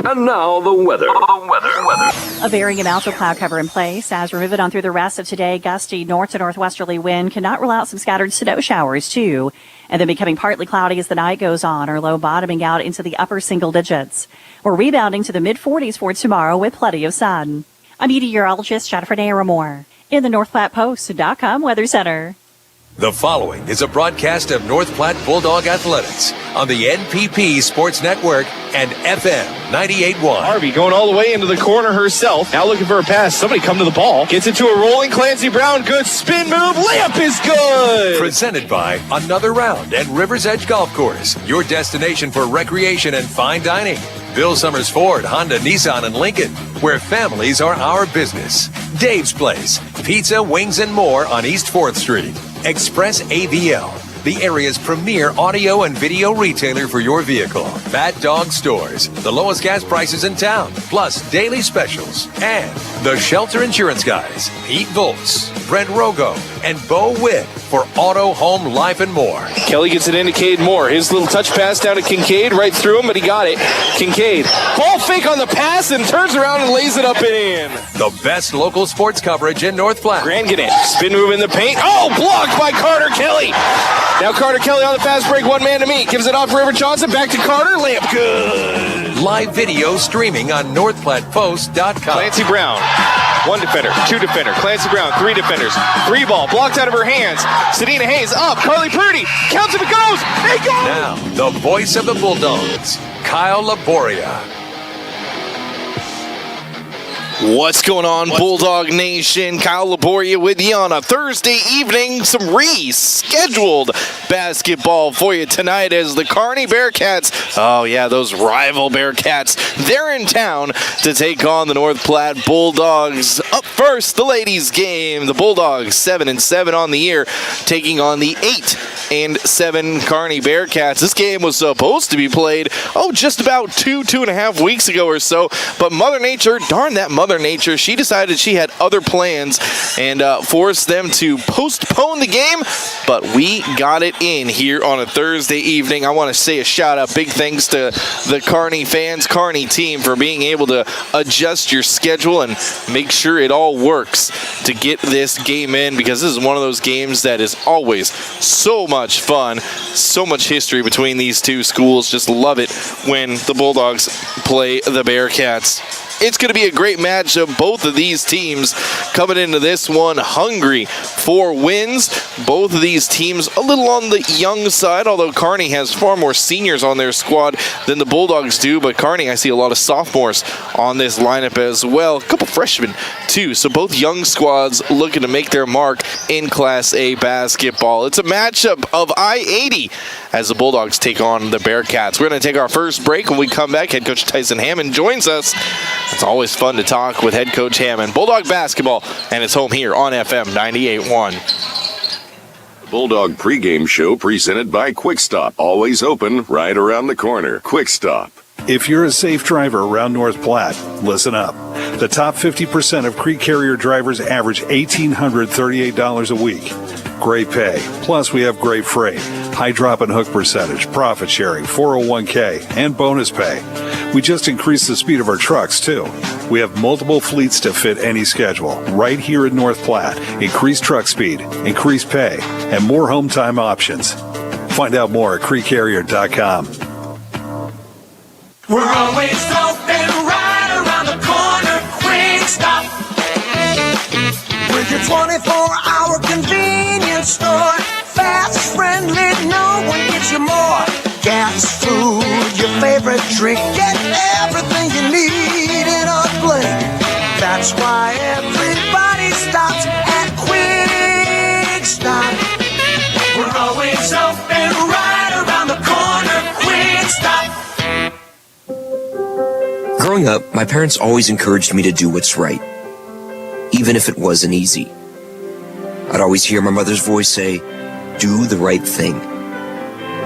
And now the weather. A varying amount of cloud cover in place as we're moving on through the rest of today. Gusty north to northwesterly wind cannot rule out some scattered snow showers too. And then becoming partly cloudy as the night goes on, our low bottoming out into the upper single digits. We're rebounding to the mid-40s for tomorrow with plenty of sun. I'm meteorologist Jennifer Naramore in the NorthPlattePost.com Weather Center. The following is a broadcast of North Platte Bulldog Athletics on the NPP Sports Network and FM 98.1. Harvey going all the way into the corner herself. Now looking for a pass. Somebody come to the ball. Gets into a rolling Clancy Brown. Good spin move. Layup is good. Presented by Another Round at River's Edge Golf Course, your destination for recreation and fine dining. Bill Summers Ford, Honda, Nissan, and Lincoln, where families are our business. Dave's Place, pizza, wings, and more on East 4th Street. Express AVL, the area's premier audio and video retailer for your vehicle. Bad Dog Stores, the lowest gas prices in town, plus daily specials. And the Shelter Insurance Guys, Pete Volz, Brent Rogo, and Bo Witt for auto, home, life, and more. Kelly gets it into Cade Moore. His little touch pass down to Kincaid, right through him, but he got it. Kincaid, ball fake on the pass and turns around and lays it up and in. The best local sports coverage in North Platte. Grand get in. Spin move in the paint. Oh, blocked by Carter Kelly. Now Carter Kelly on the fast break, one man to meet. Gives it off to River Johnson. Back to Carter. Layup good. Live video streaming on NorthPlattePost.com. Clancy Brown. One defender, two defender. Clancy Brown, three defenders. Three ball blocked out of her hands. Sedina Hayes up. Carly Purdy counts if it goes. It goes. Now, the voice of the Bulldogs, Kyle Laboria. What's going on, Bulldog Nation? Kyle Laboria with you on a Thursday evening. Some rescheduled basketball for you tonight as the Kearney Bearcats, oh yeah, those rival Bearcats, they're in town to take on the North Platte Bulldogs. Up first, the ladies game. The Bulldogs 7-7 on the year, taking on the 8-7 Kearney Bearcats. This game was supposed to be played, just about two and a half weeks ago or so, but Mother Nature, darn that Mother Nature, she decided she had other plans and forced them to postpone the game, but we got it in here on a Thursday evening. I want to say a shout out, big thanks to the Kearney fans, Kearney team, for being able to adjust your schedule and make sure it all works to get this game in, because this is one of those games that is always so much fun, so much history between these two schools. Just love it when the Bulldogs play the Bearcats. It's going to be a great match of both of these teams coming into this one hungry for wins. Both of these teams a little on the young side, although Kearney has far more seniors on their squad than the Bulldogs do. But Kearney, I see a lot of sophomores on this lineup as well. A couple freshmen, too. So both young squads looking to make their mark in Class A basketball. It's a matchup of I-80 as the Bulldogs take on the Bearcats. We're going to take our first break. When we come back, head coach Tyson Hammond joins us. It's always fun to talk with head coach Hammond. Bulldog basketball, and it's home here on FM 98.1. Bulldog Pregame Show presented by Quick Stop. Always open right around the corner. Quick Stop. If you're a safe driver around North Platte, listen up. The top 50% of Creek Carrier drivers average $1,838 a week. Great pay. Plus, we have great freight, high drop and hook percentage, profit sharing, 401k, and bonus pay. We just increased the speed of our trucks, too. We have multiple fleets to fit any schedule right here in North Platte. Increased truck speed, increased pay, and more home time options. Find out more at creekcarrier.com. We're always open right around the corner. Quick Stop. With your 24-hour convenience store. Fast, friendly, no one gets you more. Gas, food, your favorite drink. Get everything you need in a blink. That's why everybody stops at Quick Stop. We're always open right around the corner. Quick Stop. Growing up, my parents always encouraged me to do what's right, even if it wasn't easy. I'd always hear my mother's voice say, "Do the right thing."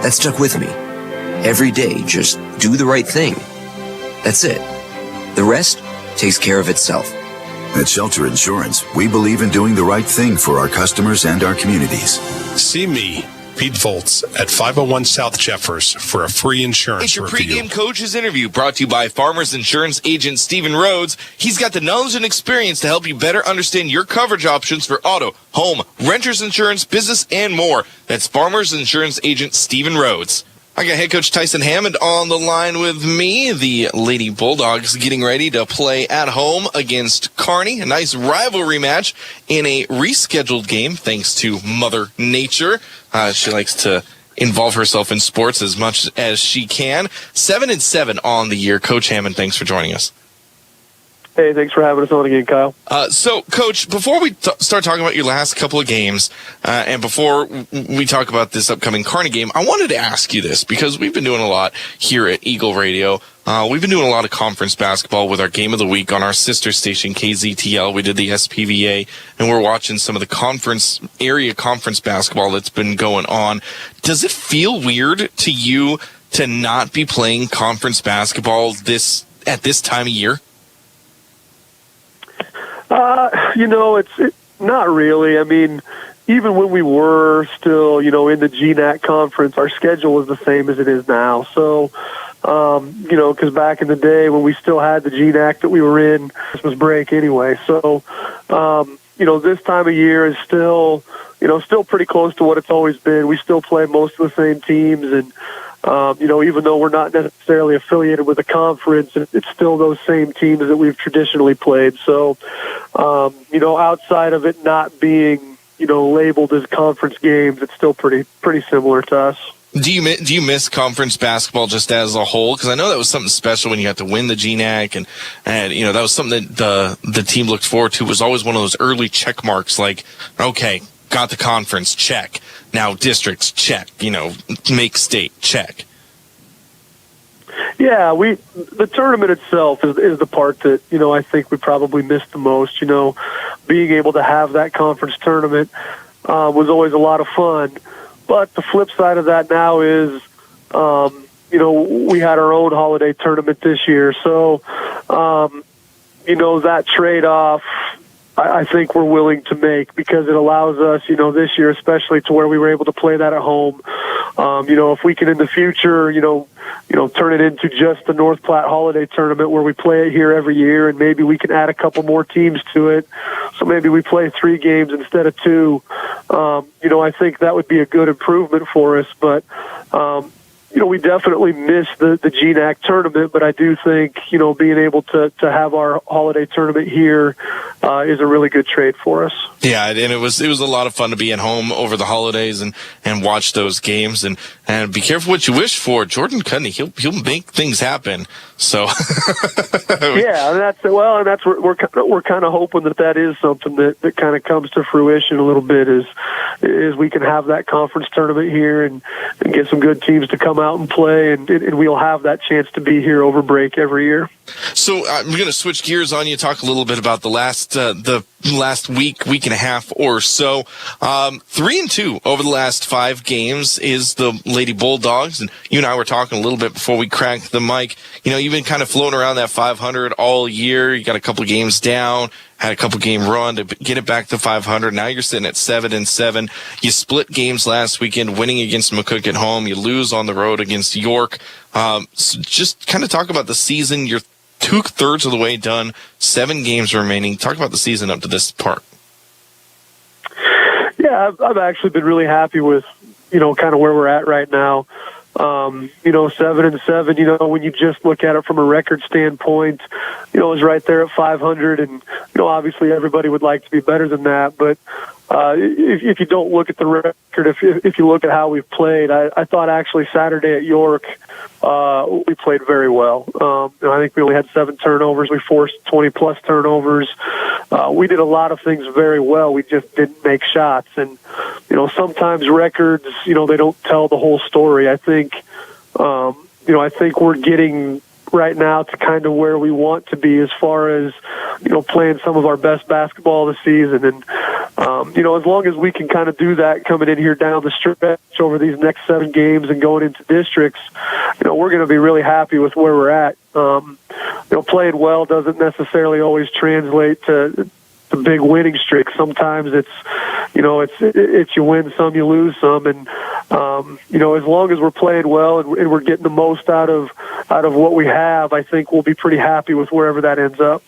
That stuck with me. Every day, just do the right thing. That's it. The rest takes care of itself. At Shelter Insurance, we believe in doing the right thing for our customers and our communities. See me. Pete Volz at 501 South Jeffers for a free insurance It's your review. pregame coach's interview brought to you by Farmers Insurance agent Stephen Rhodes. He's got the knowledge and experience to help you better understand your coverage options for auto, home, renter's insurance, business, and more. That's Farmers Insurance agent Stephen Rhodes. I got head coach Tyson Hammond on the line with me. The Lady Bulldogs getting ready to play at home against Kearney. A nice rivalry match in a rescheduled game thanks to Mother Nature. She likes to involve herself in sports as much as she can. 7-7 on the year. Coach Hammond, thanks for joining us. Hey, thanks for having us on again, Kyle. So, Coach, before we start talking about your last couple of games, and before we talk about this upcoming Kearney game, I wanted to ask you this, because we've been doing a lot here at Eagle Radio. We've been doing a lot of conference basketball with our Game of the Week on our sister station, KZTL. We did the SPVA, and we're watching some of the area conference basketball that's been going on. Does it feel weird to you to not be playing conference basketball at this time of year? It's not really. I mean, even when we were still, in the GNAC conference, our schedule was the same as it is now. So, because back in the day when we still had the GNAC that we were in, Christmas break anyway. So, this time of year is still pretty close to what it's always been. We still play most of the same teams, and even though we're not necessarily affiliated with a conference, it's still those same teams that we've traditionally played. So, outside of it not being, labeled as conference games, it's still pretty similar to us. Do you miss conference basketball just as a whole? Because I know that was something special when you got to win the GNAC, and that was something that the team looked forward to. It was always one of those early check marks, like, okay, got the conference, check. Now districts, check. Make state, check. Yeah, the tournament itself is the part that, I think we probably missed the most. Being able to have that conference tournament was always a lot of fun. But the flip side of that now is, we had our own holiday tournament this year. So, that trade-off, I think we're willing to make, because it allows us, this year especially, to where we were able to play that at home. If we can in the future, turn it into just the North Platte Holiday Tournament where we play it here every year, and maybe we can add a couple more teams to it. So maybe we play 3 games instead of 2. I think that would be a good improvement for us. But, we definitely miss the GNAC tournament, but I do think, being able to have our holiday tournament here is a really good trade for us. Yeah, and it was a lot of fun to be at home over the holidays and watch those games, and be careful what you wish for. Jordan Cudney, he'll make things happen. So yeah, and that's we're kind of hoping that is something that kind of comes to fruition a little bit, is we can have that conference tournament here and get some good teams to come out and play, and we'll have that chance to be here over break every year. So I'm going to switch gears on you, talk a little bit about the last week and a half or so. 3-2 over the last 5 games is the Lady Bulldogs, and you and I were talking a little bit before we cracked the mic. You've been kind of floating around that 500 all year. You got a couple of games down, had a couple game run to get it back to 500. Now you're sitting at 7-7. You split games last weekend, winning against McCook at home. You lose on the road against York. So just kind of talk about the season. You're 2/3 of the way done, 7 games remaining. Talk about the season up to this part. Yeah, I've actually been really happy with, kind of where we're at right now. 7-7, when you just look at it from a record standpoint, is right there at 500. And, obviously everybody would like to be better than that. But if you don't look at the record, if you look at how we've played, I thought actually Saturday at York, we played very well. I think we only had 7 turnovers. We forced 20-plus turnovers. We did a lot of things very well. We just didn't make shots. And, sometimes records, they don't tell the whole story. I think we're getting right now to kind of where we want to be as far as, playing some of our best basketball this season. And, as long as we can kind of do that coming in here down the stretch over these next 7 games and going into districts, we're going to be really happy with where we're at. Playing well doesn't necessarily always translate to the big winning streak. Sometimes it's you win some, you lose some, and as long as we're playing well and we're getting the most out of what we have, I think we'll be pretty happy with wherever that ends up.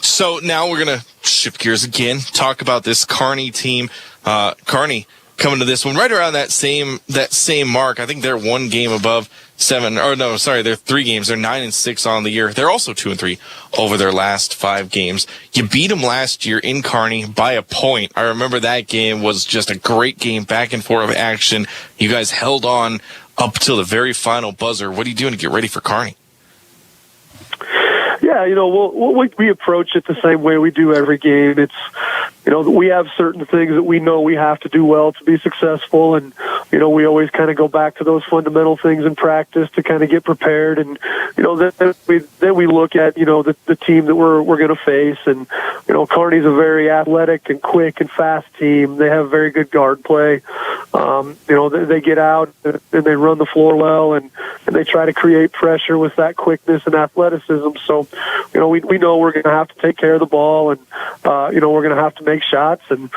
So now we're going to shift gears again, talk about this Kearney team. Kearney coming to this one right around that same mark. I think they're one game above 7. Or no, sorry, they're 3 games. They're 9-6 on the year. They're also 2-3 over their last 5 games. You beat them last year in Kearney by a point. I remember that game was just a great game, back and forth of action. You guys held on up till the very final buzzer. What are you doing to get ready for Kearney? Yeah, we approach it the same way we do every game. It's, we have certain things that we know we have to do well to be successful, and we always kind of go back to those fundamental things in practice to kind of get prepared, and then we look at the team that we're going to face, and Kearney's a very athletic and quick and fast team. They have very good guard play. They get out and they run the floor well, and they try to create pressure with that quickness and athleticism. So, we know we're going to have to take care of the ball, and we're going to have to make shots, and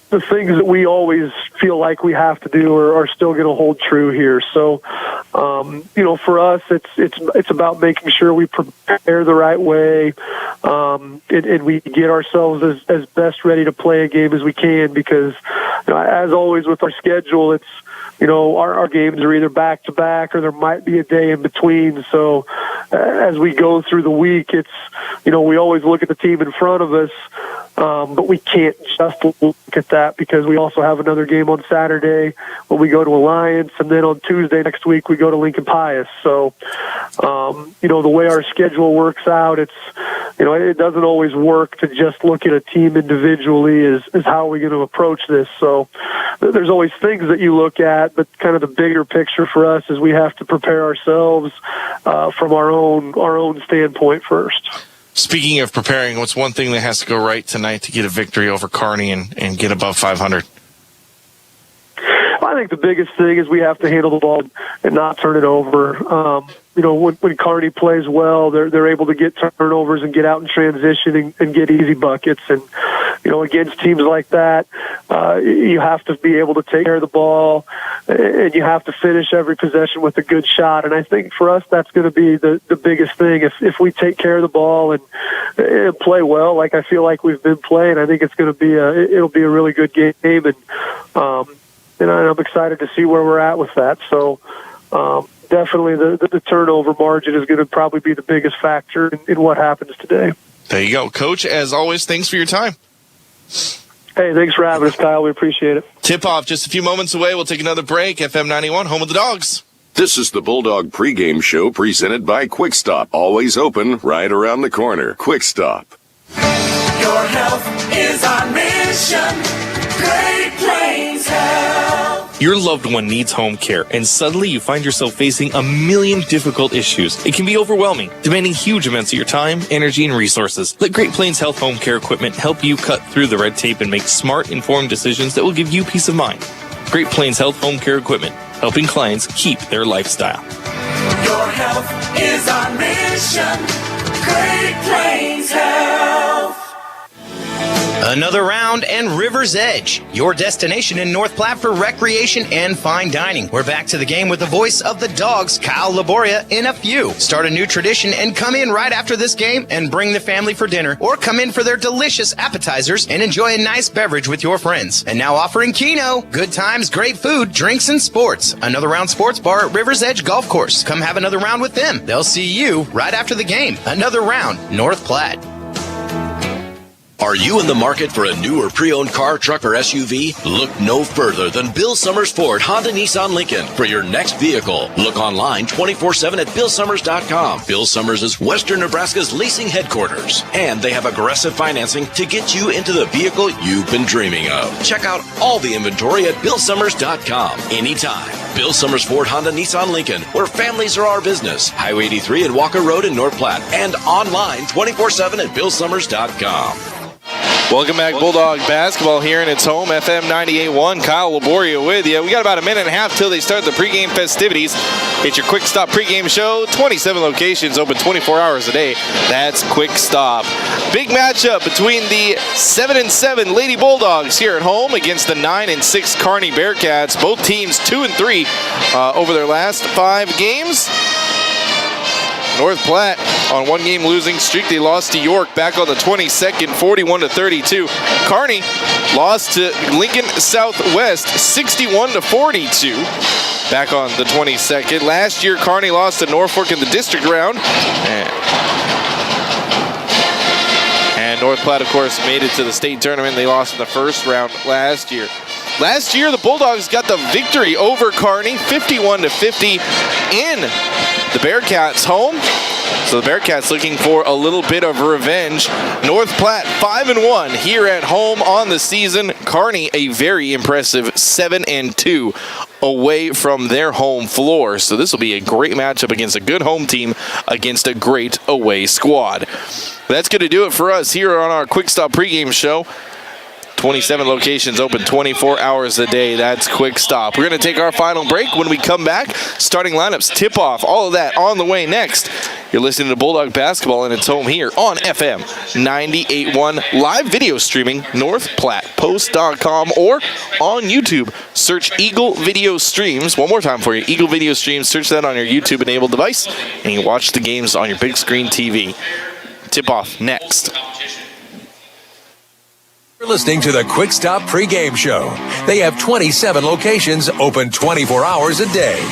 the things that we always feel like we have to do are still going to hold true here. So, for us, it's about making sure we prepare the right way, and we get ourselves as best ready to play a game as we can, because, as always with our schedule, it's, our games are either back to back or there might be a day in between. So as we go through the week, it's, we always look at the team in front of us, but we can't just look at that, because we also have another game on Saturday when we go to Alliance, and then on Tuesday next week we go to Lincoln Pius. So, the way our schedule works out, it's, it doesn't always work to just look at a team individually is how are we going to approach this. So there's always things that you look at, but kind of the bigger picture for us is we have to prepare ourselves from our own standpoint first. Speaking of preparing, what's one thing that has to go right tonight to get a victory over Kearney and get above 500? I think the biggest thing is we have to handle the ball and not turn it over. When Kearney plays well, they're able to get turnovers and get out in transition and get easy buckets. And, against teams like that, you have to be able to take care of the ball, and you have to finish every possession with a good shot. And I think for us, that's going to be the biggest thing. If we take care of the ball and play well, like I feel like we've been playing, I think it's going to be it'll be a really good game. And I'm excited to see where we're at with that. So, definitely the turnover margin is going to probably be the biggest factor in what happens today. There you go. Coach, as always, thanks for your time. Hey, thanks for having us, Kyle. We appreciate it. Tip-off just a few moments away. We'll take another break. FM 91, home of the Dogs. This is the Bulldog Pregame Show presented by Quick Stop. Always open right around the corner. Quick Stop. Your health is our mission. Great Plains Health. Your loved one needs home care, and suddenly you find yourself facing a million difficult issues. It can be overwhelming, demanding huge amounts of your time, energy, and resources. Let Great Plains Health Home Care Equipment help you cut through the red tape and make smart, informed decisions that will give you peace of mind. Great Plains Health Home Care Equipment, helping clients keep their lifestyle. Your health is our mission. Great Plains Health. Another round and River's Edge, your destination in North Platte for recreation and fine dining. We're back to the game with the voice of the Dogs, Kyle Laboria, in a few. Start a new tradition and come in right after this game and bring the family for dinner, or come in for their delicious appetizers and enjoy a nice beverage with your friends. And now offering Keno, good times, great food, drinks, and sports. Another Round Sports Bar at River's Edge Golf Course. Come have another round with them. They'll see you right after the game. Another Round, North Platte. Are you in the market for a new or pre-owned car, truck, or SUV? Look no further than Bill Summers Ford, Honda, Nissan, Lincoln for your next vehicle. Look online 24/7 at BillSummers.com. Bill Summers is Western Nebraska's leasing headquarters, and they have aggressive financing to get you into the vehicle you've been dreaming of. Check out all the inventory at BillSummers.com anytime. Bill Summers Ford, Honda, Nissan, Lincoln, where families are our business. Highway 83 and Walker Road in North Platte, and online 24/7 at BillSummers.com. Welcome back, Bulldog basketball here in its home, FM 98.1. Kyle Laboria with you. We got about a minute and a half till they start the pregame festivities. It's your Quick Stop pregame show. 27 locations, open 24 hours a day. That's Quick Stop. Big matchup between the 7-7 Lady Bulldogs here at home against the 9-6 Kearney Bearcats. Both teams 2-3 over their last 5 games. North Platte on one-game losing streak. They lost to York back on the 22nd, 41-32. Kearney lost to Lincoln Southwest, 61-42. Back on the 22nd. Last year, Kearney lost to Norfolk in the district round. And North Platte, of course, made it to the state tournament. They lost in the first round last year. Last year, the Bulldogs got the victory over Kearney, 51-50 in the Bearcats' home. So the Bearcats looking for a little bit of revenge. North Platte 5-1 here at home on the season. Kearney a very impressive 7-2 away from their home floor. So this will be a great matchup against a good home team against a great away squad. That's going to do it for us here on our Quick Stop pregame show. 27 locations open 24 hours a day. That's Quick Stop. We're going to take our final break. When we come back, starting lineups, tip-off, all of that on the way next. You're listening to Bulldog Basketball, and it's home here on FM 98.1. Live video streaming, NorthPlattePost.com, or on YouTube. Search Eagle Video Streams. One more time for you. Eagle Video Streams. Search that on your YouTube-enabled device, and you watch the games on your big screen TV. Tip-off next. You're listening to the Quick Stop pregame show. They have 27 locations open 24 hours a day.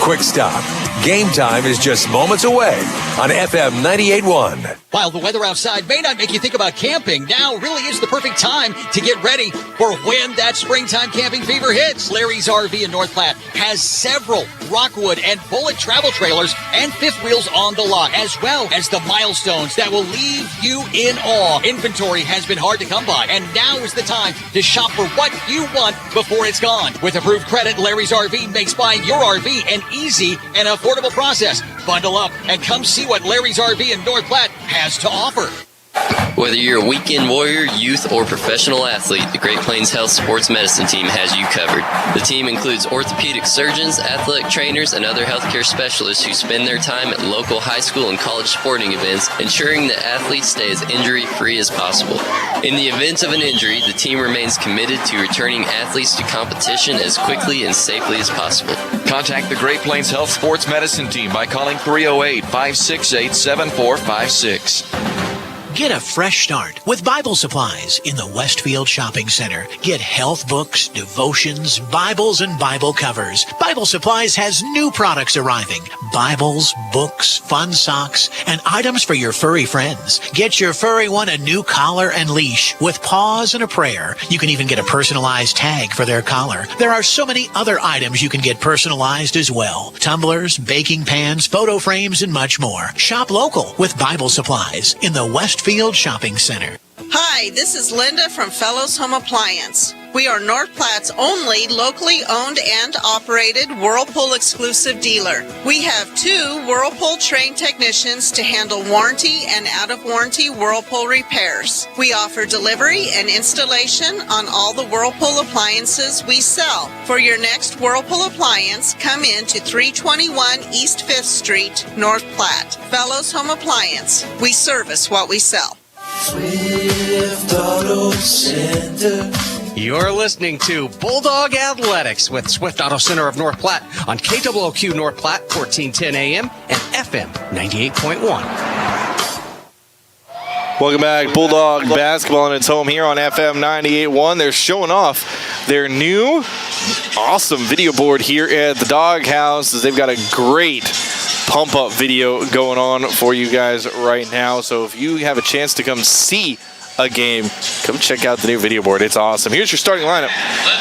Quick Stop. Game time is just moments away on FM 98.1. While the weather outside may not make you think about camping, now really is the perfect time to get ready for when that springtime camping fever hits. Larry's RV in North Platte has several Rockwood and Bullet travel trailers and fifth wheels on the lot, as well as the milestones that will leave you in awe. Inventory has been hard to come by, and now is the time to shop for what you want before it's gone. With approved credit, Larry's RV makes buying your RV an easy and affordable process. Bundle up and come see what Larry's RV in North Platte has to offer. Whether you're a weekend warrior, youth, or professional athlete, the Great Plains Health Sports Medicine Team has you covered. The team includes orthopedic surgeons, athletic trainers, and other healthcare specialists who spend their time at local high school and college sporting events, ensuring that athletes stay as injury-free as possible. In the event of an injury, the team remains committed to returning athletes to competition as quickly and safely as possible. Contact the Great Plains Health Sports Medicine Team by calling 308-568-7456. Get a fresh start with Bible supplies in the Westfield Shopping Center. Get health books, devotions, Bibles, and Bible covers. Bible Supplies has new products arriving. Bibles, books, fun socks, and items for your furry friends. Get your furry one a new collar and leash with paws and a prayer. You can even get a personalized tag for their collar. There are so many other items you can get personalized as well. Tumblers, baking pans, photo frames, and much more. Shop local with Bible Supplies in the Westfield Shopping Center. Hi, this is Linda from Fellows Home Appliance. We are North Platte's only locally owned and operated Whirlpool exclusive dealer. We have 2 Whirlpool trained technicians to handle warranty and out-of-warranty Whirlpool repairs. We offer delivery and installation on all the Whirlpool appliances we sell. For your next Whirlpool appliance, come in to 321 East 5th Street, North Platte. Fellows Home Appliance. We service what we sell. Swift Auto Center. You're listening to Bulldog Athletics with Swift Auto Center of North Platte on KWOQ North Platte, 1410 AM and FM 98.1. Welcome back, Bulldog Basketball, and it's home here on FM 98.1. They're showing off their new awesome video board here at the Dog House, as they've got a great pump-up video going on for you guys right now. So if you have a chance to come see a game, come check out the new video board. It's awesome. Here's your starting lineup,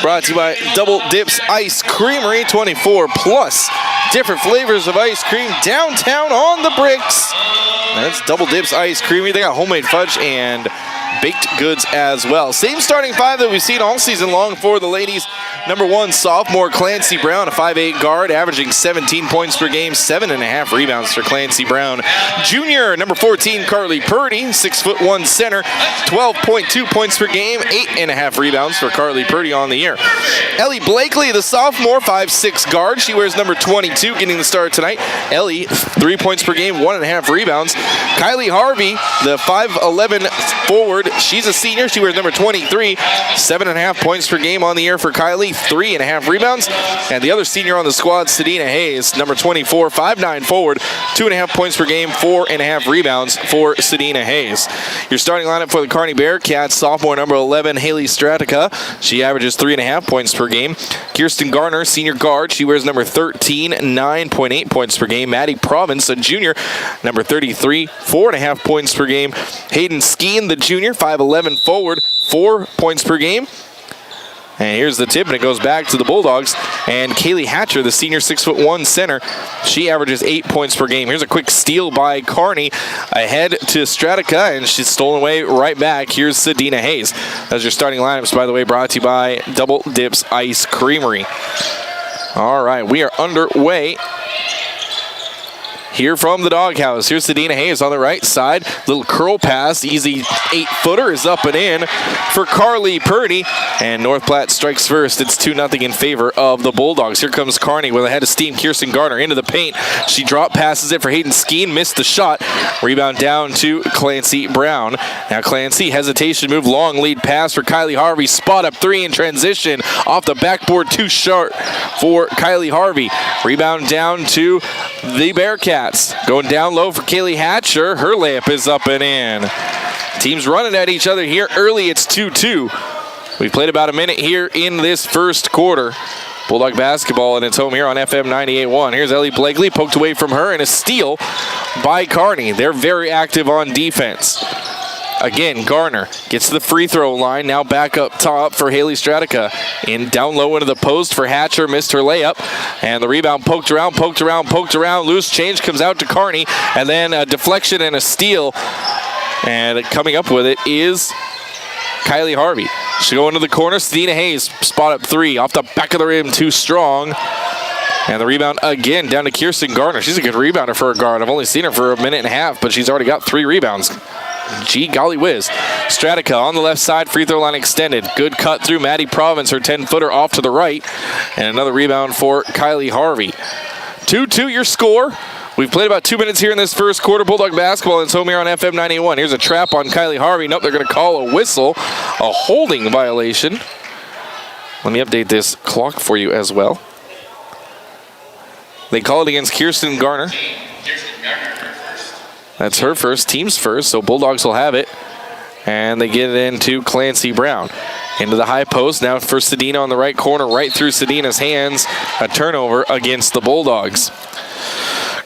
brought to you by Double Dips Ice Creamery. 24 plus different flavors of ice cream downtown on the bricks. That's Double Dips Ice Creamery. They got homemade fudge and baked goods as well. Same starting five that we've seen all season long for the ladies. Number 1, sophomore Clancy Brown, a 5'8 guard, averaging 17 points per game, 7.5 rebounds for Clancy Brown. Junior, number 14, Carly Purdy, 6'1 center, 12.2 points per game, 8.5 rebounds for Carly Purdy on the year. Ellie Blakely, the sophomore, 5'6 guard. She wears number 22, getting the start tonight. Ellie, 3 points per game, 1.5 rebounds. Kylie Harvey, the 5'11 forward. She's a senior. She wears number 23, 7.5 points per game on the year for Kylie, 3.5 rebounds. And the other senior on the squad, Sedina Hayes, number 24, 5'9 forward, 2.5 points per game, 4.5 rebounds for Sedina Hayes. Your starting lineup for the Kearney Bearcats, sophomore number 11, Haley Stratica. She averages 3.5 points per game. Kirsten Garner, senior guard. She wears number 13, 9.8 points per game. Maddie Province, a junior, number 33, 4.5 points per game. Hayden Skeen, the junior, 5'11 forward, 4 points per game. And here's the tip, and it goes back to the Bulldogs. And Kaylee Hatcher, the senior 6'1 center, she averages 8 points per game. Here's a quick steal by Kearney ahead to Stratica, and she's stolen away right back. Here's Sedina Hayes. Those are your starting lineups, by the way, brought to you by Double Dips Ice Creamery. All right, we are underway here from the doghouse. Here's Sedina Hayes on the right side. Little curl pass. Easy 8-footer is up and in for Carly Purdy. And North Platte strikes first. It's 2-0 in favor of the Bulldogs. Here comes Kearney with a head of steam. Kirsten Garner into the paint. She drop passes it for Hayden Skeen. Missed the shot. Rebound down to Clancy Brown. Now Clancy, hesitation move. Long lead pass for Kylie Harvey. Spot up 3 in transition. Off the backboard, too short for Kylie Harvey. Rebound down to the Bearcats. Going down low for Kaylee Hatcher. Her layup is up and in. Teams running at each other here early. It's 2-2. We've played about a minute here in this first quarter. Bulldog basketball, and it's home here on FM 98.1. Here's Ellie Blakely, poked away from her, and a steal by Kearney. They're very active on defense. Again, Garner gets to the free throw line. Now back up top for Haley Stratica. In down low into the post for Hatcher. Missed her layup. And the rebound poked around. Loose change comes out to Kearney. And then a deflection and a steal. And coming up with it is Kylie Harvey. She'll go into the corner. Sedina Hayes, spot up 3. Off the back of the rim, too strong. And the rebound again down to Kirsten Garner. She's a good rebounder for a guard. I've only seen her for a minute and a half, but she's already got 3 rebounds. Gee, golly whiz. Stratica on the left side, free throw line extended. Good cut through Maddie Province, her 10-footer off to the right. And another rebound for Kylie Harvey. 2-2 your score. We've played about 2 minutes here in this first quarter. Bulldog basketball, and it's home here on FM 91. Here's a trap on Kylie Harvey. Nope, they're going to call a whistle. A holding violation. Let me update this clock for you as well. They call it against Kirsten Garner. That's her first, team's first, so Bulldogs will have it. And they get it into Clancy Brown. Into the high post, now for Sedina on the right corner, right through Sedina's hands. A turnover against the Bulldogs.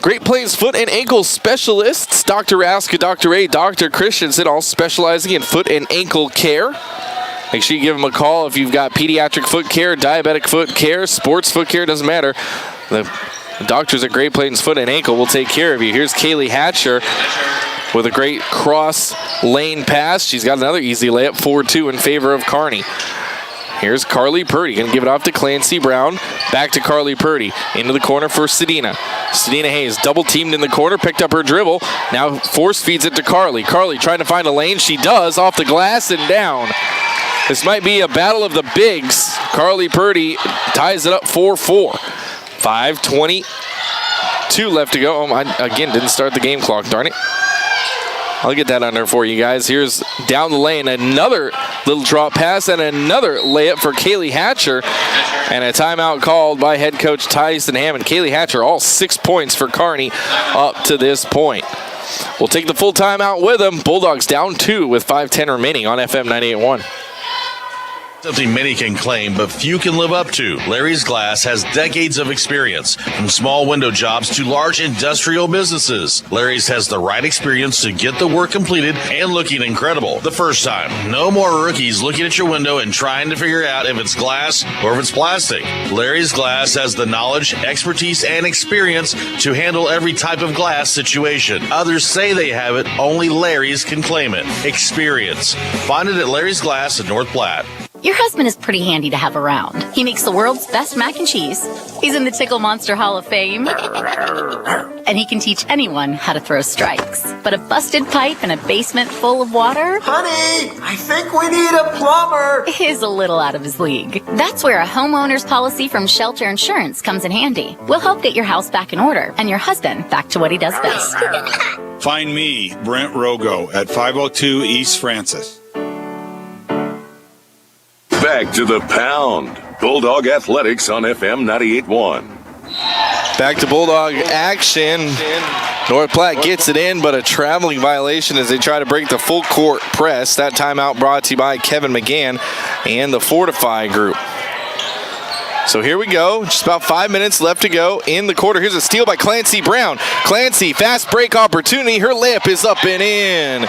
Great Plains foot and ankle specialists, Dr. Raska, Dr. A, Dr. Christensen, all specializing in foot and ankle care. Make sure you give them a call if you've got pediatric foot care, diabetic foot care, sports foot care, doesn't matter. The doctors at Great Plains Foot and Ankle will take care of you. Here's Kaylee Hatcher with a great cross lane pass. She's got another easy layup, 4-2 in favor of Kearney. Here's Carly Purdy, going to give it off to Clancy Brown. Back to Carly Purdy, into the corner for Sedina. Sedina Hayes, double teamed in the corner, picked up her dribble. Now force feeds it to Carly. Carly trying to find a lane. She does, off the glass and down. This might be a battle of the bigs. Carly Purdy ties it up 4-4. 5:22 left to go. I, again, didn't start the game clock, darn it. I'll get that under for you guys. Here's down the lane, another little drop pass and another layup for Kaylee Hatcher. And a timeout called by head coach Tyson Hammond. Kaylee Hatcher, all 6 points for Kearney up to this point. We'll take the full timeout with them. Bulldogs down 2 with 5:10 remaining on FM 98.1. Something many can claim, but few can live up to. Larry's Glass has decades of experience, from small window jobs to large industrial businesses. Larry's has the right experience to get the work completed and looking incredible the first time. No more rookies looking at your window and trying to figure out if it's glass or if it's plastic. Larry's Glass has the knowledge, expertise, and experience to handle every type of glass situation. Others say they have it, only Larry's can claim it. Experience. Find it at Larry's Glass in North Platte. Your husband is pretty handy to have around. He makes the world's best mac and cheese. He's in the Tickle Monster Hall of Fame. And he can teach anyone how to throw strikes. But a busted pipe and a basement full of water? Honey, I think we need a plumber. Is a little out of his league. That's where a homeowner's policy from Shelter Insurance comes in handy. We'll help get your house back in order and your husband back to what he does best. Find me, Brent Rogo, at 502 East Francis. Back to the pound. Bulldog Athletics on FM 98.1. Back to Bulldog action. North Platte gets it in, but a traveling violation as they try to break the full court press. That timeout brought to you by Kevin McGann and the Fortify Group. So here we go. Just about 5 minutes left to go in the quarter. Here's a steal by Clancy Brown. Clancy, fast break opportunity. Her layup is up and in.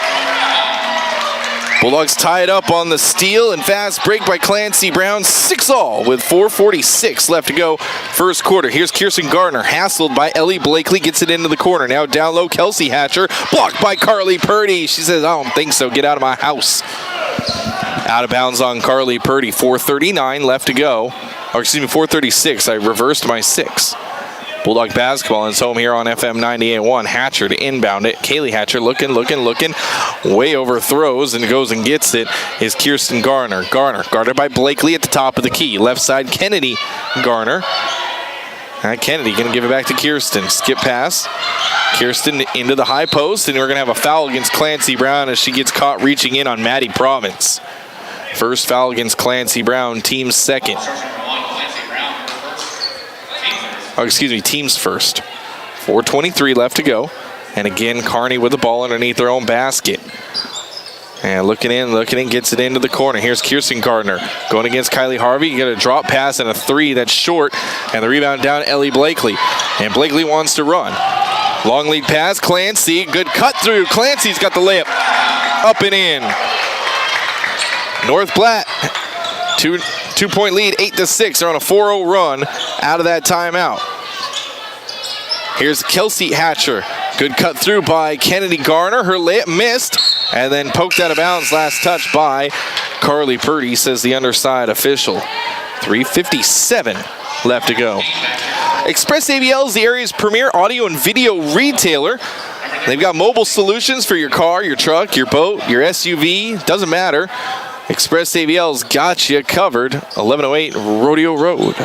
Bulldogs tie it up on the steal and fast break by Clancy Brown. 6-all with 4:46 left to go first quarter. Here's Kirsten Gardner, hassled by Ellie Blakely, gets it into the corner. Now down low, Kelsey Hatcher, blocked by Carly Purdy. She says, I don't think so, get out of my house. Out of bounds on Carly Purdy, 4:39 left to go. Or excuse me, 4:36, I reversed my 6. Bulldog basketball is home here on FM 98.1. Hatcher to inbound it. Kaylee Hatcher looking. Way overthrows and goes and gets it is Kirsten Garner. Garner guarded by Blakely at the top of the key. Left side, Kennedy Garner. Kennedy going to give it back to Kirsten. Skip pass. Kirsten into the high post, and we're going to have a foul against Clancy Brown as she gets caught reaching in on Maddie Province. First foul against Clancy Brown, team's second. Team's first. 4:23 left to go. And again, Kearney with the ball underneath their own basket. And looking in, gets it into the corner. Here's Kirsten Gardner going against Kylie Harvey. You got a drop pass and a 3 that's short. And the rebound down, Ellie Blakely. And Blakely wants to run. Long lead pass, Clancy. Good cut through. Clancy's got the layup. Up and in. North Platte. Two-point lead, 8-6. They're on a 4-0 run out of that timeout. Here's Kelsey Hatcher. Good cut through by Kennedy Garner. Her layup missed and then poked out of bounds. Last touch by Carly Purdy, says the underside official. 3:57 left to go. Express AVL is the area's premier audio and video retailer. They've got mobile solutions for your car, your truck, your boat, your SUV. Doesn't matter. Express AVL's got you covered. 1108 Rodeo Road.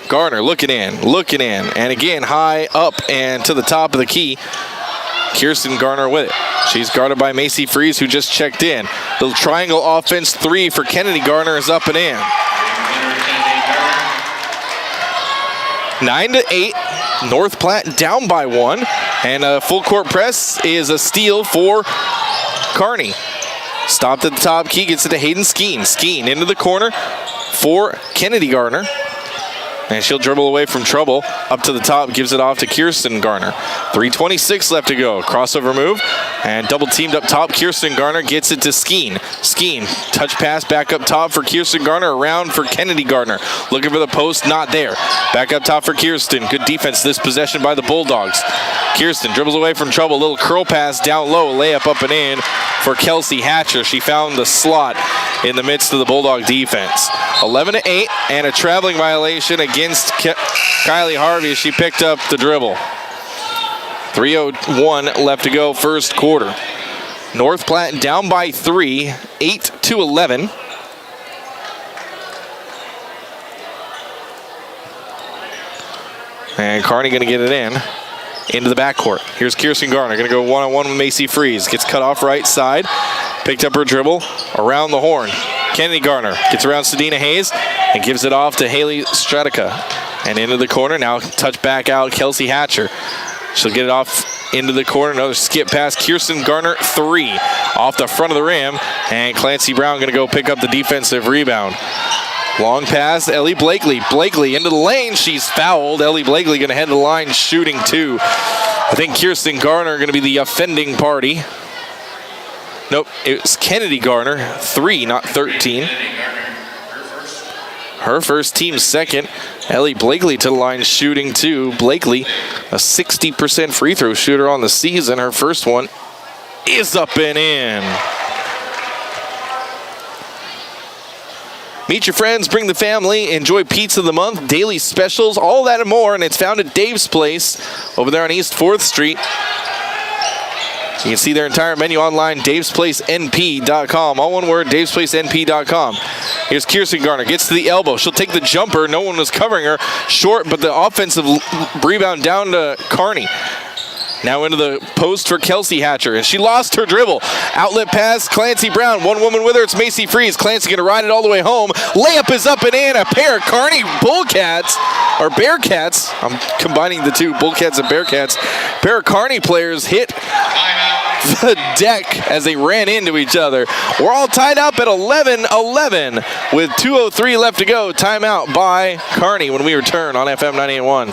Garner looking in, and again high up and to the top of the key. Kirsten Garner with it. She's guarded by Macy Freeze, who just checked in. The triangle offense 3 for Kennedy Garner is up and in. 9-8. North Platte down by 1, and a full court press is a steal for Kearney. Stopped at the top key, gets it to Hayden Skeen. Skeen into the corner for Kennedy Garner. And she'll dribble away from trouble. Up to the top, gives it off to Kirsten Garner. 3:26 left to go. Crossover move. And double teamed up top. Kirsten Garner gets it to Skeen. Skeen, touch pass back up top for Kirsten Garner. Around for Kennedy Garner. Looking for the post, not there. Back up top for Kirsten. Good defense this possession by the Bulldogs. Kirsten dribbles away from trouble. Little curl pass down low. Layup up and in for Kelsey Hatcher. She found the slot in the midst of the Bulldog defense. 11-8 and a traveling violation against Kylie Harvey as she picked up the dribble. 3:01 left to go first quarter. North Platte down by 3, 8-11. And Kearney going to get it into the backcourt. Here's Kirsten Garner, going to go one-on-one with Macy Freeze. Gets cut off right side. Picked up her dribble around the horn. Kennedy Garner gets around Sedina Hayes and gives it off to Haley Stratica. And into the corner, now touch back out Kelsey Hatcher. She'll get it off into the corner. Another skip pass. Kirsten Garner, 3 off the front of the rim. And Clancy Brown going to go pick up the defensive rebound. Long pass, Ellie Blakely. Blakely into the lane. She's fouled. Ellie Blakely going to head to the line shooting 2. I think Kirsten Garner going to be the offending party. Nope, it's Kennedy Garner, 3, not 13. Her first, team second. Ellie Blakely to the line shooting 2. Blakely, a 60% free throw shooter on the season. Her first one is up and in. Meet your friends, bring the family, enjoy Pizza of the Month, daily specials, all that and more, and it's found at Dave's Place over there on East 4th Street. You can see their entire menu online, davesplacenp.com. All one word, davesplacenp.com. Here's Kirsten Garner, gets to the elbow. She'll take the jumper. No one was covering her. Short, but the offensive rebound down to Kearney. Now into the post for Kelsey Hatcher, and she lost her dribble. Outlet pass, Clancy Brown. One woman with her, it's Macy Freeze. Clancy going to ride it all the way home. Layup is up and in. A pair of Kearney Bearcats. I'm combining the two, Bullcats and Bearcats. A pair of Kearney players hit the deck as they ran into each other. We're all tied up at 11-11 with 2:03 left to go. Timeout by Kearney when we return on FM 98.1.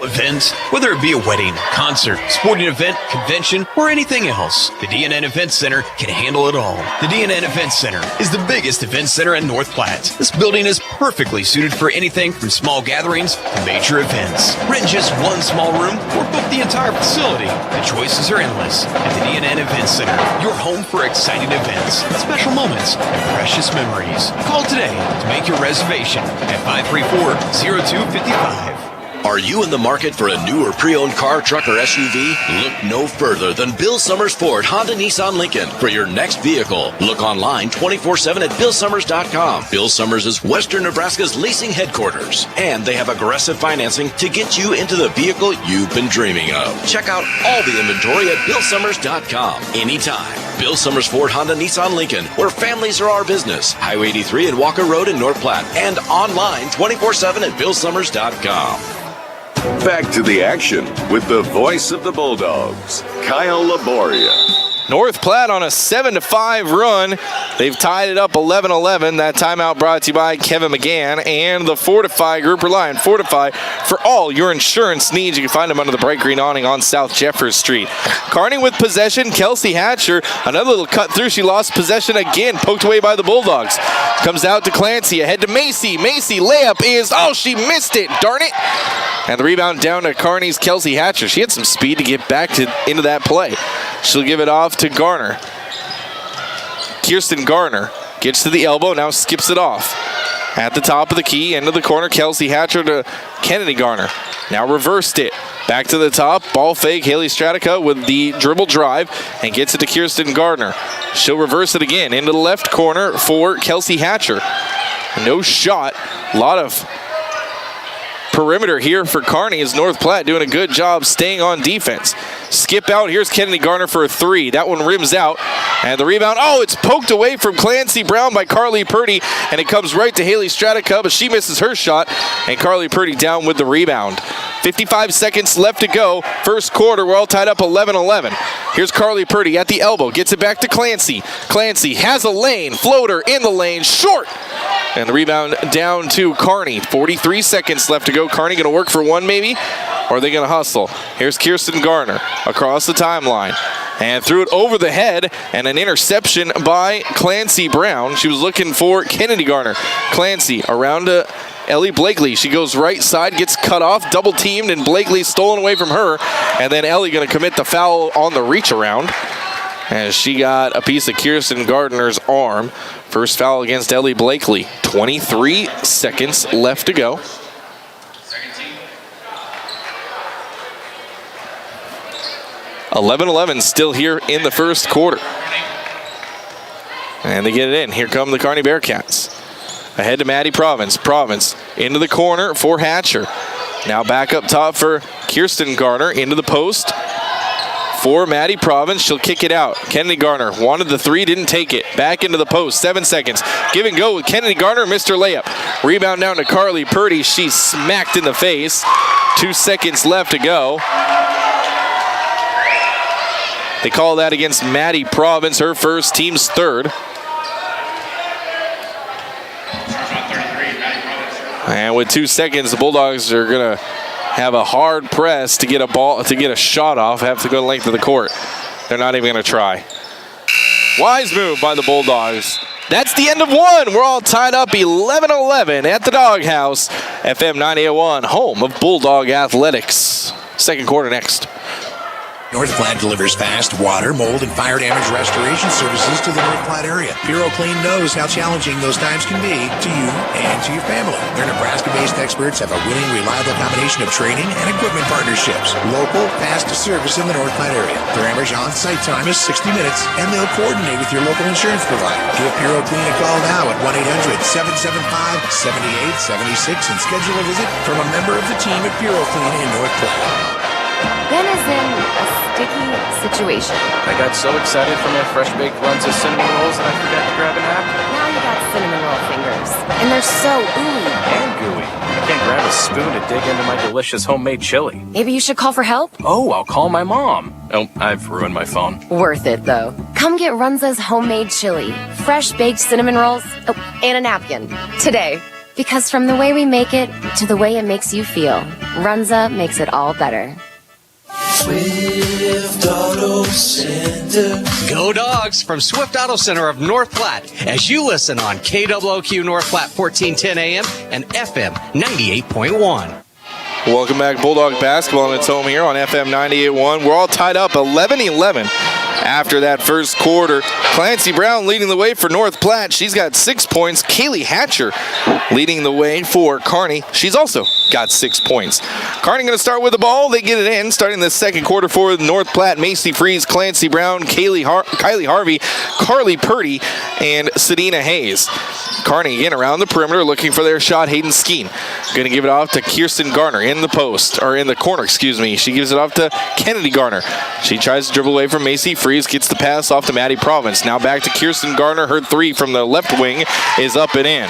Events, whether it be a wedding, concert, sporting event, convention, or anything else, the DNN Event Center can handle it all. The DNN Event Center is the biggest event center in North Platte. This building is perfectly suited for anything from small gatherings to major events. Rent just one small room or book the entire facility. The choices are endless. At the DNN Event Center, your home for exciting events, special moments, and precious memories. Call today to make your reservation at 534-0255. Are you in the market for a new or pre-owned car, truck, or SUV? Look no further than Bill Summers Ford, Honda, Nissan, Lincoln for your next vehicle. Look online 24/7 at BillSummers.com. Bill Summers is Western Nebraska's leasing headquarters, and they have aggressive financing to get you into the vehicle you've been dreaming of. Check out all the inventory at BillSummers.com anytime. Bill Summers Ford, Honda, Nissan, Lincoln, where families are our business. Highway 83 and Walker Road in North Platte, and online 24/7 at BillSummers.com. Back to the action with the voice of the Bulldogs, Kyle Laboria. North Platte on a 7-5 run. They've tied it up 11-11. That timeout brought to you by Kevin McGann and the Fortify Group. Rely on Fortify for all your insurance needs. You can find them under the bright green awning on South Jeffers Street. Kearney with possession. Kelsey Hatcher, another little cut through. She lost possession again, poked away by the Bulldogs. Comes out to Clancy, ahead to Macy. Macy layup is, she missed it, darn it. And the rebound down to Kearney's Kelsey Hatcher. She had some speed to get back into that play. She'll give it off to Garner. Kirsten Garner gets to the elbow, now skips it off. At the top of the key, into the corner, Kelsey Hatcher to Kennedy Garner. Now reversed it. Back to the top, ball fake, Haley Stradica with the dribble drive and gets it to Kirsten Garner. She'll reverse it again into the left corner for Kelsey Hatcher. No shot, a lot of perimeter here for Kearney as North Platte doing a good job staying on defense. Skip out. Here's Kennedy Garner for a 3. That one rims out. And the rebound. It's poked away from Clancy Brown by Carly Purdy. And it comes right to Haley Stradica, but she misses her shot. And Carly Purdy down with the rebound. 55 seconds left to go. First quarter, we're all tied up 11-11. Here's Carly Purdy at the elbow. Gets it back to Clancy. Clancy has a lane. Floater in the lane. Short. And the rebound down to Kearney. 43 seconds left to go. Kearney going to work for one maybe? Or are they going to hustle? Here's Kirsten Garner across the timeline. And threw it over the head. And an interception by Clancy Brown. She was looking for Kennedy Garner. Clancy around to Ellie Blakely. She goes right side, gets cut off, double teamed, and Blakely stolen away from her. And then Ellie going to commit the foul on the reach around. As she got a piece of Kirsten Gardner's arm. First foul against Ellie Blakely. 23 seconds left to go. (11-11) still here in the first quarter. And they get it in. Here come the Kearney Bearcats. Ahead to Maddie Province. Province into the corner for Hatcher. Now back up top for Kirsten Garner into the post. For Maddie Province, she'll kick it out. Kennedy Garner wanted the 3, didn't take it. Back into the post, 7 seconds. Give and go with Kennedy Garner, missed her layup. Rebound down to Carly Purdy. She's smacked in the face. 2 seconds left to go. They call that against Maddie Province, her first, team's third. And with 2 seconds, the Bulldogs are going to have a hard press to get a shot off, have to go the length of the court. They're not even going to try. Wise move by the Bulldogs. That's the end of one. We're all tied up 11-11 at the Doghouse. FM 98.1, home of Bulldog Athletics. Second quarter next. North Platte delivers fast water, mold, and fire damage restoration services to the North Platte area. PuroClean knows how challenging those times can be to you and to your family. Their Nebraska-based experts have a winning, reliable combination of training and equipment partnerships. Local, fast service in the North Platte area. Their average on-site time is 60 minutes, and they'll coordinate with your local insurance provider. Give PuroClean a call now at 1-800-775-7876 and schedule a visit from a member of the team at PuroClean in North Platte. Ben is in a sticky situation. I got so excited for my fresh baked Runza cinnamon rolls that I forgot to grab a napkin. Now you got cinnamon roll fingers, and they're so ooey. And gooey. I can't grab a spoon to dig into my delicious homemade chili. Maybe you should call for help? Oh, I'll call my mom. Oh, I've ruined my phone. Worth it, though. Come get Runza's homemade chili, fresh baked cinnamon rolls, and a napkin today. Because from the way we make it to the way it makes you feel, Runza makes it all better. Swift Auto Center. Go Dogs from Swift Auto Center of North Platte as you listen on KWOQ North Platte 1410 AM and FM 98.1. Welcome back, Bulldog basketball, and it's home here on FM 98.1. We're all tied up 11-11 after that first quarter. Clancy Brown leading the way for North Platte. She's got 6 points. Kaylee Hatcher leading the way for Kearney. She's also got 6 points. Kearney going to start with the ball. They get it in, starting the second quarter for North Platte. Macy Freeze, Clancy Brown, Kylie Harvey, Carly Purdy, and Sedina Hayes. Kearney again around the perimeter looking for their shot. Hayden Skeen going to give it off to Kirsten Garner in the corner, She gives it off to Kennedy Garner. She tries to dribble away from Macy Freeze, gets the pass off to Maddie Province. Now back to Kirsten Garner. Her three from the left wing is up and in.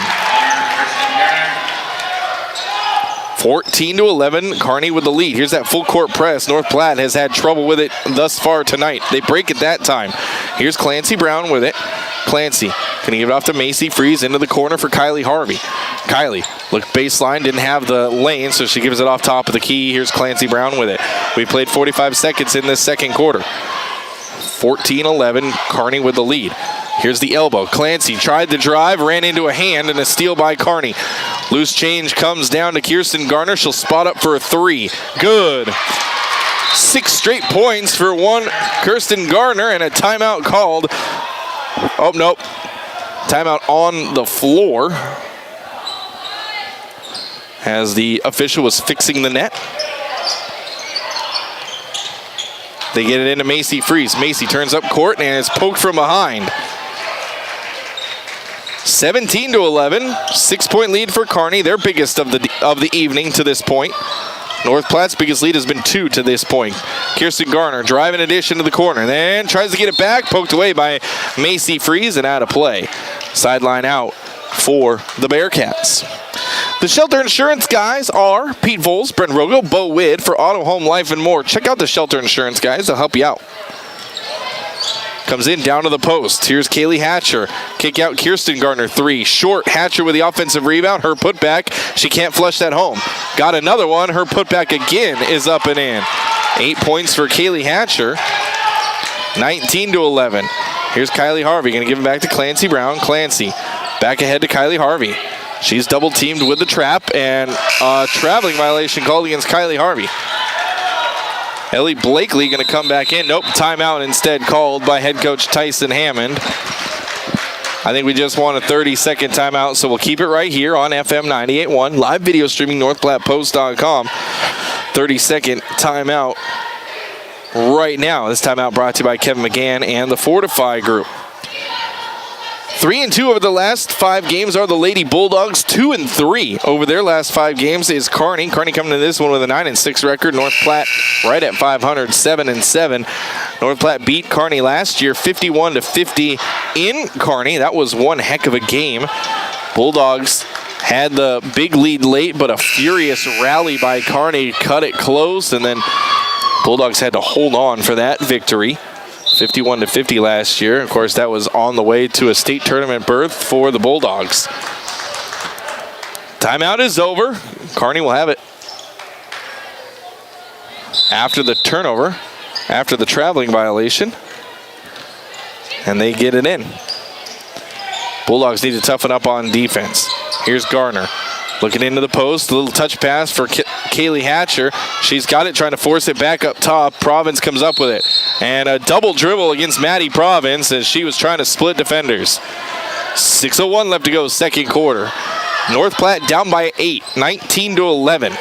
14-11, Kearney with the lead. Here's that full court press. North Platte has had trouble with it thus far tonight. They break it that time. Here's Clancy Brown with it. Clancy going to give it off to Macy Freeze into the corner for Kylie Harvey. Kylie looked baseline, didn't have the lane, so she gives it off top of the key. Here's Clancy Brown with it. We played 45 seconds in this second quarter. 14-11, Kearney with the lead. Here's the elbow. Clancy tried the drive, ran into a hand, and a steal by Kearney. Loose change comes down to Kirsten Garner. She'll spot up for a three. Good. 6 straight points for one Kirsten Garner, and a timeout called. Oh, nope. Timeout on the floor as the official was fixing the net. They get it into Macy Freeze. Macy turns up court and is poked from behind. 17-11, 6-point lead for Kearney, their biggest of the evening to this point. North Platte's biggest lead has been 2 to this point. Kirsten Garner driving it into the corner, then tries to get it back, poked away by Macy Freeze and out of play. Sideline out for the Bearcats. The Shelter Insurance guys are Pete Voles, Brent Rogo, Bo Widd for auto, home, life, and more. Check out the Shelter Insurance guys. They'll help you out. Comes in down to the post. Here's Kaylee Hatcher. Kick out Kirsten Garner. 3. Short. Hatcher with the offensive rebound. Her putback. She can't flush that home. Got another one. Her putback again is up and in. 8 points for Kaylee Hatcher. 19-11. Here's Kylie Harvey. Going to give it back to Clancy Brown. Clancy back ahead to Kylie Harvey. She's double teamed with the trap, and a traveling violation called against Kylie Harvey. Ellie Blakely going to come back in. Nope, timeout instead called by head coach Tyson Hammond. I think we just want a 30-second timeout, so we'll keep it right here on FM 98.1. Live video streaming, NorthPlattePost.com. 30-second timeout right now. This timeout brought to you by Kevin McGann and the Fortify Group. 3-2 over the last 5 games are the Lady Bulldogs. 2-3 over their last 5 games is Kearney. Kearney coming to this one with a 9-6 record. North Platte right at 500, 7-7. North Platte beat Kearney last year 51-50 in Kearney. That was one heck of a game. Bulldogs had the big lead late, but a furious rally by Kearney cut it close, and then Bulldogs had to hold on for that victory. 51-50 last year. Of course, that was on the way to a state tournament berth for the Bulldogs. Timeout is over. Kearney will have it. After the turnover, after the traveling violation, and they get it in. Bulldogs need to toughen up on defense. Here's Garner looking into the post. A little touch pass for Kaylee Hatcher. She's got it, trying to force it back up top. Province comes up with it. And a double dribble against Maddie Province as she was trying to split defenders. 6:01 left to go, second quarter. North Platte down by 8, 19-11.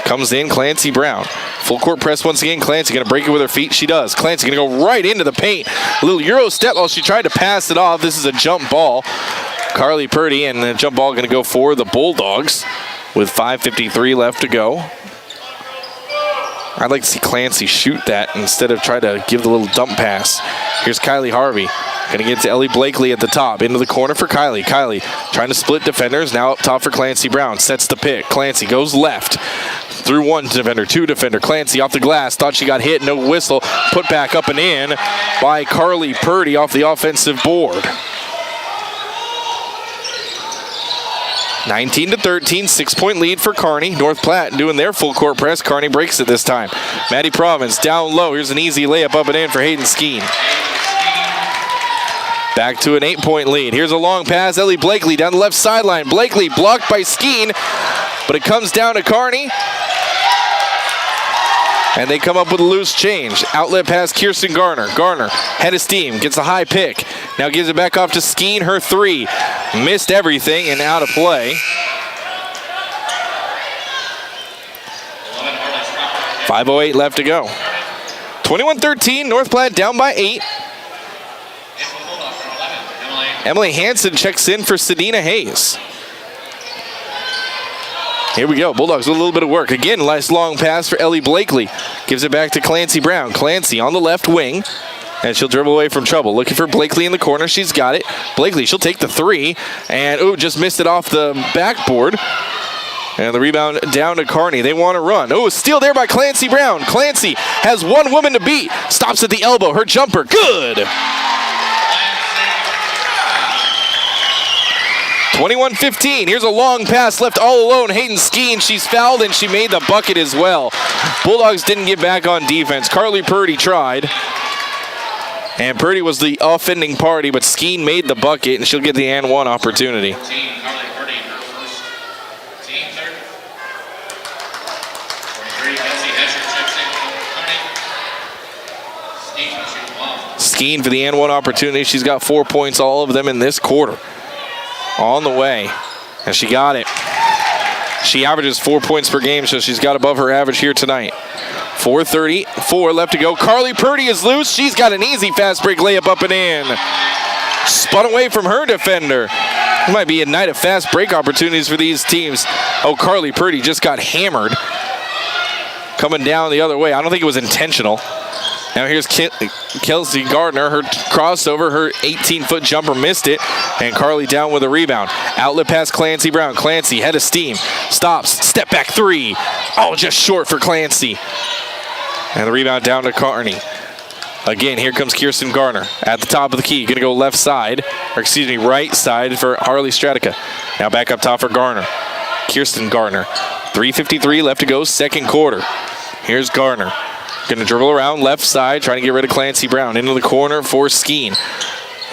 Comes in Clancy Brown. Full court press once again. Clancy going to break it with her feet. She does. Clancy going to go right into the paint. A little Euro step while she tried to pass it off. This is a jump ball. Carly Purdy, and the jump ball going to go for the Bulldogs with 5:53 left to go. I'd like to see Clancy shoot that instead of try to give the little dump pass. Here's Kylie Harvey. Going to get to Ellie Blakely at the top. Into the corner for Kylie. Kylie trying to split defenders. Now up top for Clancy Brown. Sets the pick. Clancy goes left. Through one defender, two defender. Clancy off the glass. Thought she got hit. No whistle. Put back up and in by Carly Purdy off the offensive board. 19-13, 6-point lead for Kearney. North Platte doing their full court press. Kearney breaks it this time. Maddie Province down low. Here's an easy layup up and in for Hayden Skeen. Back to an 8-point lead. Here's a long pass. Ellie Blakely down the left sideline. Blakely blocked by Skeen, but it comes down to Kearney. And they come up with a loose change. Outlet pass, Kirsten Garner. Garner, head of steam, gets a high pick. Now gives it back off to Skeen, her three. Missed everything and out of play. 5:08 left to go. 21-13, North Platte down by 8. Emily Hansen checks in for Sedina Hayes. Here we go. Bulldogs with a little bit of work. Again, nice long pass for Ellie Blakely. Gives it back to Clancy Brown. Clancy on the left wing. And she'll dribble away from trouble. Looking for Blakely in the corner. She's got it. Blakely, she'll take the three. And, just missed it off the backboard. And the rebound down to Kearney. They want to run. Steal there by Clancy Brown. Clancy has one woman to beat. Stops at the elbow. Her jumper. Good. 21-15. Here's a long pass left all alone. Hayden Skeen. She's fouled and she made the bucket as well. Bulldogs didn't get back on defense. Carly Purdy tried. And Purdy was the offending party, but Skeen made the bucket and she'll get the and one opportunity. Skeen for the and one opportunity. She's got 4 points, all of them in this quarter. On the way, and she got it. She averages 4 points per game, so she's got above her average here tonight. 4:34 left to go. Carly Purdy is loose. She's got an easy fast break layup up and in. Spun away from her defender. It might be a night of fast break opportunities for these teams. Carly Purdy just got hammered. Coming down the other way. I don't think it was intentional. Now here's Kelsey Gardner, her crossover, her 18-foot jumper missed it, and Carly down with a rebound. Outlet pass Clancy Brown. Clancy, head of steam, stops, step back three. Just short for Clancy. And the rebound down to Kearney. Again, here comes Kirsten Garner at the top of the key. Gonna go left side, right side for Harley Stradica. Now back up top for Garner. Kirsten Garner. 3:53 left to go, second quarter. Here's Garner. Going to dribble around left side, trying to get rid of Clancy Brown. Into the corner for Skeen.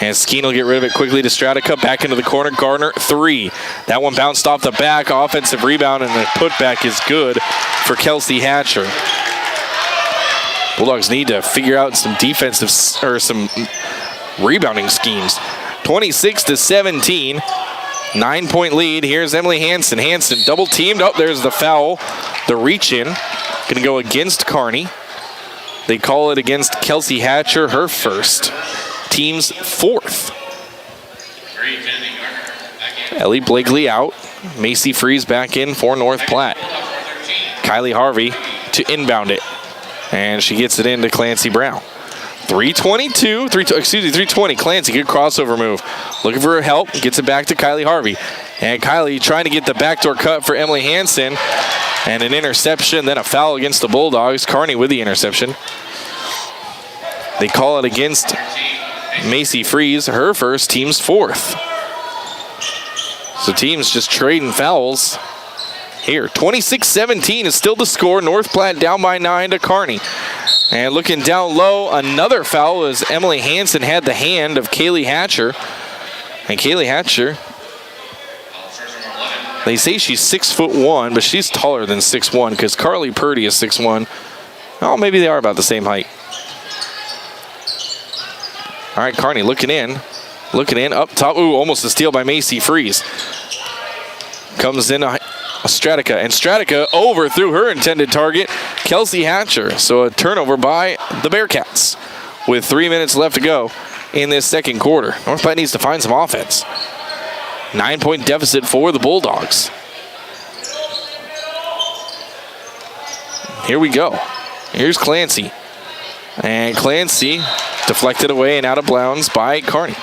And Skeen will get rid of it quickly to Stradica. Back into the corner. Garner, three. That one bounced off the back. Offensive rebound, and the putback is good for Kelsey Hatcher. Bulldogs need to figure out some defensive or some rebounding schemes. 26-17. 9-point lead. Here's Emily Hansen. Hansen double teamed. There's the foul. The reach in. Going to go against Kearney. They call it against Kelsey Hatcher, her first. Team's fourth. Ellie Blakely out. Macy Freeze back in for North Platte. Kylie Harvey to inbound it. And she gets it into Clancy Brown. 320. Clancy, good crossover move. Looking for her help. Gets it back to Kylie Harvey. And Kylie trying to get the backdoor cut for Emily Hansen. And an interception, then a foul against the Bulldogs. Kearney with the interception. They call it against Macy Freeze, her first, team's fourth. So teams just trading fouls here. 26-17 is still the score. North Platte down by 9 to Kearney. And looking down low, another foul as Emily Hansen had the hand of Kaylee Hatcher. And Kaylee Hatcher, they say she's 6'1", but she's taller than 6'1" because Carly Purdy is 6'1". Oh, maybe they are about the same height. All right, Kearney looking in up top. Ooh, almost a steal by Macy Freeze. Comes in Stradica, and Stradica overthrew her intended target, Kelsey Hatcher. So a turnover by the Bearcats with 3 minutes left to go in this second quarter. North Platte needs to find some offense. 9-point deficit for the Bulldogs. Here we go. Here's Clancy. And Clancy deflected away and out of bounds by Kearney.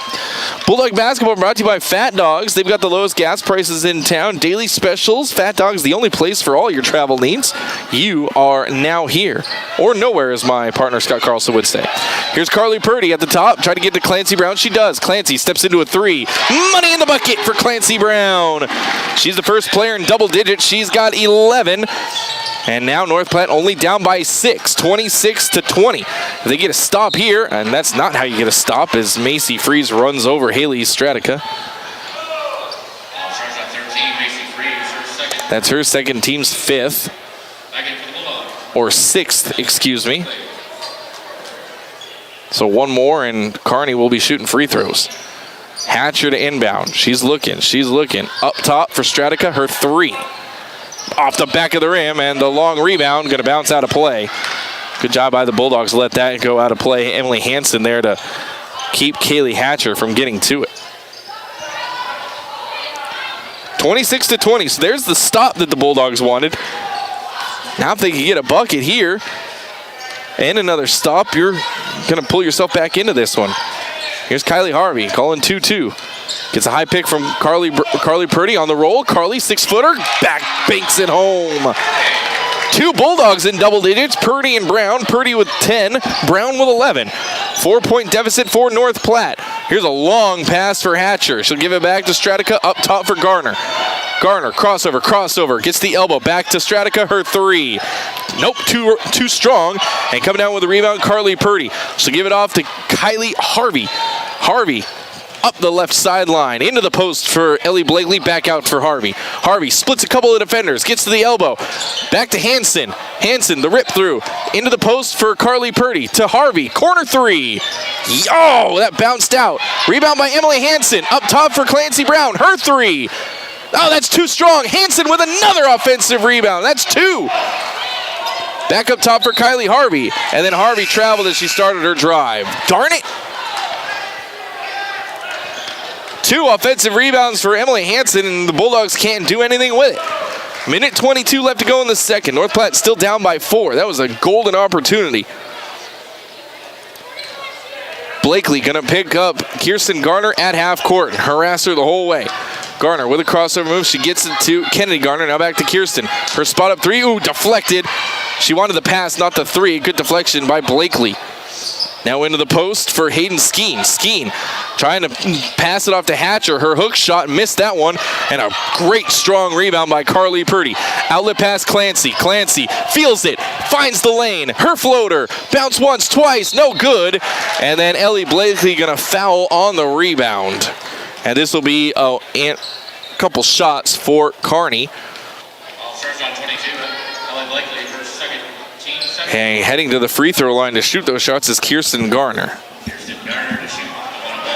Bulldog basketball brought to you by Fat Dogs. They've got the lowest gas prices in town. Daily specials. Fat Dogs, the only place for all your travel needs. You are now here. Or nowhere, as my partner Scott Carlson would say. Here's Carly Purdy at the top. Try to get to Clancy Brown. She does. Clancy steps into a three. Money in the bucket for Clancy Brown. She's the first player in double digits. She's got 11. And now North Platte only down by 6, 26-20. They get a stop here, and that's not how you get a stop as Macy Freeze runs over Haley Stradica. That's her second, team's fifth. Or sixth, excuse me. So one more, and Kearney will be shooting free throws. Hatcher to inbound. She's looking. Up top for Stradica, her three. Off the back of the rim, and the long rebound going to bounce out of play. Good job by the Bulldogs to let that go out of play. Emily Hansen there to keep Kaylee Hatcher from getting to it. 26-20, so there's the stop that the Bulldogs wanted. Now if they can get a bucket here and another stop, you're going to pull yourself back into this one. Here's Kylie Harvey calling 2-2. Gets a high pick from Carly Purdy on the roll. Carly, 6-footer, back banks it home. Two Bulldogs in double digits, Purdy and Brown. Purdy with 10, Brown with 11. 4-point deficit for North Platte. Here's a long pass for Hatcher. She'll give it back to Stradica, up top for Garner. Garner, crossover, gets the elbow, back to Stradica, her three. Nope, too strong. And coming down with the rebound, Carly Purdy. She'll give it off to Kylie Harvey. Harvey up the left sideline, into the post for Ellie Blakely, back out for Harvey. Harvey splits a couple of defenders, gets to the elbow, back to Hansen. Hansen, the rip through, into the post for Carly Purdy, to Harvey, corner three. Oh, that bounced out. Rebound by Emily Hansen, up top for Clancy Brown, her three. Oh, that's too strong. Hansen with another offensive rebound. That's two. Back up top for Kylie Harvey, and then Harvey traveled as she started her drive. Darn it. Two offensive rebounds for Emily Hansen, and the Bulldogs can't do anything with it. Minute 22 left to go in the second. North Platte still down by 4. That was a golden opportunity. Blakely going to pick up Kirsten Garner at half court and harass her the whole way. Garner with a crossover move. She gets it to Kennedy Garner. Now back to Kirsten. Her spot up three. Ooh, deflected. She wanted the pass, not the three. Good deflection by Blakely. Now into the post for Hayden Skeen. Skeen trying to pass it off to Hatcher. Her hook shot, missed that one. And a great strong rebound by Carly Purdy. Outlet pass Clancy. Clancy feels it, finds the lane. Her floater, bounce once, twice, no good. And then Ellie Blakely gonna foul on the rebound. And this will be a couple shots for Kearney. And heading to the free throw line to shoot those shots is Kirsten Garner.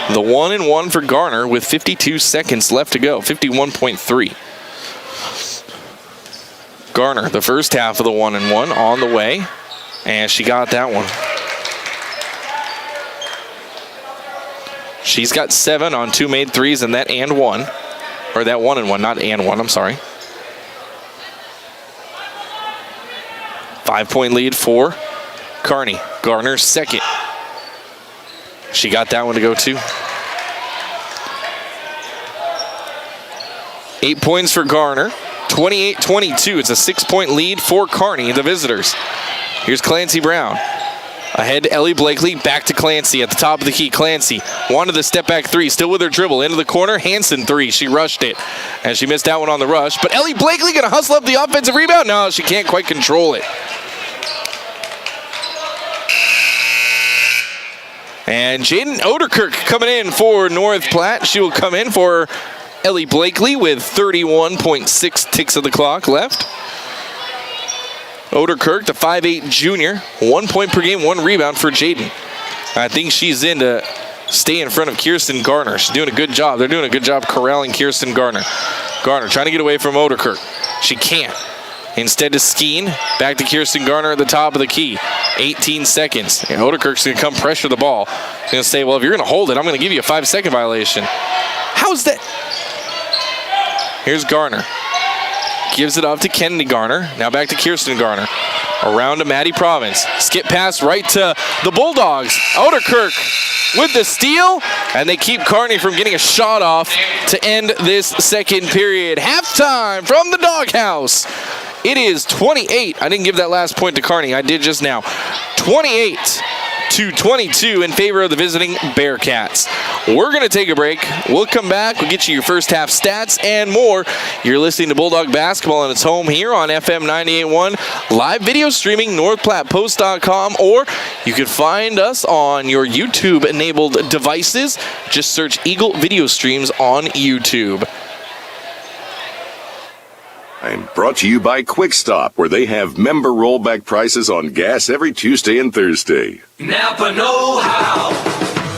The 1-and-1 for Garner with 52 seconds left to go, 51.3. Garner, the first half of the 1-and-1 on the way, and she got that one. She's got 7 on 2 made threes and that and one. Or that 1-and-1, not and one, I'm sorry. 5-point lead for Kearney. Garner's second. She got that one to go too. 8 points for Garner. 28-22. It's a 6-point lead for Kearney, the visitors. Here's Clancy Brown. Ahead to Ellie Blakely, back to Clancy at the top of the key. Clancy wanted the step back three, still with her dribble. Into the corner, Hanson three. She rushed it, and she missed that one on the rush. But Ellie Blakely going to hustle up the offensive rebound? No, she can't quite control it. And Jaden Oderkirk coming in for North Platte. She will come in for Ellie Blakely with 31.6 ticks of the clock left. Oderkirk, the 5'8 junior, 1 point per game, 1 rebound for Jaden. I think she's in to stay in front of Kirsten Garner. She's doing a good job. They're doing a good job corralling Kirsten Garner. Garner trying to get away from Oderkirk. She can't. Instead to Skeen, back to Kirsten Garner at the top of the key. 18 seconds. And Oderkirk's going to come pressure the ball. He's going to say, well, if you're going to hold it, I'm going to give you a 5-second violation. How's that? Here's Garner. Gives it off to Kennedy Garner. Now back to Kirsten Garner. Around to Maddie Province. Skip pass right to the Bulldogs. Oderkirk with the steal. And they keep Kearney from getting a shot off to end this second period. Halftime from the doghouse. It is 28. I didn't give that last point to Kearney. I did just now. 28-22 in favor of the visiting Bearcats. We're going to take a break. We'll come back. We'll get you your first half stats and more. You're listening to Bulldog Basketball, and it's home here on FM 98.1. Live video streaming, NorthPlattePost.com, or you can find us on your YouTube-enabled devices. Just search Eagle Video Streams on YouTube. And brought to you by Quick Stop, where they have member rollback prices on gas every Tuesday and Thursday. Napa know-how.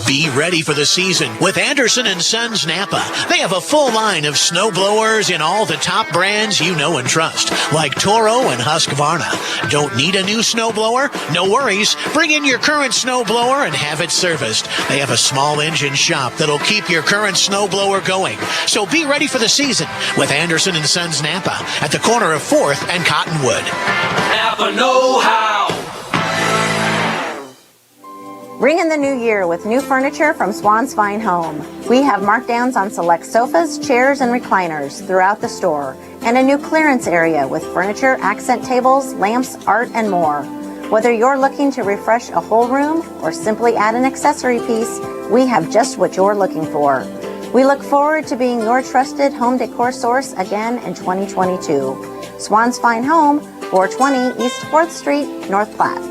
Be ready for the season with Anderson & Sons Napa. They have a full line of snow blowers in all the top brands you know and trust, like Toro and Husqvarna. Don't need a new snow blower? No worries. Bring in your current snow blower and have it serviced. They have a small engine shop that'll keep your current snow blower going. So be ready for the season with Anderson & Sons Napa at the corner of 4th and Cottonwood. Napa know-how. Ring in the new year with new furniture from Swan's Fine Home. We have markdowns on select sofas, chairs, and recliners throughout the store, and a new clearance area with furniture, accent tables, lamps, art, and more. Whether you're looking to refresh a whole room or simply add an accessory piece, we have just what you're looking for. We look forward to being your trusted home decor source again in 2022. Swan's Fine Home, 420 East 4th Street, North Platte.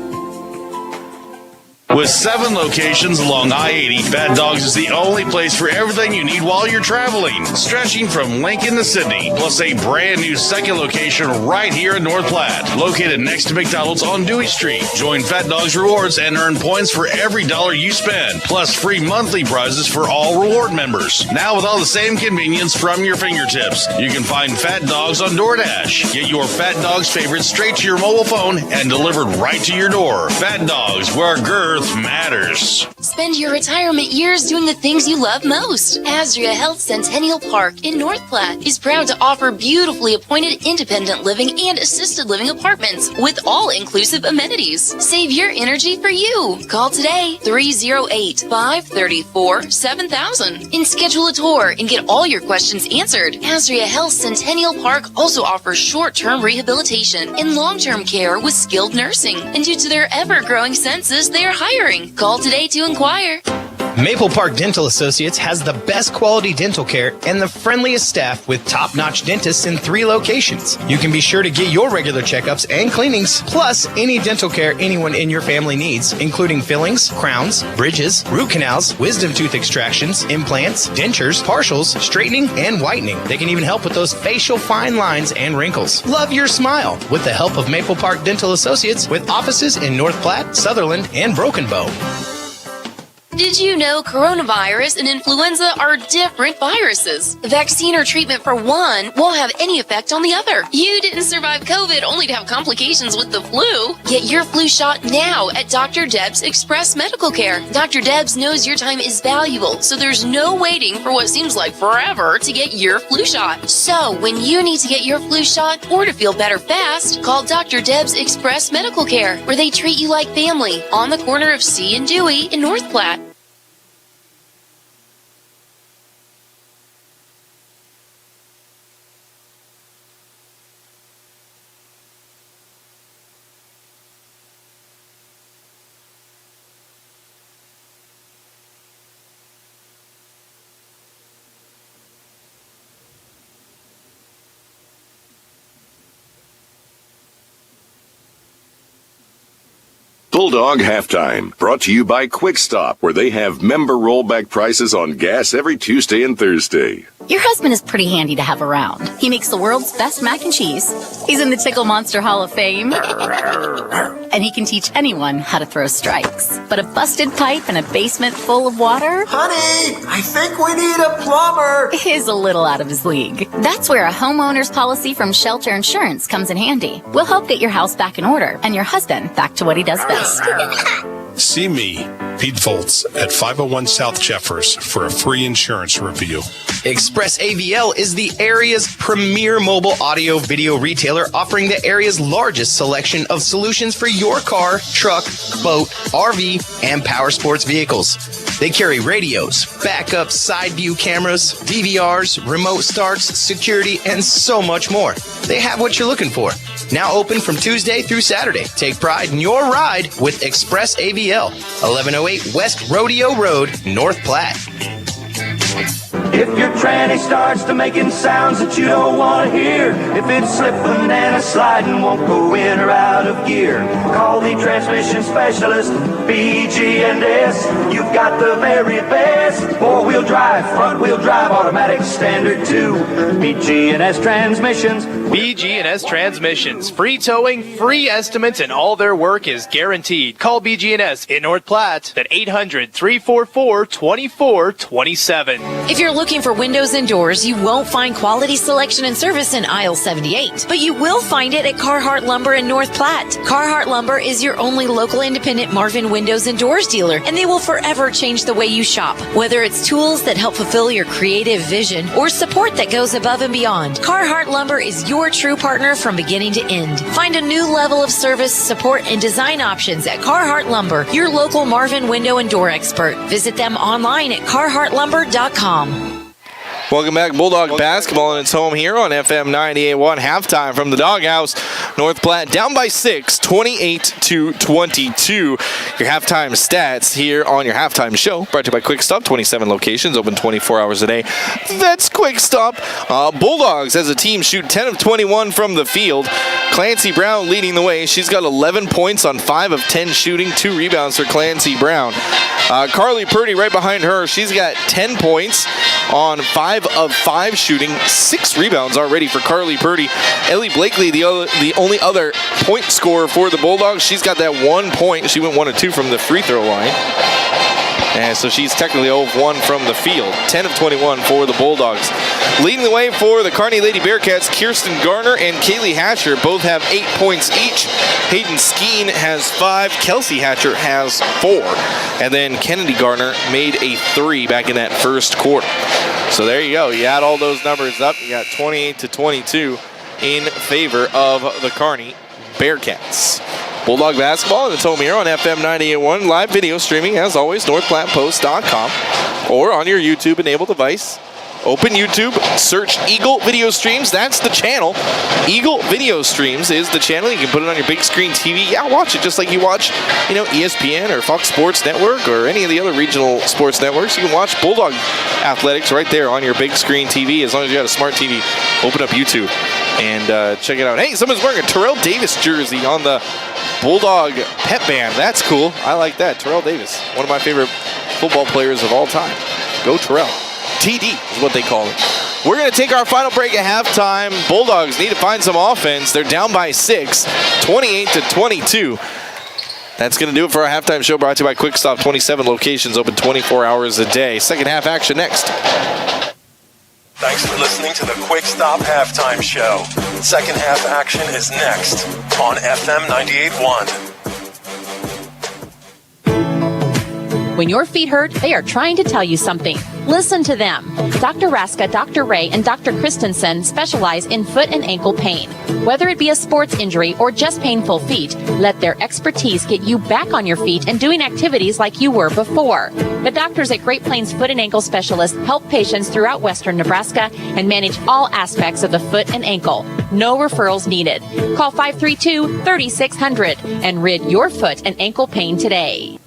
With 7 locations along I-80, Fat Dogs is the only place for everything you need while you're traveling. Stretching from Lincoln to Sydney, plus a brand new second location right here in North Platte, located next to McDonald's on Dewey Street. Join Fat Dogs Rewards and earn points for every dollar you spend, plus free monthly prizes for all reward members. Now with all the same convenience from your fingertips, you can find Fat Dogs on DoorDash. Get your Fat Dogs favorites straight to your mobile phone and delivered right to your door. Fat Dogs, where girth matters. Spend your retirement years doing the things you love most. Azria Health Centennial Park in North Platte is proud to offer beautifully appointed independent living and assisted living apartments with all-inclusive amenities. Save your energy for you. Call today, 308-534-7000, and schedule a tour and get all your questions answered. Azria Health Centennial Park also offers short-term rehabilitation and long-term care with skilled nursing. And due to their ever-growing census, they are hiring. Call today to inquire. Maple Park Dental Associates has the best quality dental care and the friendliest staff with top-notch dentists in 3 locations. You can be sure to get your regular checkups and cleanings, plus any dental care anyone in your family needs, including fillings, crowns, bridges, root canals, wisdom tooth extractions, implants, dentures, partials, straightening, and whitening. They can even help with those facial fine lines and wrinkles. Love your smile with the help of Maple Park Dental Associates with offices in North Platte, Sutherland, and Broken Bow. Did you know coronavirus and influenza are different viruses? Vaccine or treatment for one won't have any effect on the other. You didn't survive COVID only to have complications with the flu. Get your flu shot now at Dr. Deb's Express Medical Care. Dr. Deb's knows your time is valuable, so there's no waiting for what seems like forever to get your flu shot. So when you need to get your flu shot or to feel better fast, call Dr. Deb's Express Medical Care, where they treat you like family on the corner of C and Dewey in North Platte. Bulldog Halftime, brought to you by Quick Stop, where they have member rollback prices on gas every Tuesday and Thursday. Your husband is pretty handy to have around. He makes the world's best mac and cheese. He's in the Tickle Monster Hall of Fame. And he can teach anyone how to throw strikes. But a busted pipe and a basement full of water? Honey, I think we need a plumber. Is a little out of his league. That's where a homeowner's policy from Shelter Insurance comes in handy. We'll help get your house back in order and your husband back to what he does best. See me, Pete Volz, at 501 South Jeffers for a free insurance review. Express AVL is the area's premier mobile audio video retailer, offering the area's largest selection of solutions for your car, truck, boat, RV, and power sports vehicles. They carry radios, backup side view cameras, DVRs, remote starts, security, and so much more. They have what you're looking for. Now open from Tuesday through Saturday. Take pride in your ride with Express AVL, 1108 West Rodeo Road, North Platte. If your tranny starts to making sounds that you don't want to hear, if it's slipping and a sliding, won't go in or out of gear, call the transmission specialist, BG&S. You've got the very best four-wheel drive, front-wheel drive, automatic, standard too. BG&S Transmissions. BG&S Transmissions. Free towing, free estimates, and all their work is guaranteed. Call BG&S in North Platte at 800-344-2427. If you're looking for windows and doors, you won't find quality selection and service in aisle 78, but you will find it at Carhartt Lumber in North Platte. Carhartt Lumber is your only local independent Marvin windows and doors dealer, and they will forever change the way you shop. Whether it's tools that help fulfill your creative vision or support that goes above and beyond, Carhartt Lumber is your true partner from beginning to end. Find a new level of service, support, and design options at Carhartt Lumber, your local Marvin window and door expert. Visit them online at carharttlumber.com. Welcome back, Bulldog basketball, and it's home here on FM 98.1. Halftime from the Doghouse. North Platte down by 6, 28-22. Your halftime stats here on your halftime show, brought to you by Quick Stop. 27 locations, open 24 hours a day. That's Quick Stop. Bulldogs as a team shoot 10 of 21 from the field. Clancy Brown leading the way. She's got 11 points on 5 of 10 shooting, 2 rebounds for Clancy Brown. Carly Purdy right behind her. She's got 10 points on 5 of 5 shooting, 6 rebounds already for Carly Purdy. Ellie Blakely, the only other point scorer for the Bulldogs. She's got that 1 point. She went 1 of 2 from the free throw line. And so she's technically 0 of 1 from the field. 10 of 21 for the Bulldogs. Leading the way for the Kearney Lady Bearcats, Kirsten Garner and Kaylee Hatcher both have 8 points each. Hayden Skeen has 5. Kelsey Hatcher has 4. And then Kennedy Garner made a 3 back in that first quarter. So there you go. You add all those numbers up. You got 28-22 in favor of the Kearney Bearcats. Bulldog basketball, and it's home here on FM 98.1. Live video streaming, as always, northplattepost.com or on your YouTube-enabled device. Open YouTube, search Eagle Video Streams. That's the channel. Eagle Video Streams is the channel. You can put it on your big screen TV. Yeah, watch it just like you watch, ESPN or Fox Sports Network or any of the other regional sports networks. You can watch Bulldog Athletics right there on your big screen TV. As long as you got a smart TV, open up YouTube and check it out. Hey, someone's wearing a Terrell Davis jersey on the Bulldog pep band. That's cool. I like that. Terrell Davis, one of my favorite football players of all time. Go Terrell. TD is what they call it. We're going to take our final break at halftime. Bulldogs need to find some offense. They're down by 6, 28-22. That's going to do it for our halftime show, brought to you by Quick Stop. 27 locations, open 24 hours a day. Second half action next. Thanks for listening to the Quick Stop Halftime Show. Second half action is next on FM 98.1. When your feet hurt, they are trying to tell you something. Listen to them. Dr. Raska, Dr. Ray, and Dr. Christensen specialize in foot and ankle pain. Whether it be a sports injury or just painful feet, let their expertise get you back on your feet and doing activities like you were before. The doctors at Great Plains Foot and Ankle Specialists help patients throughout western Nebraska and manage all aspects of the foot and ankle. No referrals needed. Call 532-3600 and rid your foot and ankle pain today.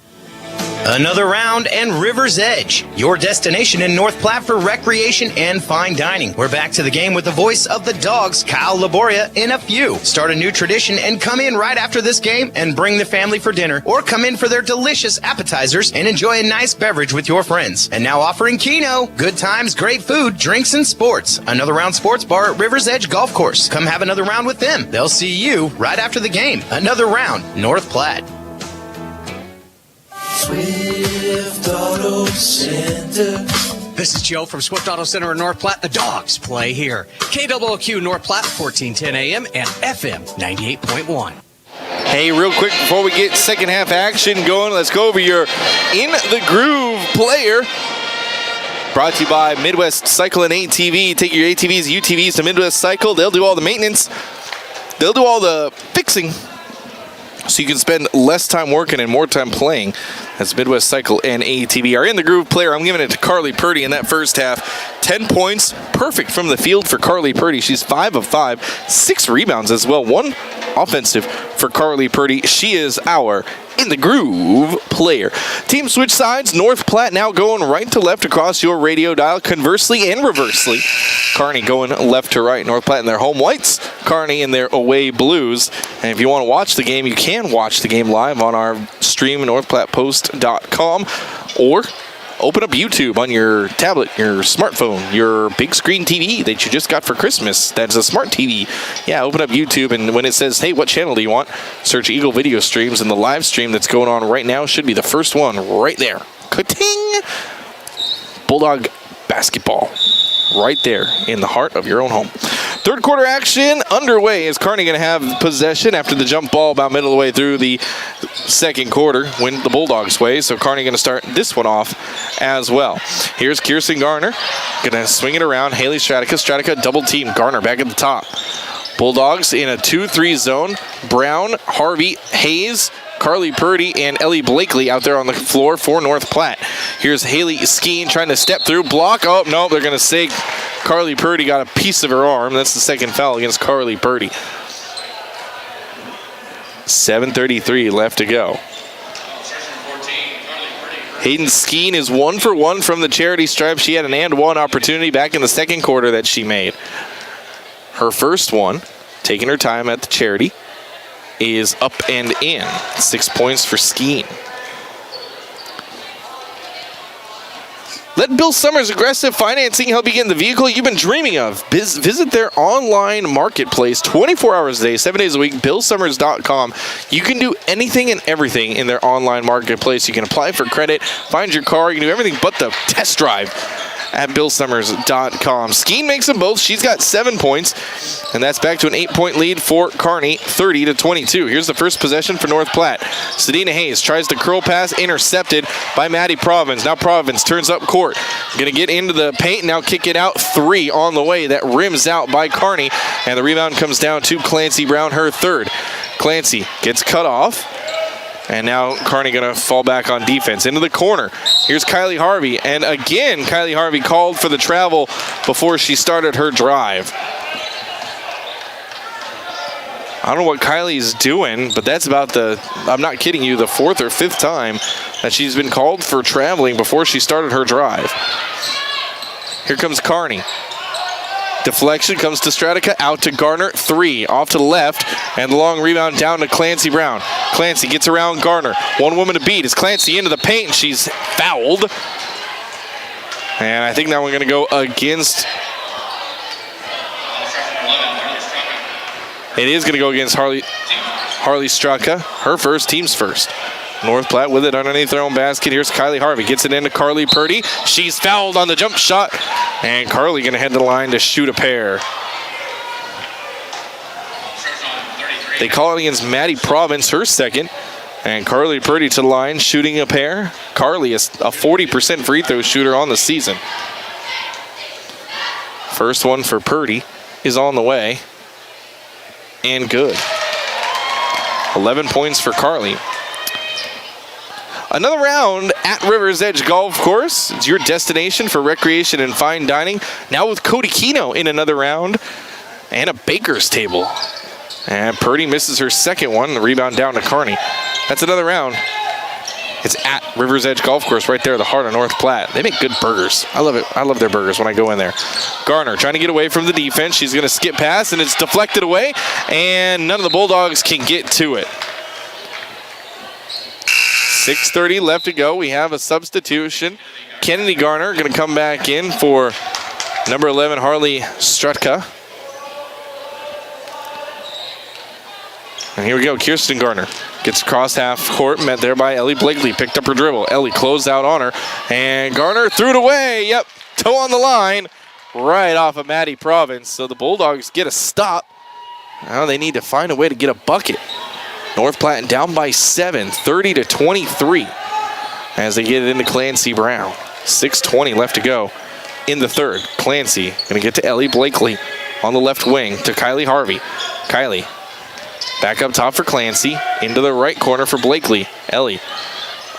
Another round and River's Edge, your destination in North Platte for recreation and fine dining. We're back to the game with the voice of the Dogs, Kyle Laboria, in a few. Start a new tradition and come in right after this game and bring the family for dinner, or come in for their delicious appetizers and enjoy a nice beverage with your friends. And now offering Keno, good times, great food, drinks, and sports. Another Round Sports Bar at River's Edge Golf Course. Come have another round with them. They'll see you right after the game. Another Round, North Platte. Swift Auto Center. This is Joe from Swift Auto Center in North Platte. The Dogs play here. KWOQ North Platte, 1410 AM and FM 98.1. Hey, real quick before we get second half action going, let's go over your In the Groove player. Brought to you by Midwest Cycle and ATV. Take your ATVs, UTVs to Midwest Cycle. They'll do all the maintenance. They'll do all the fixing, so you can spend less time working and more time playing. As Midwest Cycle and ATV. Our In the Groove player, I'm giving it to Carly Purdy in that first half. 10 points, perfect from the field for Carly Purdy. She's 5 of 5, 6 rebounds as well, 1 offensive for Carly Purdy. She is our In the Groove player. Team switch sides. North Platte now going right to left across your radio dial, conversely and reversely. Kearney going left to right. North Platte in their home whites, Kearney in their away blues. And if you want to watch the game, you can watch the game live on our stream, northplattepost.com, or open up YouTube on your tablet, your smartphone, your big screen TV that you just got for Christmas. That's a smart TV. Yeah, open up YouTube, and when it says, hey, what channel do you want? Search Eagle Video Streams, and the live stream that's going on right now should be the first one right there. Ka-ting! Bulldog basketball. Right there in the heart of your own home. Third quarter action underway. Is Kearney going to have possession after the jump ball about middle of the way through the second quarter? Went the Bulldogs' way, so Kearney going to start this one off as well. Here's Kirsten Garner. Going to swing it around. Haley Stradica. Stradica double team. Garner back at the top. Bulldogs in a 2-3 zone. Brown, Harvey, Hayes, Carly Purdy, and Ellie Blakely out there on the floor for North Platte. Here's Haley Skeen trying to step through. Block. Oh, no, they're going to say Carly Purdy got a piece of her arm. That's the second foul against Carly Purdy. 7:33 left to go. Hayden Skeen is 1 for 1 from the charity stripe. She had an and one opportunity back in the second quarter that she made. Her first one, taking her time at the charity, is up and in. 6 points for Skeen. Let Bill Summers Aggressive Financing help you get in the vehicle you've been dreaming of. Visit their online marketplace 24 hours a day, 7 days a week, billsummers.com. You can do anything and everything in their online marketplace. You can apply for credit, find your car, you can do everything but the test drive at billsummers.com. Skeen makes them both. She's got 7 points, and that's back to an 8-point lead for Kearney, 30-22. Here's the first possession for North Platte. Sedina Hayes tries to curl pass, intercepted by Maddie Province. Now Province turns up court. Going to get into the paint, now kick it out. 3 on the way. That rims out by Kearney, and the rebound comes down to Clancy Brown, her third. Clancy gets cut off. And now Kearney going to fall back on defense. Into the corner. Here's Kylie Harvey. And again, Kylie Harvey called for the travel before she started her drive. I don't know what Kylie's doing, but that's about I'm not kidding you, the 4th or 5th time that she's been called for traveling before she started her drive. Here comes Kearney. Deflection comes to Stradica, out to Garner, 3, off to the left, and the long rebound down to Clancy Brown. Clancy gets around Garner. One woman to beat. Is Clancy into the paint, and she's fouled. And I think now we're going to go against... It is going to go against Harley Straka, her first, team's first. North Platte with it underneath their own basket. Here's Kylie Harvey. Gets it into Carly Purdy. She's fouled on the jump shot. And Carly going to head to the line to shoot a pair. They call it against Maddie Province, her second. And Carly Purdy to the line, shooting a pair. Carly is a 40% free throw shooter on the season. First one for Purdy is on the way. And good. 11 points for Carly. Another round at River's Edge Golf Course. It's your destination for recreation and fine dining. Now with Cody Keno in another round. And a baker's table. And Purdy misses her second one. The rebound down to Kearney. That's another round It's at Rivers Edge Golf Course right there, the heart of North Platte. They make good burgers. I love it. I love their burgers when I go in there. Garner trying to get away from the defense. She's going to skip past, and it's deflected away, and none of the Bulldogs can get to it. 6:30 left to go. We have a substitution. Kennedy Garner going to come back in for number 11, Harley Strutka. And here we go, Kirsten Garner gets across half court, met there by Ellie Blakely, picked up her dribble. Ellie closed out on her, and Garner threw it away. Yep, toe on the line, right off of Maddie Province. So the Bulldogs get a stop. Now they need to find a way to get a bucket. North Platte down by 7, 30-23, as they get it into Clancy Brown. 6:20 left to go in the third. Clancy going to get to Ellie Blakely on the left wing to Kylie Harvey. Kylie back up top for Clancy, into the right corner for Blakely. Ellie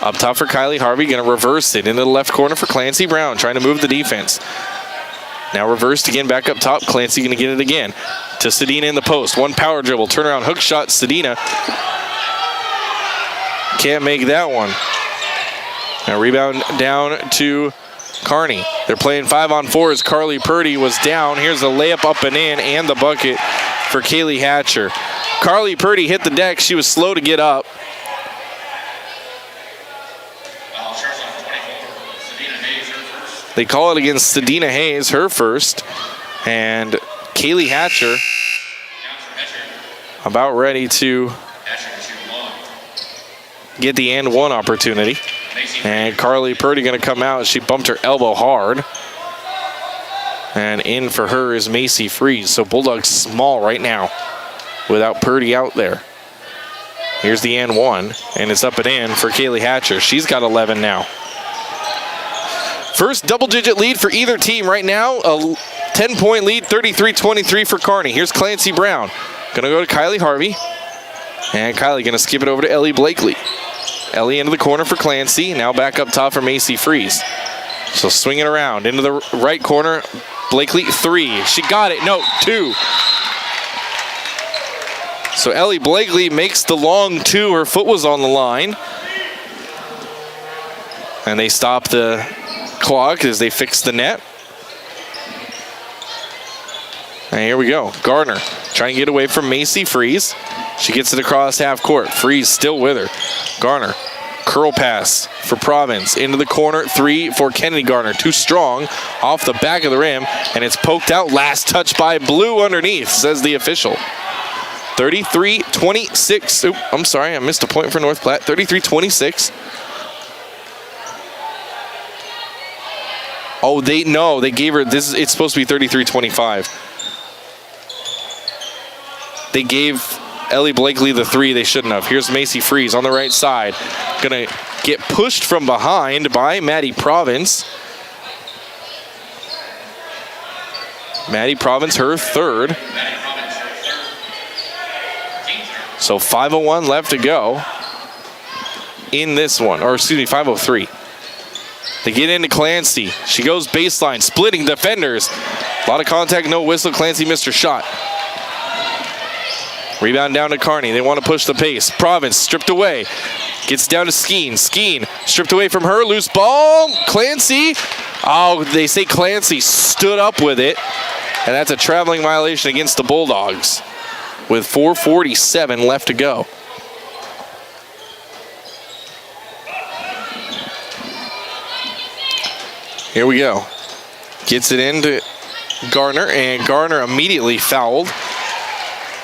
up top for Kylie Harvey, going to reverse it into the left corner for Clancy Brown, trying to move the defense. Now reversed again, back up top. Clancy going to get it again to Sedina in the post. One power dribble, turnaround hook shot. Sedina can't make that one. Now rebound down to Kearney. They're playing 5-on-4 as Carly Purdy was down. Here's a layup up and in, and the bucket for Kaylee Hatcher. Carly Purdy hit the deck. She was slow to get up. They call it against Sedina Hayes, her first. And Kaylee Hatcher about ready to get the and one opportunity. And Carly Purdy going to come out. She bumped her elbow hard. And in for her is Macy Freeze. So Bulldogs small right now without Purdy out there. Here's the and one, and it's up and in for Kaylee Hatcher. She's got 11 now. First double-digit lead for either team right now. A 10-point lead, 33-23 for Kearney. Here's Clancy Brown. Going to go to Kylie Harvey. And Kylie going to skip it over to Ellie Blakely. Ellie into the corner for Clancy. Now back up top for Macy Freeze. So swing it around into the right corner. Blakely, 3. She got it. No, 2. So Ellie Blakely makes the long 2. Her foot was on the line. And they stop the clock as they fix the net. And here we go. Gardner trying to get away from Macy Freeze. She gets it across half court. Freeze still with her. Garner, curl pass for Province. Into the corner, 3 for Kennedy Garner. Too strong off the back of the rim, and it's poked out. Last touch by Blue underneath, says the official. 33-26. Oop, I'm sorry, I missed a point for North Platte. 33-26. Oh, they gave her, it's supposed to be 33-25. They gave Ellie Blakely the 3 they shouldn't have. Here's Macy Freeze on the right side. Gonna get pushed from behind by Maddie Province. Maddie Province, her 3rd. So 5:01 left to go in this one. Or excuse me, 5:03. They get into Clancy. She goes baseline, splitting defenders. A lot of contact, no whistle. Clancy missed her shot. Rebound down to Kearney. They want to push the pace. Province stripped away. Gets down to Skeen. Skeen stripped away from her. Loose ball. Clancy. Oh, they say Clancy stood up with it. And that's a traveling violation against the Bulldogs with 4:47 left to go. Here we go. Gets it into Garner, and Garner immediately fouled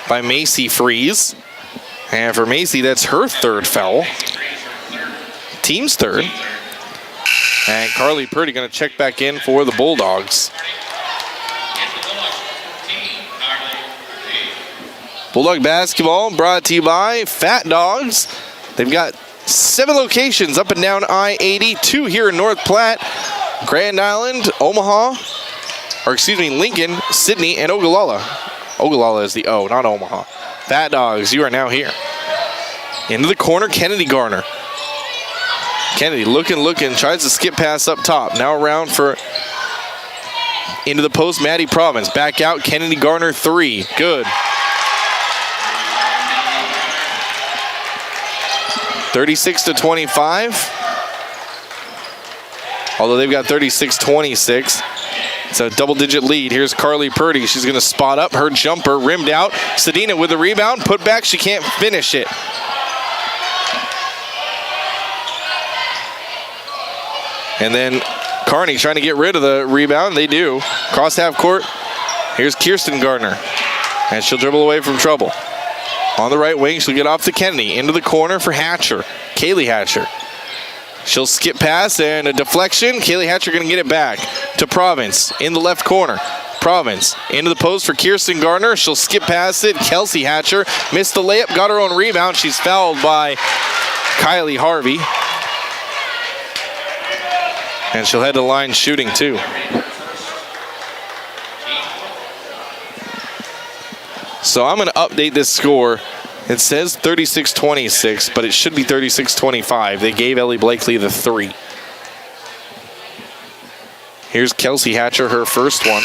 by Macy Freeze. And for Macy, that's her 3rd foul. Team's 3rd. And Carly Purdy going to check back in for the Bulldogs. Bulldog basketball brought to you by Fat Dogs. They've got 7 locations up and down I-80, 2 here in North Platte, Grand Island, Omaha, or excuse me, Lincoln, Sydney, and Ogallala. Ogallala is the O, not Omaha. Fat Dogs, you are now here. Into the corner, Kennedy Garner. Kennedy looking, tries to skip pass up top. Now around for into the post, Maddie Province. Back out, Kennedy Garner, 3. Good. 36-25. Although they've got 36-26. It's a double-digit lead. Here's Carly Purdy. She's going to spot up her jumper, rimmed out. Sedina with the rebound, put back. She can't finish it. And then Kearney trying to get rid of the rebound. They do. Cross half court. Here's Kirsten Gardner. And she'll dribble away from trouble. On the right wing, she'll get off to Kennedy. Into the corner for Hatcher. Kaylee Hatcher. She'll skip pass and a deflection. Kaylee Hatcher going to get it back to Province in the left corner. Province into the post for Kirsten Gardner. She'll skip past it. Kelsey Hatcher missed the layup, got her own rebound. She's fouled by Kylie Harvey. And she'll head to the line shooting too. So I'm going to update this score. It says 36-26, but it should be 36-25. They gave Ellie Blakely the 3. Here's Kelsey Hatcher, her first one.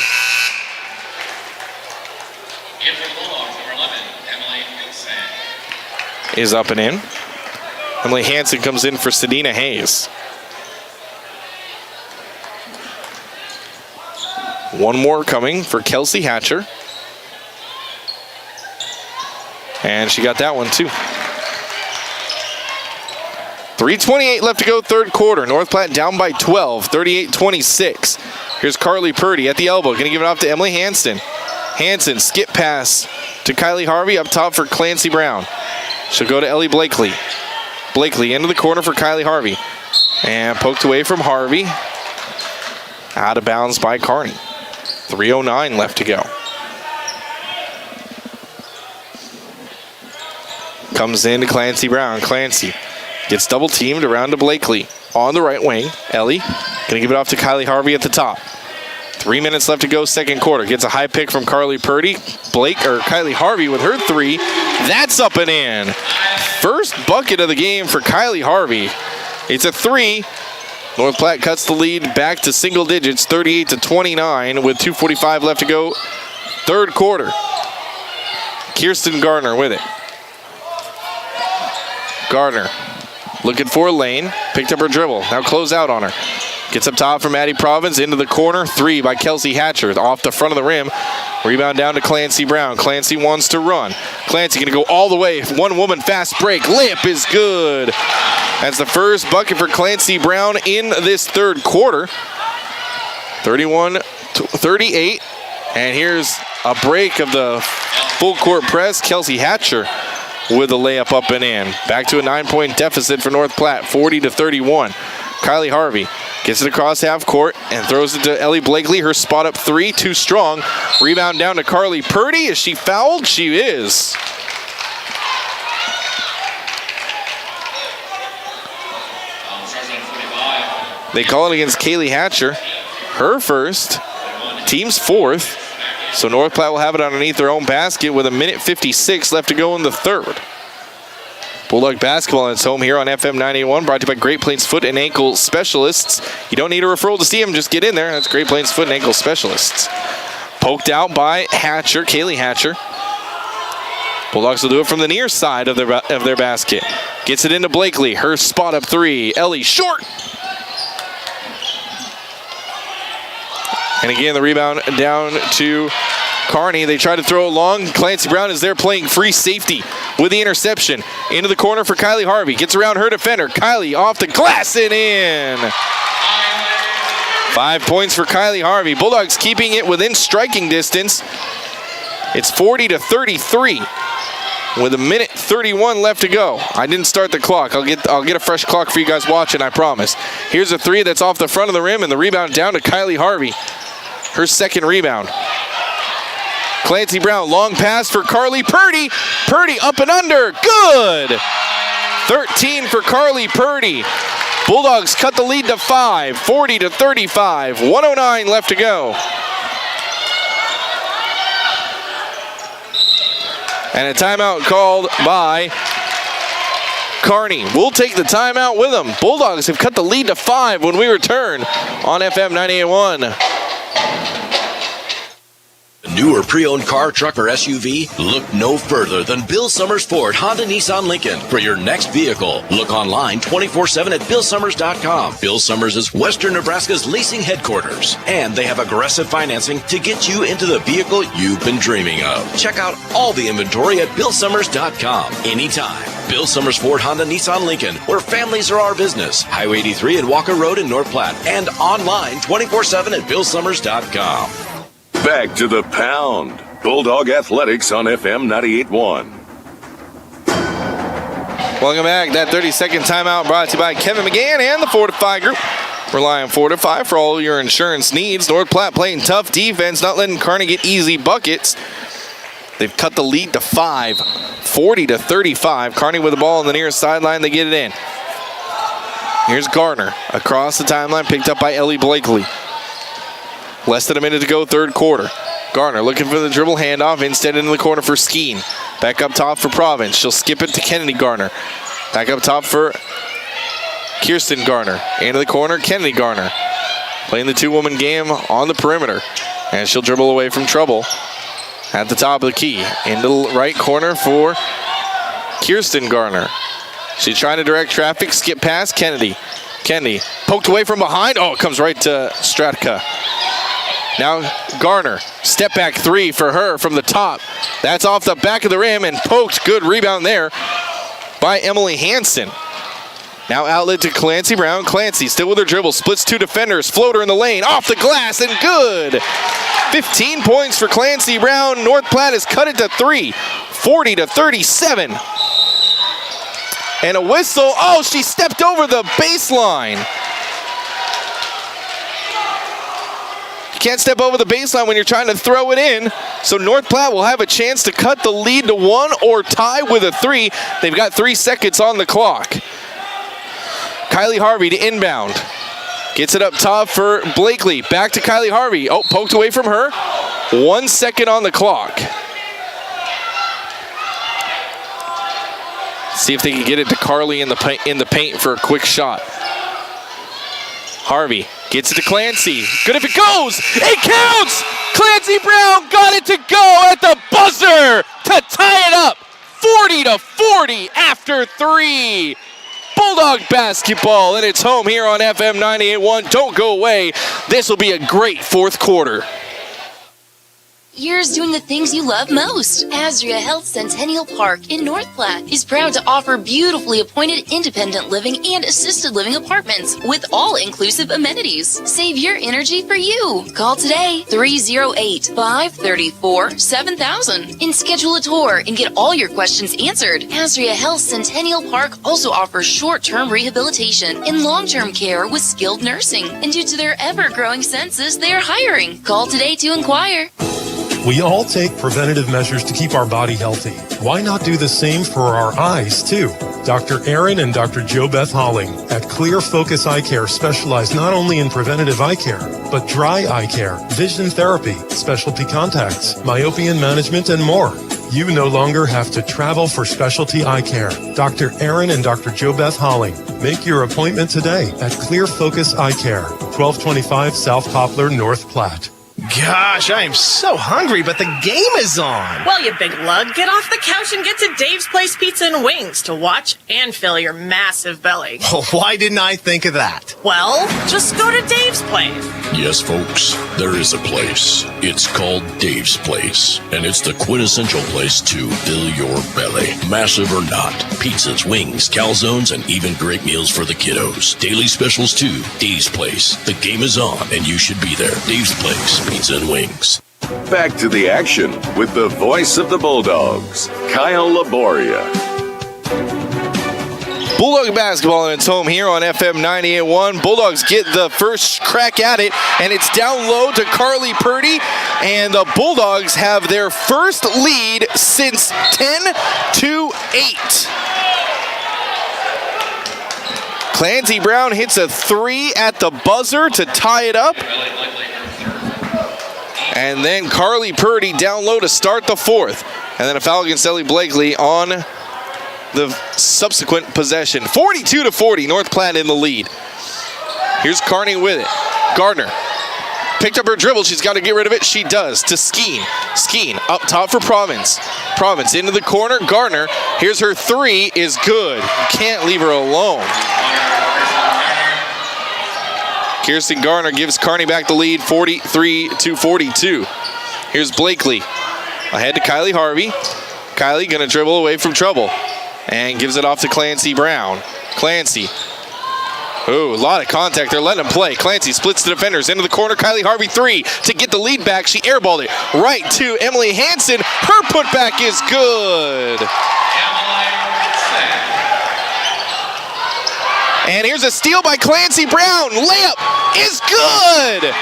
Is up and in. Emily Hansen comes in for Sedina Hayes. One more coming for Kelsey Hatcher. And she got that one too. 3:28 left to go, third quarter. North Platte down by 12, 38-26. Here's Carly Purdy at the elbow. Going to give it off to Emily Hansen. Hansen, skip pass to Kylie Harvey. Up top for Clancy Brown. She'll go to Ellie Blakely. Blakely into the corner for Kylie Harvey. And poked away from Harvey. Out of bounds by Kearney. 3:09 left to go. Comes in to Clancy Brown. Clancy gets double teamed around to Blakely. On the right wing, Ellie gonna give it off to Kylie Harvey at the top. 3 minutes left to go, second quarter. Gets a high pick from Carly Purdy. Kylie Harvey with her 3. That's up and in. First bucket of the game for Kylie Harvey. It's a 3. North Platte cuts the lead back to single digits, 38-29 with 2:45 left to go. Third quarter. Kirsten Gardner with it. Gardner looking for a lane. Picked up her dribble. Now close out on her. Gets up top from Maddie Province. Into the corner. 3 by Kelsey Hatcher. Off the front of the rim. Rebound down to Clancy Brown. Clancy wants to run. Clancy going to go all the way. One woman fast break. Layup is good. That's the first bucket for Clancy Brown in this third quarter. 31-38. And here's a break of the full court press. Kelsey Hatcher with a layup up and in. Back to a 9-point deficit for North Platte, 40-31. Kylie Harvey gets it across half court and throws it to Ellie Blakely. Her spot up 3, too strong. Rebound down to Carly Purdy. Is she fouled? She is. They call it against Kaylee Hatcher. Her first, team's 4th. So North Platte will have it underneath their own basket with 1:56 left to go in the third. Bulldog basketball in its home here on FM 98.1, brought to you by Great Plains Foot and Ankle Specialists. You don't need a referral to see them, just get in there. That's Great Plains Foot and Ankle Specialists. Poked out by Hatcher, Kaylee Hatcher. Bulldogs will do it from the near side of their basket. Gets it into Blakely, her spot up 3. Ellie short. And again, the rebound down to Kearney. They try to throw it long. Clancy Brown is there playing free safety with the interception. Into the corner for Kylie Harvey. Gets around her defender. Kylie off the glass and in. 5 points for Kylie Harvey. Bulldogs keeping it within striking distance. It's 40-33 with 1:31 left to go. I didn't start the clock. I'll get a fresh clock for you guys watching, I promise. Here's a 3 that's off the front of the rim, and the rebound down to Kylie Harvey. Her second rebound. Clancy Brown, long pass for Carly Purdy. Purdy up and under, good! 13 for Carly Purdy. Bulldogs cut the lead to 5, 40-35, 1:09 left to go. And a timeout called by Kearney. We'll take the timeout with them. Bulldogs have cut the lead to 5 when we return on FM 98.1. new or pre-owned car, truck, or SUV? Look no further than Bill Summers Ford Honda Nissan Lincoln for your next vehicle. Look online 24/7 at BillSummers.com. Bill Summers is Western Nebraska's leasing headquarters, and they have aggressive financing to get you into the vehicle you've been dreaming of. Check out all the inventory at BillSummers.com anytime. Bill Summers Ford Honda Nissan Lincoln, where families are our business. Highway 83 and Walker Road in North Platte, and online 24/7 at BillSummers.com. Back to the pound. Bulldog Athletics on FM 98.1. Welcome back. That 30-second timeout brought to you by Kevin McGann and the Fortify Group. Rely on Fortify for all your insurance needs. North Platte playing tough defense, not letting Kearney get easy buckets. They've cut the lead to 5, 40-35. Kearney with the ball on the near sideline. They get it in. Here's Garner across the timeline, picked up by Ellie Blakely. Less than a minute to go, third quarter. Garner looking for the dribble handoff, instead into the corner for Skeen. Back up top for Province. She'll skip it to Kennedy Garner. Back up top for Kirsten Garner. Into the corner, Kennedy Garner. Playing the two-woman game on the perimeter. And she'll dribble away from trouble. At the top of the key. Into the right corner for Kirsten Garner. She's trying to direct traffic, skip past Kennedy. Kennedy poked away from behind. Oh, it comes right to Stratka. Now Garner, step back three for her from the top. That's off the back of the rim and poked. Good rebound there by Emily Hansen. Now outlet to Clancy Brown. Clancy still with her dribble, splits two defenders, floater in the lane, off the glass and good. 15 points for Clancy Brown. North Platte has cut it to 3, 40-37. And a whistle. Oh, she stepped over the baseline. You can't step over the baseline when you're trying to throw it in. So North Platte will have a chance to cut the lead to 1 or tie with a 3. They've got 3 seconds on the clock. Kylie Harvey to inbound. Gets it up top for Blakely. Back to Kylie Harvey. Oh, poked away from her. 1 second on the clock. See if they can get it to Carly in the paint for a quick shot. Harvey gets it to Clancy. Good if it goes. It counts! Clancy Brown got it to go at the buzzer to tie it up. 40-40 after 3. Bulldog basketball, and it's home here on FM 98.1. Don't go away. This will be a great fourth quarter. Years doing the things you love most. Azria Health Centennial Park in North Platte is proud to offer beautifully appointed independent living and assisted living apartments with all-inclusive amenities. Save your energy for you. Call today, 308-534-7000, and schedule a tour and get all your questions answered. Azria Health Centennial Park also offers short-term rehabilitation and long-term care with skilled nursing. And due to their ever-growing census, they are hiring. Call today to inquire. We all take preventative measures to keep our body healthy. Why not do the same for our eyes, too? Dr. Aaron and Dr. Jo Beth Holling at Clear Focus Eye Care specialize not only in preventative eye care, but dry eye care, vision therapy, specialty contacts, myopia management, and more. You no longer have to travel for specialty eye care. Dr. Aaron and Dr. Jo Beth Holling. Make your appointment today at Clear Focus Eye Care, 1225 South Poplar, North Platte. Gosh, I am so hungry, but the game is on. Well, you big lug, get off the couch and get to Dave's Place Pizza and Wings to watch and fill your massive belly. Oh, why didn't I think of that? Well, just go to Dave's Place. Yes, folks, there is a place. It's called Dave's Place, and it's the quintessential place to fill your belly. Massive or not, pizzas, wings, calzones, and even great meals for the kiddos. Daily specials too. Dave's Place. The game is on, and you should be there. Dave's Place. Pizza and wings. Back to the action with the voice of the Bulldogs, Kyle Laboria. Bulldog basketball, and it's home here on FM 98.1. Bulldogs get the first crack at it, and it's down low to Carly Purdy, and the Bulldogs have their first lead since 10-8. Clancy Brown hits a 3 at the buzzer to tie it up. And then Carly Purdy down low to start the fourth. And then a foul against Ellie Blakely on the subsequent possession. 42-40, North Platte in the lead. Here's Kearney with it. Gardner Picked up her dribble. She's got to get rid of it. She does. To Skeen. Skeen up top for Province. Province into the corner. Gardner. Here's her three. Is good. Can't leave her alone. Kirsten Gardner gives Kearney back the lead, 43-42. Here's Blakely. Ahead to Kylie Harvey. Kylie going to dribble away from trouble. And gives it off to Clancy Brown. Clancy. Ooh, a lot of contact. They're letting him play. Clancy splits the defenders into the corner. Kylie Harvey three to get the lead back. She airballed it right to Emily Hansen. Her putback is good. And here's a steal by Clancy Brown. Layup is good.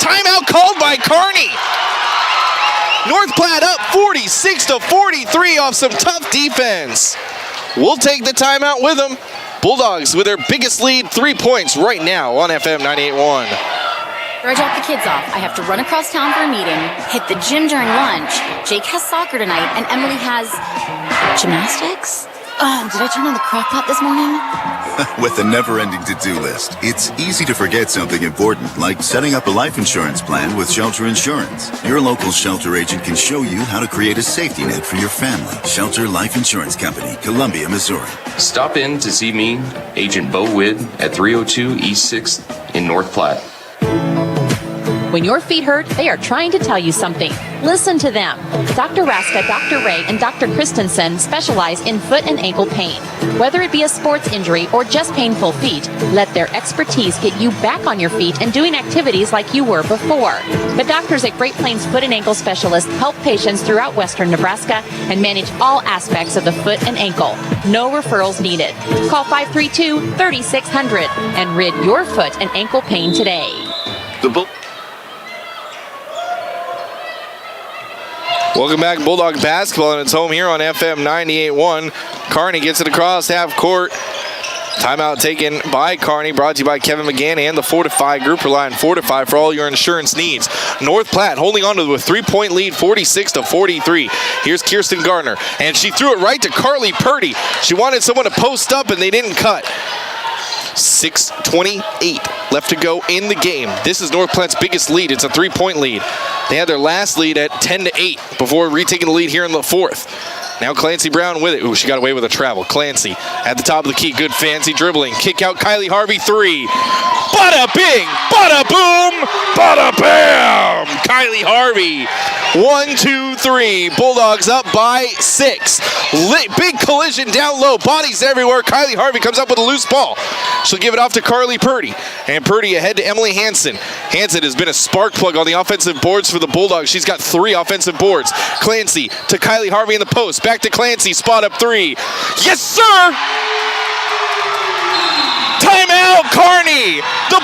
Timeout called by Kearney. North Platte up 46-43 off some tough defense. We'll take the timeout with them. Bulldogs with their biggest lead, 3 points right now on FM 98.1. I drop the kids off. I have to run across town for a meeting, hit the gym during lunch. Jake has soccer tonight, and Emily has gymnastics. Oh, did I turn on the crock pot this morning? With a never-ending to-do list, it's easy to forget something important, like setting up a life insurance plan with Shelter Insurance. Your local Shelter agent can show you how to create a safety net for your family. Shelter Life Insurance Company, Columbia, Missouri. Stop in to see me, Agent Bo Witt, at 302 East 6th in North Platte. When your feet hurt, they are trying to tell you something. Listen to them. Dr. Raska, Dr. Ray, and Dr. Christensen specialize in foot and ankle pain. Whether it be a sports injury or just painful feet, let their expertise get you back on your feet and doing activities like you were before. The doctors at Great Plains Foot and Ankle Specialists help patients throughout western Nebraska and manage all aspects of the foot and ankle. No referrals needed. Call 532-3600 and rid your foot and ankle pain today. Welcome back, Bulldog basketball, and it's home here on FM 98.1. Kearney gets it across half court. Timeout taken by Kearney, brought to you by Kevin McGann and the Fortify Group. Rely on Fortify for all your insurance needs. North Platte holding on to a 3-point lead, 46-43. Here's Kirsten Gardner, and she threw it right to Carly Purdy. She wanted someone to post up, and they didn't cut. 6:28 left to go in the game. This is North Platte's biggest lead. It's a 3-point lead. They had their last lead at 10-8 before retaking the lead here in the fourth. Now Clancy Brown with it. Ooh, she got away with a travel. Clancy at the top of the key. Good fancy dribbling. Kick out Kylie Harvey three. Bada bing, bada boom, bada bam. Kylie Harvey. 1, 2, 3. Bulldogs up by 6. Big collision down low. Bodies everywhere. Kylie Harvey comes up with a loose ball. She'll give it off to Carly Purdy. And Purdy ahead to Emily Hansen. Hansen has been a spark plug on the offensive boards for the Bulldogs. She's got 3 offensive boards. Clancy to Kylie Harvey in the post. Back to Clancy. Spot up 3. Yes, sir! Timeout, Kearney! The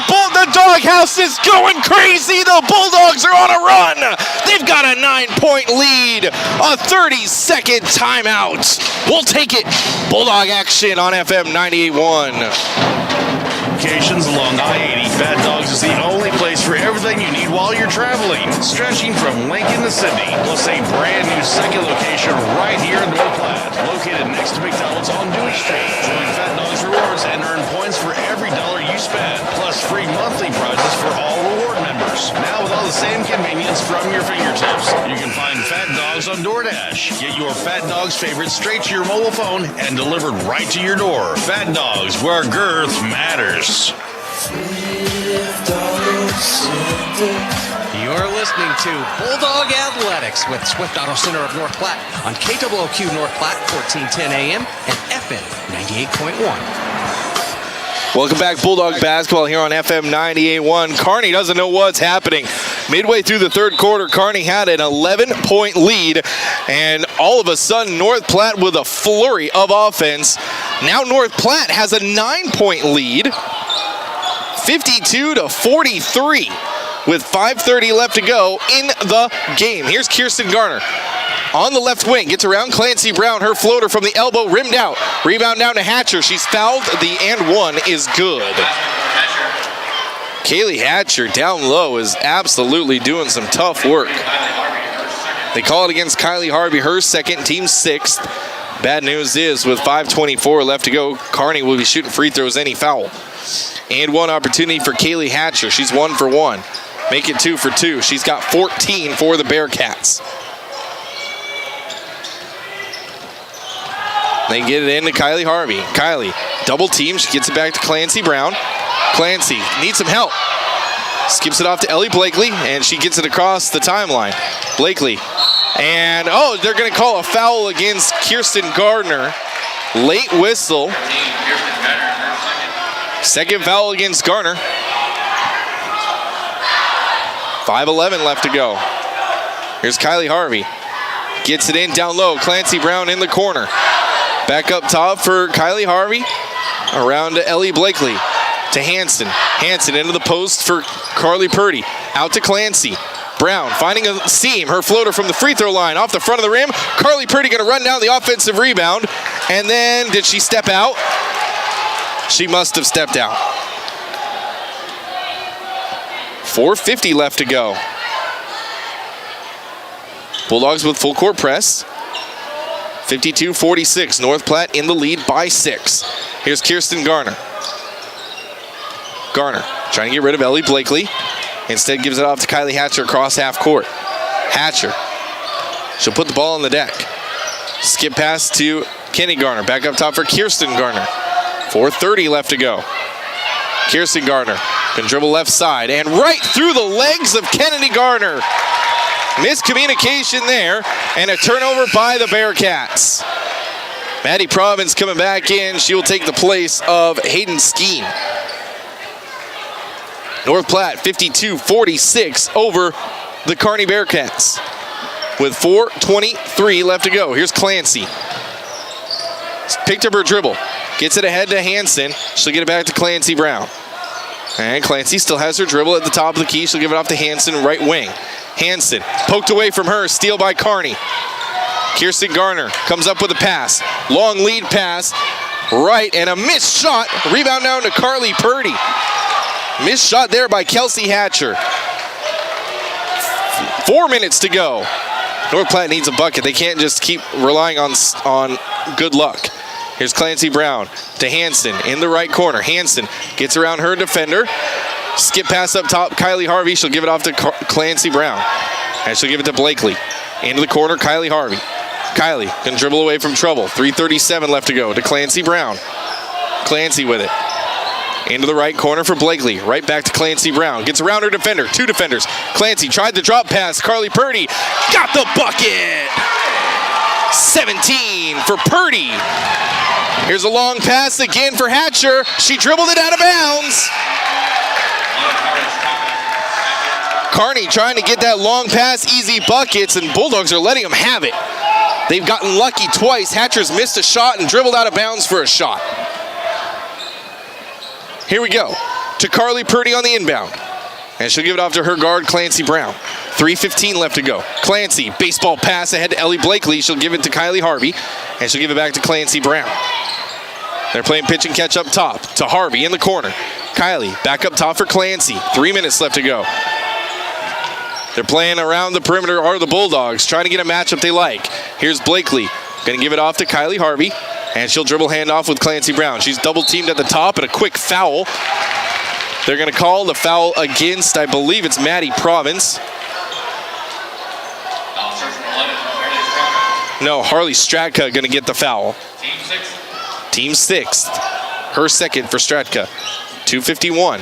doghouse is going crazy! The Bulldogs are on a run! They've got a 9-point lead! A 30-second timeout! We'll take it! Bulldog action on FM 98.1. Locations along I-80, Fat Dogs is the only place for everything you need while you're traveling. Stretching from Lincoln to Sydney, plus a brand new second location right here in North Platte, located next to McDonald's on Dewey Street. Join Fat Dogs Rewards and earn points for every dollar you spend, plus free monthly prizes for all reward members. Now with all the same convenience from your fingertips, you can find Fat Dogs on DoorDash. Get your Fat Dogs favorites straight to your mobile phone and delivered right to your door. Fat Dogs, where girth matters. You're listening to Bulldog Athletics with Swift Auto Center of North Platte on KWOQ North Platte, 1410 AM and FM 98.1. Welcome back, Bulldog basketball here on FM 98.1. Kearney doesn't know what's happening. Midway through the third quarter, Kearney had an 11-point lead, and all of a sudden, North Platte with a flurry of offense. Now North Platte has a 9-point lead, 52-43, with 5:30 left to go in the game. Here's Kirsten Garner. On the left wing, gets around Clancy Brown. Her floater from the elbow, rimmed out. Rebound down to Hatcher. She's fouled. The and one is good. Kaylee Hatcher down low is absolutely doing some tough work. They call it against Kylie Harvey, her second, team 6th. Bad news is with 5:24 left to go, Kearney will be shooting free throws any foul. And one opportunity for Kaylee Hatcher. She's 1 for 1. Make it 2 for 2. She's got 14 for the Bearcats. They get it into Kylie Harvey. Kylie, double team. She gets it back to Clancy Brown. Clancy needs some help. Skips it off to Ellie Blakely, and she gets it across the timeline. Blakely. And, they're going to call a foul against Kirsten Gardner. Late whistle. Second foul against Garner. 5:11 left to go. Here's Kylie Harvey. Gets it in down low. Clancy Brown in the corner. Back up top for Kylie Harvey. Around to Ellie Blakely. To Hanson. Hanson into the post for Carly Purdy. Out to Clancy. Brown finding a seam. Her floater from the free throw line off the front of the rim. Carly Purdy going to run down the offensive rebound. And then, did she step out? She must have stepped out. 4:50 left to go. Bulldogs with full court press. 52-46. North Platte in the lead by 6. Here's Kirsten Garner. Garner trying to get rid of Ellie Blakely. Instead gives it off to Kylie Hatcher across half court. Hatcher. She'll put the ball on the deck. Skip pass to Kenny Garner. Back up top for Kirsten Garner. 4:30 left to go. Kirsten Garner can dribble left side and right through the legs of Kennedy Garner. Miscommunication there and a turnover by the Bearcats. Maddie Province coming back in. She will take the place of Hayden Skeen. North Platte 52-46 over the Kearney Bearcats with 4:23 left to go. Here's Clancy. Picked up her dribble. Gets it ahead to Hanson. She'll get it back to Clancy Brown. And Clancy still has her dribble at the top of the key. She'll give it off to Hanson, right wing. Hanson poked away from her. Steal by Kearney. Kirsten Garner comes up with a pass. Long lead pass. Right, and a missed shot. Rebound down to Carly Purdy. Missed shot there by Kelsey Hatcher. 4 minutes to go. North Platte needs a bucket. They can't just keep relying on good luck. Here's Clancy Brown to Hanson in the right corner. Hanson gets around her defender. Skip pass up top. Kylie Harvey. She'll give it off to Clancy Brown. And she'll give it to Blakely. Into the corner, Kylie Harvey. Kylie can dribble away from trouble. 3:37 left to go to Clancy Brown. Clancy with it. Into the right corner for Blakely. Right back to Clancy Brown. Gets around her defender. 2 defenders. Clancy tried the drop pass. Carly Purdy got the bucket. 17 for Purdy. Here's a long pass again for Hatcher. She dribbled it out of bounds. Kearney trying to get that long pass, easy buckets, and Bulldogs are letting them have it. They've gotten lucky twice. Hatcher's missed a shot and dribbled out of bounds for a shot. Here we go to Carly Purdy on the inbound. And she'll give it off to her guard, Clancy Brown. 3:15 left to go. Clancy, baseball pass ahead to Ellie Blakely. She'll give it to Kylie Harvey. And she'll give it back to Clancy Brown. They're playing pitch and catch up top to Harvey in the corner. Kylie back up top for Clancy. 3 minutes left to go. They're playing around the perimeter are the Bulldogs, trying to get a matchup they like. Here's Blakely. Going to give it off to Kylie Harvey. And she'll dribble handoff with Clancy Brown. She's double teamed at the top and a quick foul. They're going to call the foul against, I believe it's Maddie Province. No, Harley Stratka going to get the foul. Team sixth. Her second for Stratka. 2:51.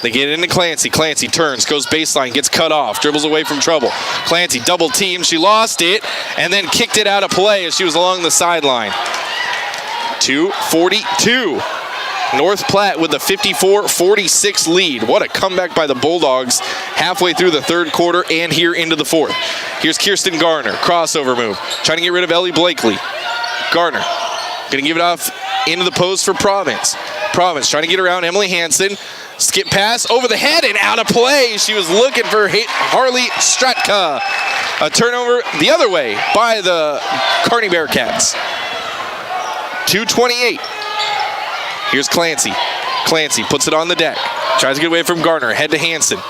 They get it into Clancy. Clancy turns, goes baseline, gets cut off, dribbles away from trouble. Clancy double team. She lost it and then kicked it out of play as she was along the sideline. 2:42. North Platte with a 54-46 lead. What a comeback by the Bulldogs halfway through the third quarter and here into the fourth. Here's Kirsten Garner. Crossover move. Trying to get rid of Ellie Blakely. Garner going to give it off into the post for Province. Province trying to get around Emily Hanson. Skip pass over the head and out of play. She was looking for Harley Stratka. A turnover the other way by the Kearney Bearcats. 2:28. Here's Clancy. Clancy puts it on the deck. Tries to get away from Garner. Head to Hanson.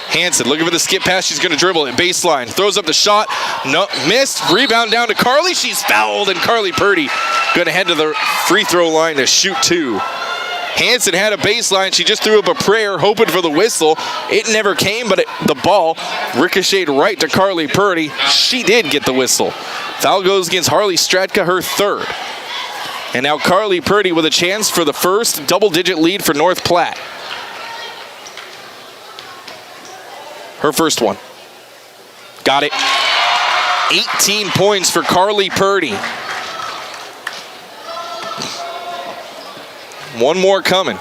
Hanson looking for the skip pass. She's going to dribble it. Baseline. Throws up the shot. No, missed. Rebound down to Carly. She's fouled. And Carly Purdy going to head to the free throw line to shoot 2. Hansen had a baseline. She just threw up a prayer, hoping for the whistle. It never came, but the ball ricocheted right to Carly Purdy. She did get the whistle. Foul goes against Harley Stratka, her third. And now Carly Purdy with a chance for the first double-digit lead for North Platte. Her first one. Got it. 18 points for Carly Purdy. One more coming.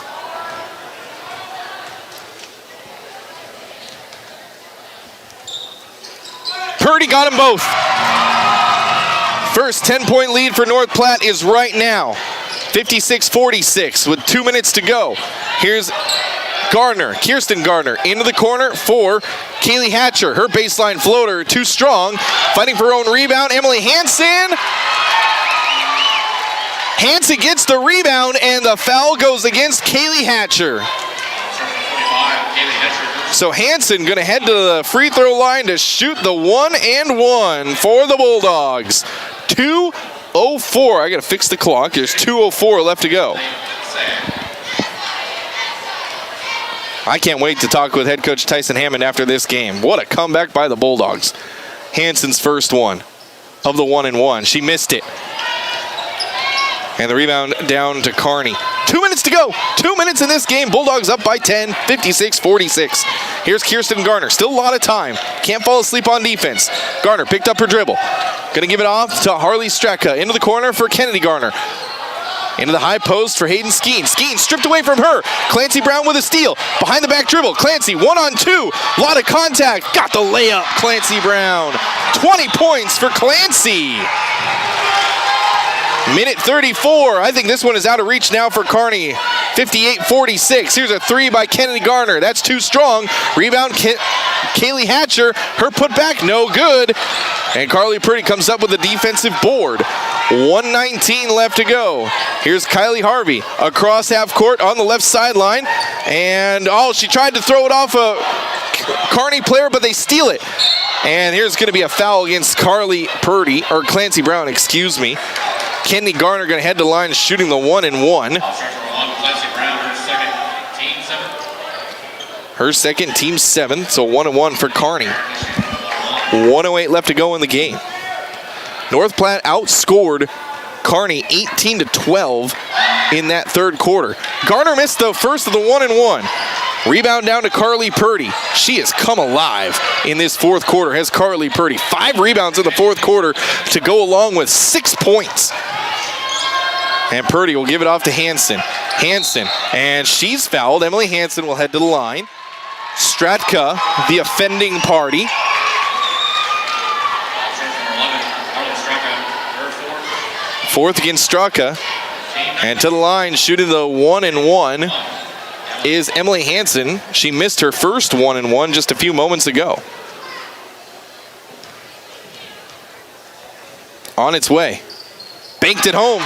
Purdy got them both. First 10-point lead for North Platte is right now. 56-46 with 2 minutes to go. Here's Garner, Kirsten Garner, into the corner for Kaylee Hatcher. Her baseline floater, too strong. Fighting for her own rebound, Emily Hansen. Hansen gets the rebound, and the foul goes against Kaylee Hatcher. So Hansen going to head to the free throw line to shoot the 1-and-1 for the Bulldogs. 2:04. I got to fix the clock. There's 2:04 left to go. I can't wait to talk with head coach Tyson Hammond after this game. What a comeback by the Bulldogs. Hansen's first one of the 1-and-1. She missed it. And the rebound down to Kearney. 2 minutes to go. 2 minutes in this game. Bulldogs up by 10, 56-46. Here's Kirsten Garner. Still a lot of time. Can't fall asleep on defense. Garner picked up her dribble. Going to give it off to Harley Straka. Into the corner for Kennedy Garner. Into the high post for Hayden Skeen. Skeen stripped away from her. Clancy Brown with a steal. Behind the back dribble. Clancy 1-on-2. Lot of contact. Got the layup. Clancy Brown. 20 points for Clancy. Minute 34. I think this one is out of reach now for Kearney. 58-46. Here's a three by Kennedy Garner. That's too strong. Rebound, Kaylee Hatcher. Her putback, no good. And Carly Purdy comes up with a defensive board. 1:19 left to go. Here's Kylie Harvey across half court on the left sideline. And, she tried to throw it off a Kearney player, but they steal it. And here's going to be a foul against Carly Purdy, or Clancy Brown, excuse me. Kennedy Garner going to head to the line shooting the 1-and-1. Her second, team seventh, so 1-and-1 for Kearney. 1:08 left to go in the game. North Platte outscored Kearney 18-12 in that third quarter. Garner missed the first of the 1-and-1. Rebound down to Carly Purdy. She has come alive in this fourth quarter, has Carly Purdy. 5 rebounds in the fourth quarter to go along with 6 points. And Purdy will give it off to Hansen. Hansen, and she's fouled. Emily Hansen will head to the line. Stratka, the offending party. Fourth against Straka. And to the line, shooting the 1-and-1 is Emily Hansen. She missed her first 1-and-1 just a few moments ago. On its way. Banked it home.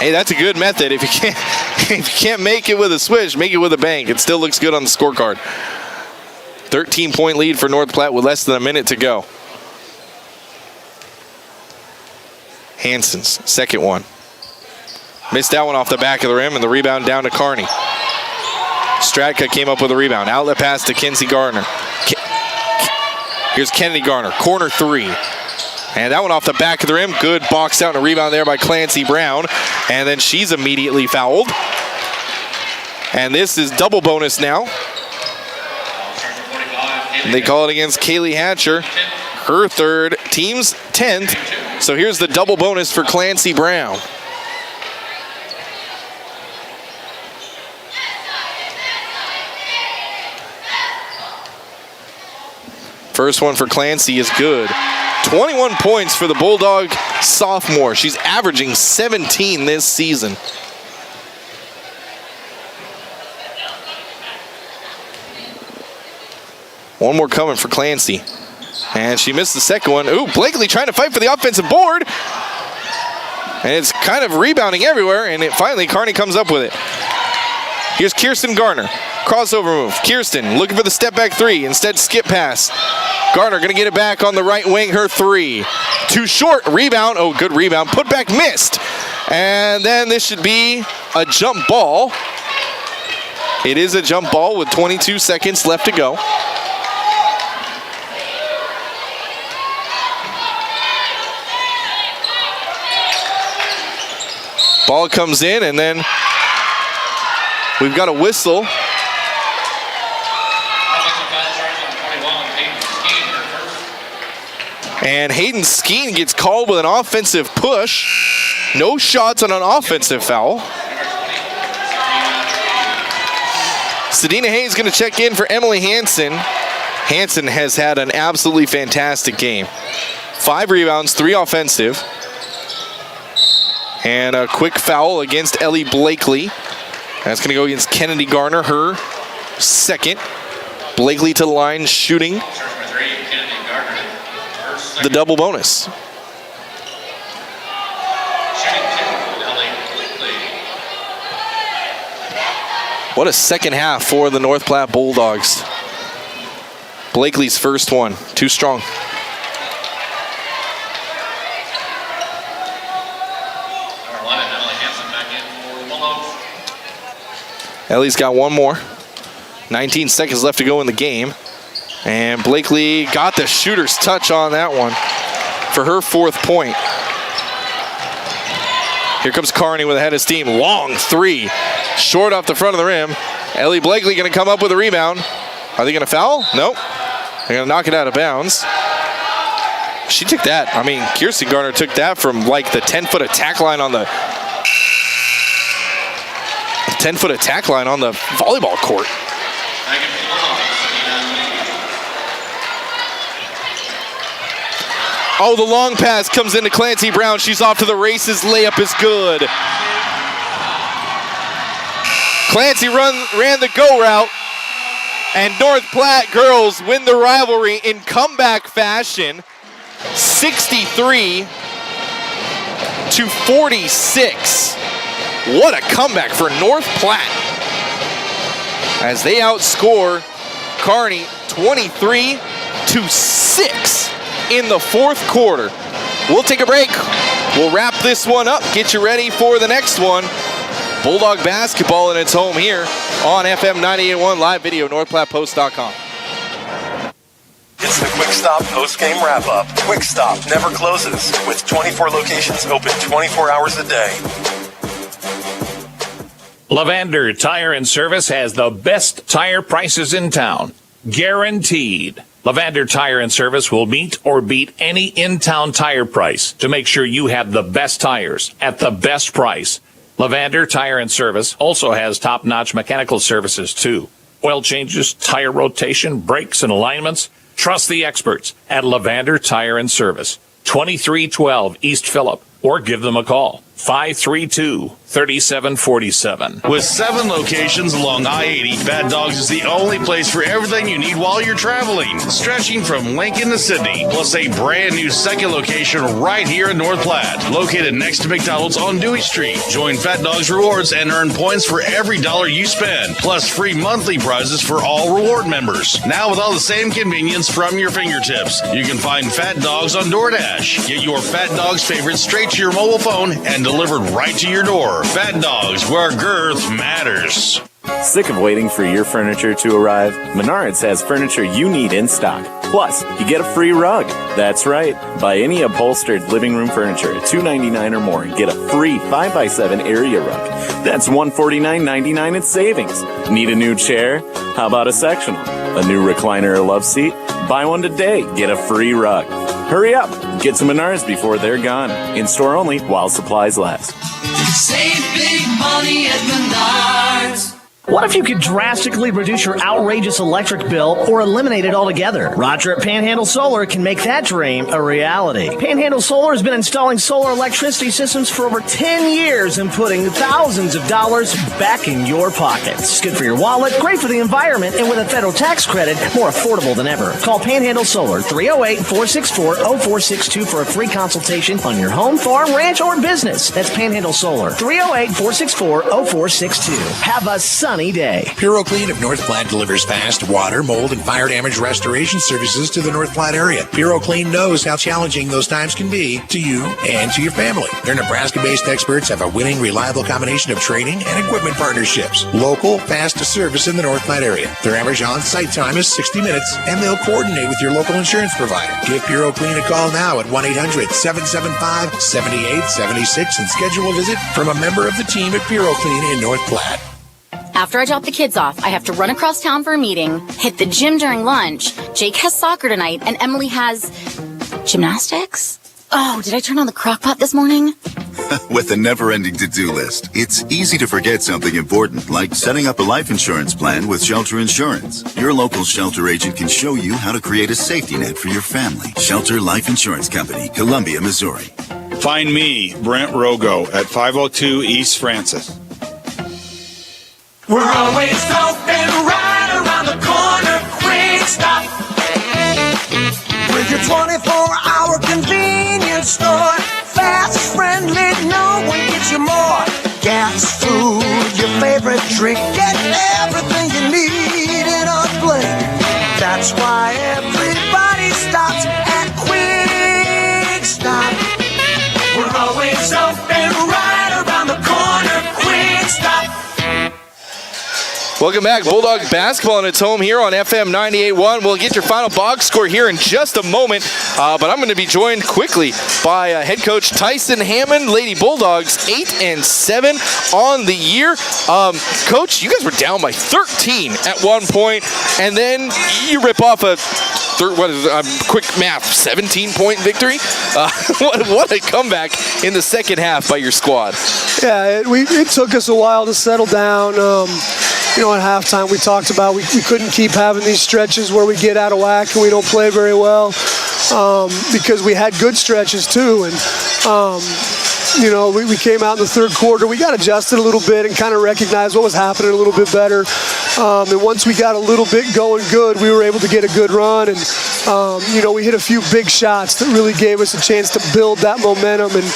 Hey, that's a good method. If you can't make it with a swish, make it with a bank. It still looks good on the scorecard. 13-point lead for North Platte with less than a minute to go. Hansen's second one. Missed that one off the back of the rim, and the rebound down to Kearney. Stratka came up with a rebound. Outlet pass to Kinsey Garner. Here's Kennedy Garner, corner three. And that one off the back of the rim. Good box out and a rebound there by Clancy Brown. And then she's immediately fouled. And this is double bonus now. And they call it against Kaylee Hatcher. Her third, team's 10th. So here's the double bonus for Clancy Brown. First one for Clancy is good. 21 points for the Bulldog sophomore. She's averaging 17 this season. One more coming for Clancy. And she missed the second one. Ooh, Blakely trying to fight for the offensive board. And it's kind of rebounding everywhere, and finally Kearney comes up with it. Here's Kirsten Garner. Crossover move. Kirsten looking for the step back three. Instead, skip pass. Garner going to get it back on the right wing. Her three. Too short. Rebound. Oh, good rebound. Put back missed. And then this should be a jump ball. It is a jump ball with 22 seconds left to go. Ball comes in, and then we've got a whistle. And Hayden Skeen gets called with an offensive push. No shots on an offensive foul. Sedina Hayes going to check in for Emily Hansen. Hansen has had an absolutely fantastic game. 5 rebounds, 3 offensive. And a quick foul against Ellie Blakely. That's going to go against Kennedy Garner, her second. Blakely to the line shooting the double bonus. What a second half for the North Platte Bulldogs. Blakely's first one, too strong. Ellie's got one more. 19 seconds left to go in the game. And Blakely got the shooter's touch on that one for her 4th point. Here comes Kearney with a head of steam. Long 3. Short off the front of the rim. Ellie Blakely going to come up with a rebound. Are they going to foul? Nope. They're going to knock it out of bounds. She took that. I mean, Kirsten Garner took that from like the 10-foot attack line on the 10-foot attack line on the volleyball court. Oh, the long pass comes into Clancy Brown. She's off to the races. Layup is good. Clancy ran the go route. And North Platte girls win the rivalry in comeback fashion. 63-46. What a comeback for North Platte. As they outscore Kearney 23-6 in the 4th quarter. We'll take a break. We'll wrap this one up. Get you ready for the next one. Bulldog basketball in its home here on FM 98.1 live video, NorthPlattePost.com. It's the Quick Stop post-game wrap-up. Quick Stop never closes, with 24 locations open 24 hours a day. Levander Tire and Service has the best tire prices in town. Guaranteed. Levander Tire and Service will meet or beat any in-town tire price to make sure you have the best tires at the best price. Levander Tire and Service also has top-notch mechanical services, too. Oil changes, tire rotation, brakes, and alignments. Trust the experts at Levander Tire and Service, 2312 East Phillip, or give them a call, 532-3747. With 7 locations along I-80, Fat Dogs is the only place for everything you need while you're traveling. Stretching from Lincoln to Sydney, plus a brand new second location right here in North Platte, located next to McDonald's on Dewey Street. Join Fat Dogs Rewards and earn points for every dollar you spend, plus free monthly prizes for all reward members. Now with all the same convenience from your fingertips. You can find Fat Dogs on DoorDash. Get your Fat Dogs favorite straight to your mobile phone and delivered right to your door. Fat Dogs, where girth matters. Sick of waiting for your furniture to arrive? Menards has furniture you need in stock. Plus, you get a free rug. That's right. Buy any upholstered living room furniture at $299 or more and get a free 5x7 area rug. That's $149.99 in savings. Need a new chair? How about a sectional? A new recliner or love seat? Buy one today. Get a free rug. Hurry up. Get some Menards before they're gone. In store only while supplies last. Save big money at Menards. What if you could drastically reduce your outrageous electric bill or eliminate it altogether? Roger at Panhandle Solar can make that dream a reality. Panhandle Solar has been installing solar electricity systems for over 10 years and putting thousands of dollars back in your pockets. Good for your wallet, great for the environment, and with a federal tax credit, more affordable than ever. Call Panhandle Solar 308-464-0462 for a free consultation on your home, farm, ranch, or business. That's Panhandle Solar 308-464-0462. Have a sunny sunny day. PuroClean of North Platte delivers fast water, mold, and fire damage restoration services to the North Platte area. PuroClean knows how challenging those times can be to you and to your family. Their Nebraska-based experts have a winning, reliable combination of training and equipment partnerships. Local, fast service in the North Platte area. Their average on-site time is 60 minutes, and they'll coordinate with your local insurance provider. Give PuroClean a call now at 1-800-775-7876 and schedule a visit from a member of the team at PuroClean in North Platte. After I drop the kids off, I have to run across town for a meeting, hit the gym during lunch. Jake has soccer tonight, and Emily has gymnastics? Oh, did I turn on the crock pot this morning? With a never-ending to-do list, it's easy to forget something important, like setting up a life insurance plan with Shelter Insurance. Your local Shelter agent can show you how to create a safety net for your family. Shelter Life Insurance Company, Columbia, Missouri. Find me, Brent Rogo, at 502 East Francis. We're always open right around the corner. Quick Stop. With your 24-hour convenience store. Fast, friendly, no one gets you more. Gas, food, your favorite drink. Get everything you need in a blink. That's why everybody stops at Quick Stop. We're always open right around the corner. Quick Stop. Welcome back. Bulldog basketball in its home here on FM 98.1. We'll get your final box score here in just a moment, but I'm going to be joined quickly by head coach Tyson Hammond. Lady Bulldogs 8-7 on the year. Coach, you guys were down by 13 at one point, and then you rip off a quick math, 17-point victory. What a comeback in the second half by your squad. Yeah, it took us a while to settle down. At halftime we talked about we couldn't keep having these stretches where we get out of whack and we don't play very well, because we had good stretches too. And we came out in the third quarter. We got adjusted a little bit and kind of recognized what was happening a little bit better. And once we got a little bit going good, we were able to get a good run. And, we hit a few big shots that really gave us a chance to build that momentum. And,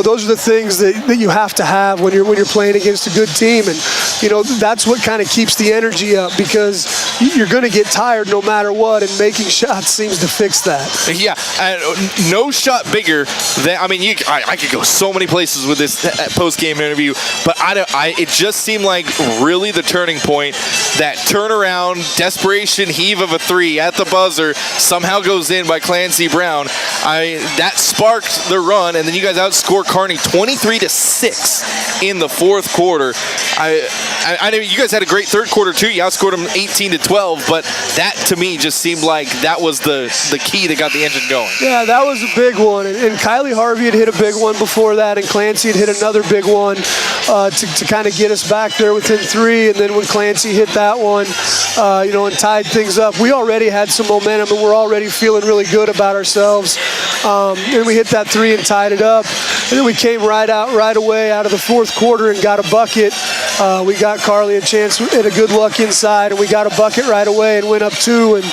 those are the things that you have to have when you're playing against a good team. And, that's what kind of keeps the energy up, because you're going to get tired no matter what, and making shots seems to fix that. Yeah, no shot bigger than, I could go so many places with this post-game interview, but it just seemed like really the turning point, that turnaround, desperation heave of a three at the buzzer, somehow goes in by Clancy Brown. That sparked the run, and then you guys outscore Kearney 23-6 in the fourth quarter. I know you guys had a great third quarter too. You outscored them 18-12, but that to me just seemed like that was the key that got the engine going. Yeah, that was a big one, and Kylie Harvey had hit a big one before that, and Clancy had hit another big one to kind of get us back there within three. And then when Clancy hit that one, and tied things up, we already had some momentum, and we're already feeling really good about ourselves. And we hit that three and tied it up. And then we came right away out of the fourth quarter and got a bucket. We got Carly a chance at a good look inside, and we got a bucket right away and went up two. And,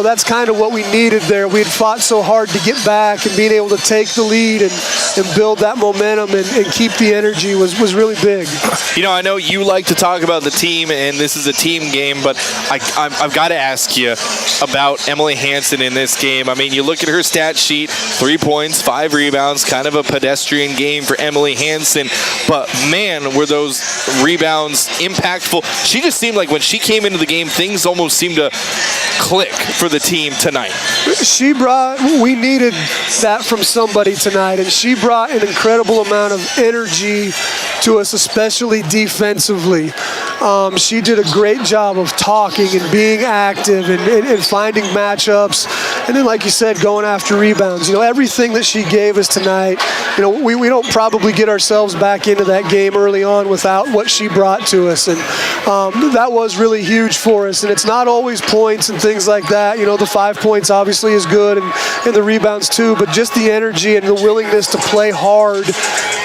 that's kind of what we needed there. We had fought so hard to get back, and being able to take the lead and build that momentum and keep the energy was really big. I know you like to talk about the team, and this is a team game, but I've got to ask you about Emily Hansen in this game. You look at her stat sheet, 3 points, 5 rebounds, kind of a pedestrian game for Emily Hansen, but man, were those rebounds impactful. She just seemed like when she came into the game, things almost seemed to click for the team tonight. We needed that from somebody tonight, and she brought an incredible amount of energy to us, especially defensively. She did a great job of talking and being active and finding matchups. And then, like you said, going after rebounds. Everything that she gave us tonight, we don't probably get ourselves back into that game early on without what she brought to us. And that was really huge for us. And it's not always points and things like that. The 5 points obviously is good, and the rebounds too, but just the energy and the willingness to play hard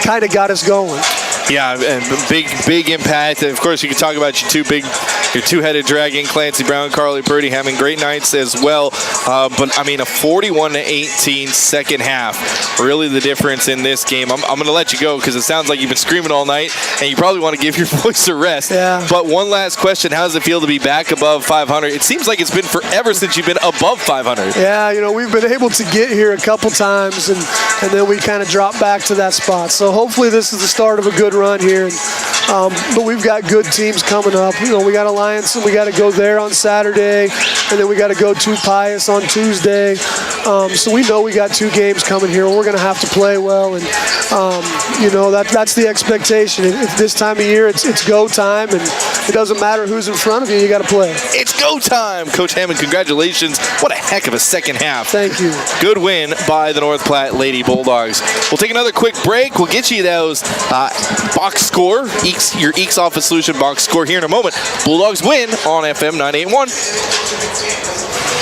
kind of got us going. Yeah, and big impact. And of course, you can talk about your two-headed dragon, Clancy Brown, Carly Purdy having great nights as well. But I mean, a 41-18 second half, really the difference in this game. I'm going to let you go because it sounds like you've been screaming all night, and you probably want to give your voice a rest. Yeah. But one last question: how does it feel to be back above 500? It seems like it's been forever since you've been above 500. Yeah, we've been able to get here a couple times, and then we kind of drop back to that spot. So hopefully this is the start of a good run here. But we've got good teams coming up. We got Alliance, and we got to go there on Saturday, and then we got to go to Pius on Tuesday. So we know we got 2 games coming here, and we're going to have to play well. And that's the expectation. If this time of year, it's go time, and it doesn't matter who's in front of you. You got to play. It's go time, Coach Hammond. Congratulations! What a heck of a second half. Thank you. Good win by the North Platte Lady Bulldogs. We'll take another quick break. We'll get you those box score, your Eeks Office Solution box score here in a moment. Bulldogs win on FM 98.1.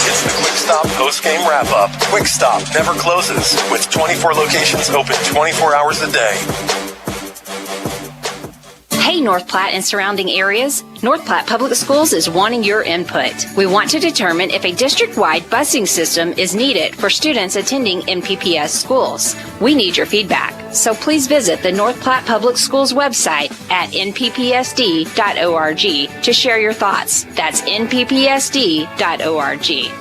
It's the Quick Stop post-game wrap-up. Quick Stop never closes, with 24 locations open 24 hours a day. Hey, North Platte and surrounding areas. North Platte Public Schools is wanting your input. We want to determine if a district-wide busing system is needed for students attending NPPS schools. We need your feedback, so please visit the North Platte Public Schools website at nppsd.org to share your thoughts. That's nppsd.org.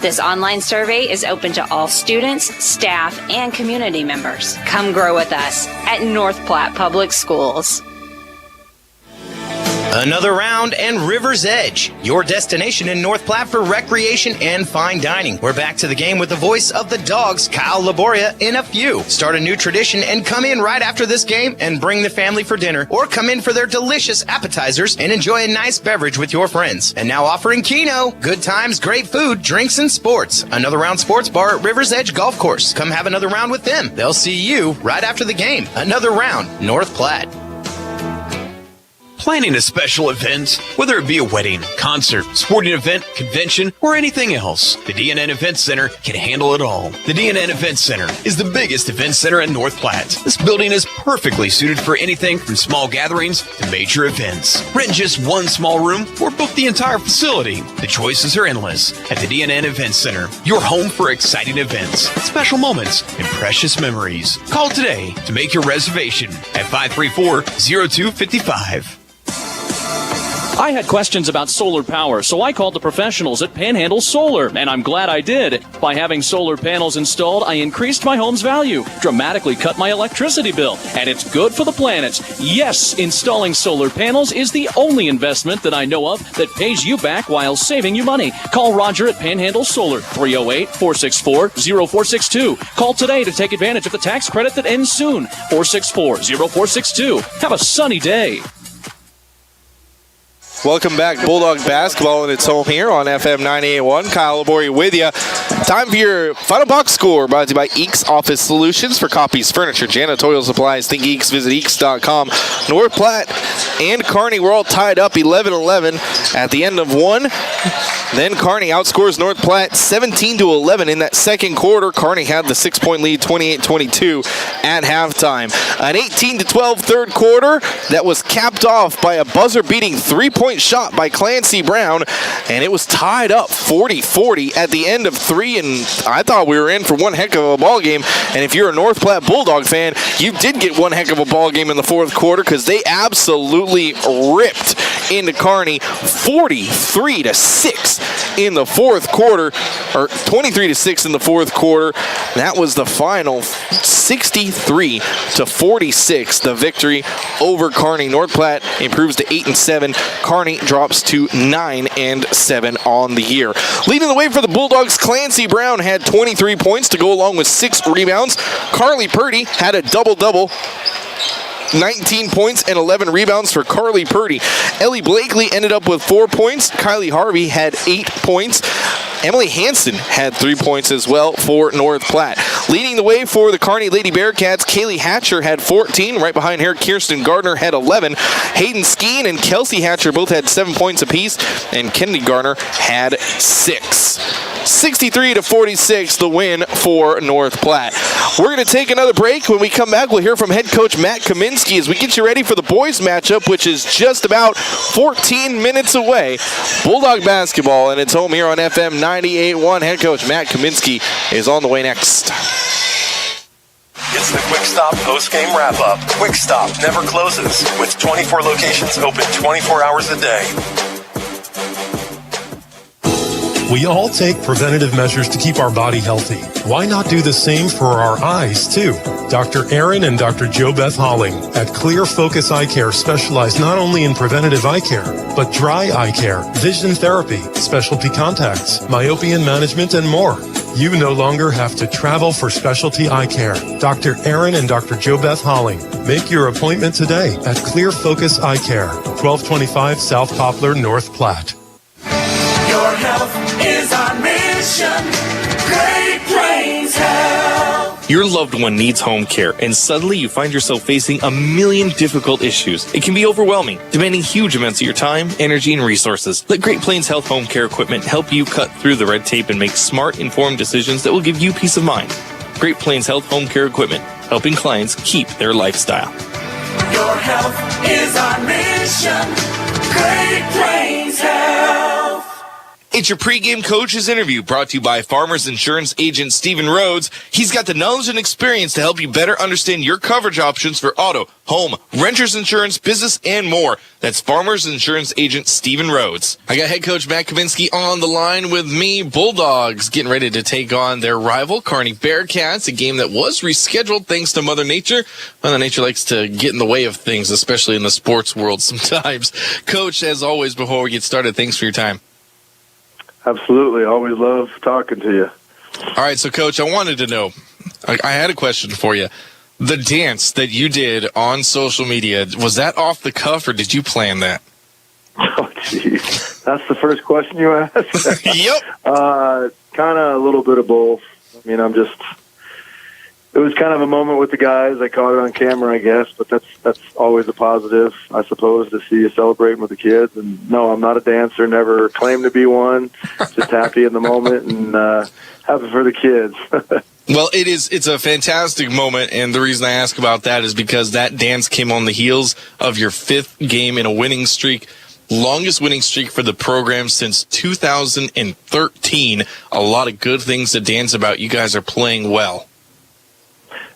This online survey is open to all students, staff, and community members. Come grow with us at North Platte Public Schools. Another round and River's Edge, your destination in North Platte for recreation and fine dining. We're back to the game with the voice of the Dogs, Kyle Laboria, in a few. Start a new tradition and come in right after this game and bring the family for dinner, or come in for their delicious appetizers and enjoy a nice beverage with your friends. And now offering Keno, good times, great food, drinks, and sports. Another Round Sports Bar at River's Edge Golf Course. Come have another round with them. They'll see you right after the game. Another Round, North Platte. Planning a special event, whether it be a wedding, concert, sporting event, convention, or anything else, the DNN Event Center can handle it all. The DNN Event Center is the biggest event center in North Platte. This building is perfectly suited for anything from small gatherings to major events. Rent just one small room or book the entire facility. The choices are endless at the DNN Event Center, your home for exciting events, special moments, and precious memories. Call today to make your reservation at 534-0255. I had questions about solar power, so I called the professionals at Panhandle Solar, and I'm glad I did. By having solar panels installed, I increased my home's value, dramatically cut my electricity bill, and it's good for the planet. Yes, installing solar panels is the only investment that I know of that pays you back while saving you money. Call Roger at Panhandle Solar, 308-464-0462. Call today to take advantage of the tax credit that ends soon, 464-0462. Have a sunny day. Welcome back, Bulldog basketball in its home here on FM 98.1. Kyle Laboria with you. Time for your final box score, brought to you by Eeks Office Solutions. For copies, furniture, janitorial supplies, think Eeks, visit Eeks.com. North Platte and Kearney were all tied up 11-11 at the end of one. Then Kearney outscores North Platte 17-11 in that second quarter. Kearney had the 6-point lead, 28-22 at halftime. An 18-12 third quarter that was capped off by a buzzer-beating three-point shot by Clancy Brown, and it was tied up 40-40 at the end of three, and I thought we were in for one heck of a ball game. And if you're a North Platte Bulldog fan, you did get one heck of a ball game in the fourth quarter, because they absolutely ripped into Kearney 43-6 in the fourth quarter, or 23-6 in the fourth quarter. That was the final, 63-46, the victory over Kearney. North Platte improves to 8-7. Kearney drops to 9-7 on the year. Leading the way for the Bulldogs, Clancy Brown had 23 points to go along with 6 rebounds. Carly Purdy had a double-double. 19 points and 11 rebounds for Carly Purdy. Ellie Blakely ended up with 4 points. Kylie Harvey had 8 points. Emily Hansen had 3 points as well for North Platte. Leading the way for the Kearney Lady Bearcats, Kaylee Hatcher had 14. Right behind her, Kirsten Gardner had 11. Hayden Skeen and Kelsey Hatcher both had 7 points apiece, and Kennedy Garner had 6. 63-46, the win for North Platte. We're going to take another break. When we come back, we'll hear from head coach Matt Kaminsky as we get you ready for the boys matchup, which is just about 14 minutes away. Bulldog basketball, and it's home here on FM 98.1. Head coach Matt Kaminsky is on the way next. It's the Quick Stop post-game wrap-up. Quick Stop never closes, with 24 locations open 24 hours a day. We all take preventative measures to keep our body healthy. Why not do the same for our eyes, too? Dr. Aaron and Dr. Jo Beth Holling at Clear Focus Eye Care specialize not only in preventative eye care, but dry eye care, vision therapy, specialty contacts, myopia management, and more. You no longer have to travel for specialty eye care. Dr. Aaron and Dr. Jo Beth Holling. Make your appointment today at Clear Focus Eye Care, 1225 South Poplar, North Platte. Your health is our mission. Great Plains Health. Your loved one needs home care, and suddenly you find yourself facing a million difficult issues. It can be overwhelming, demanding huge amounts of your time, energy, and resources. Let Great Plains Health Home Care Equipment help you cut through the red tape and make smart, informed decisions that will give you peace of mind. Great Plains Health Home Care Equipment, helping clients keep their lifestyle. Your health is our mission. Great Plains Health. It's your pregame coach's interview brought to you by Farmers Insurance agent Stephen Rhodes. He's got the knowledge and experience to help you better understand your coverage options for auto, home, renter's insurance, business, and more. That's Farmers Insurance agent Stephen Rhodes. I got head coach Matt Kaminsky on the line with me. Bulldogs getting ready to take on their rival, Kearney Bearcats, a game that was rescheduled thanks to Mother Nature. Mother Nature likes to get in the way of things, especially in the sports world sometimes. Coach, as always, before we get started, thanks for your time. Absolutely. Always love talking to you. All right, so, Coach, I wanted to know, I had a question for you. The dance that you did on social media, was that off the cuff, or did you plan that? Oh, geez. That's the first question you asked? Yep. Kind of a little bit of both. I mean, it was kind of a moment with the guys. I caught it on camera, I guess, but that's always a positive, I suppose, to see you celebrating with the kids. And no, I'm not a dancer, never claimed to be one, just happy in the moment and happy for the kids. Well, it's a fantastic moment, and the reason I ask about that is because that dance came on the heels of your 5th game in a winning streak, longest winning streak for the program since 2013. A lot of good things to dance about. You guys are playing well.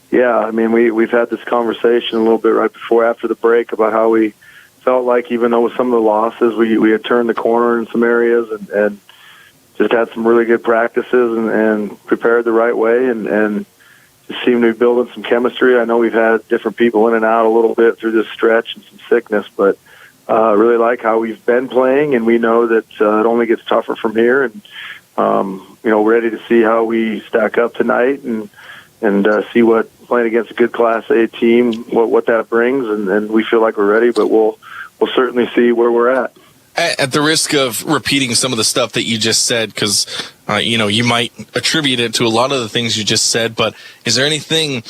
Yeah, I mean, we've had this conversation a little bit right after the break about how we felt like even though with some of the losses, we had turned the corner in some areas and just had some really good practices and prepared the right way and just seemed to be building some chemistry. I know we've had different people in and out a little bit through this stretch and some sickness, but really like how we've been playing, and we know that it only gets tougher from here. And, ready to see how we stack up tonight and see what playing against a good Class A team, what that brings, and we feel like we're ready, but we'll certainly see where we're at. At the risk of repeating some of the stuff that you just said, because you might attribute it to a lot of the things you just said, but is there anything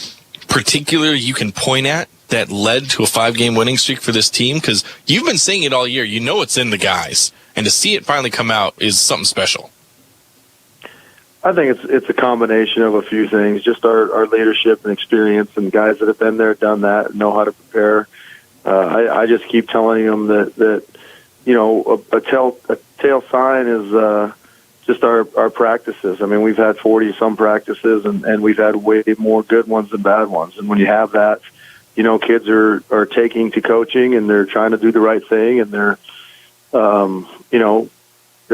particular you can point at that led to a 5-game winning streak for this team? Because you've been saying it all year. You know it's in the guys, and to see it finally come out is something special. I think it's a combination of a few things, just our leadership and experience and guys that have been there, done that, know how to prepare. I just keep telling them that a tail sign is just our practices. I mean, we've had 40-some practices, and we've had way more good ones than bad ones. And when you have that, kids are taking to coaching, and they're trying to do the right thing, and they're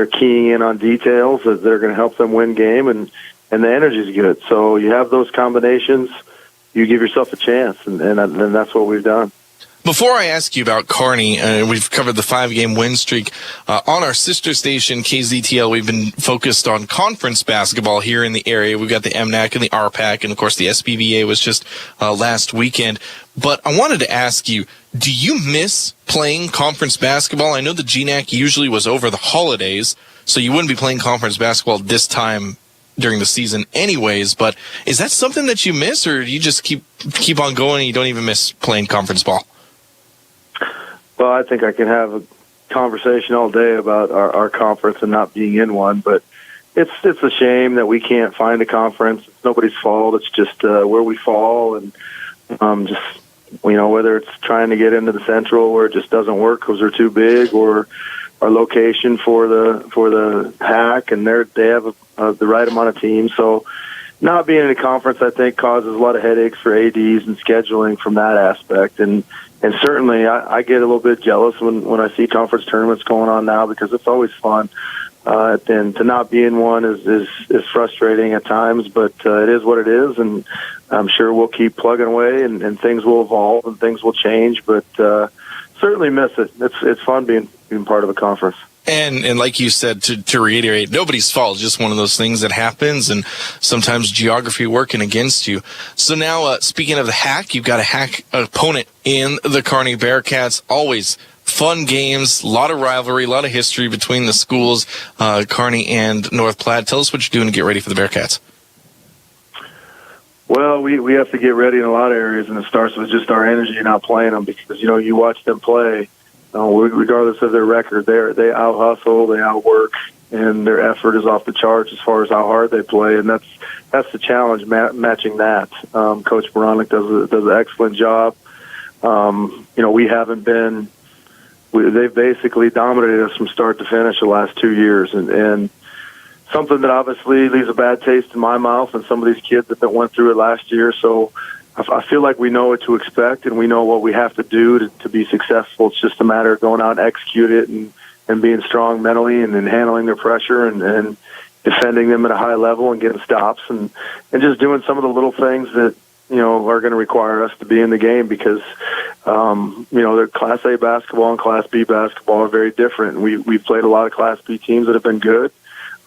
keying in on details that they're going to help them win game, and the energy's good. So you have those combinations, you give yourself a chance, and that's what we've done. Before I ask you about Kearney, we've covered the 5-game win streak. On our sister station, KZTL, we've been focused on conference basketball here in the area. We've got the MNAC and the RPAC, and of course the SBVA was just last weekend. But I wanted to ask you, do you miss playing conference basketball? I know the GNAC usually was over the holidays, so you wouldn't be playing conference basketball this time during the season anyways, but is that something that you miss, or do you just keep on going and you don't even miss playing conference ball? Well, I think I can have a conversation all day about our conference and not being in one, but it's a shame that we can't find a conference. It's nobody's fault. It's just where we fall, and just, whether it's trying to get into the Central where it just doesn't work because they're too big, or our location for the HAC, and they have the right amount of teams. So not being in a conference, I think, causes a lot of headaches for ADs and scheduling from that aspect. And certainly I get a little bit jealous when I see conference tournaments going on now, because it's always fun. And to not be in one is frustrating at times, but it is what it is, and I'm sure we'll keep plugging away, and things will evolve and things will change, but certainly miss it. It's fun being part of a conference. And like you said, to reiterate, nobody's fault. It's just one of those things that happens, and sometimes geography working against you. So now, speaking of the HAC, you've got a HAC opponent in the Kearney Bearcats. Always fun games, a lot of rivalry, a lot of history between the schools, Kearney and North Platte. Tell us what you're doing to get ready for the Bearcats. Well, we have to get ready in a lot of areas, and it starts with just our energy and not playing them, because, you watch them play. Regardless of their record, they out-hustle, they outwork, and their effort is off the charts as far as how hard they play, and that's the challenge, matching that. Coach Moronic does an excellent job. We haven't been – they've basically dominated us from start to finish the last 2 years, and something that obviously leaves a bad taste in my mouth and some of these kids that went through it last year. So I feel like we know what to expect, and we know what we have to do to be successful. It's just a matter of going out and execute it, and being strong mentally, and then handling their pressure, and defending them at a high level, and getting stops, and just doing some of the little things that are going to require us to be in the game, because their Class A basketball and Class B basketball are very different. We've played a lot of Class B teams that have been good,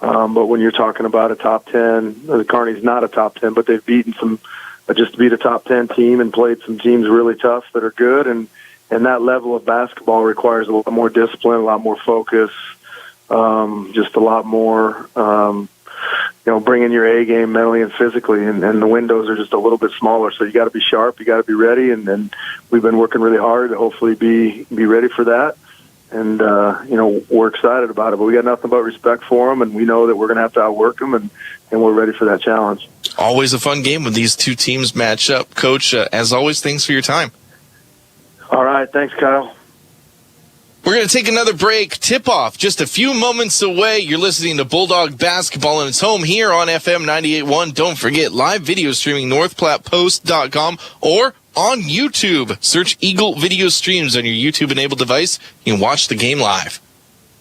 but when you're talking about a top 10, the Kearney's not a top 10, but they've beaten some. Just to beat a top 10 team and played some teams really tough that are good, and that level of basketball requires a lot more discipline, a lot more focus, just a lot more, bringing your A game mentally and physically, and the windows are just a little bit smaller. So you got to be sharp, you got to be ready, and we've been working really hard to hopefully be ready for that. And we're excited about it, but we got nothing but respect for them, and we know that we're going to have to outwork them, and we're ready for that challenge. Always a fun game when these two teams match up. Coach, as always, thanks for your time. All right. Thanks, Kyle. We're going to take another break. Tip-off just a few moments away. You're listening to Bulldog Basketball, and it's home here on FM 98.1. Don't forget, live video streaming, northplattepost.com, or on YouTube. Search Eagle Video Streams on your YouTube-enabled device. You can watch the game live.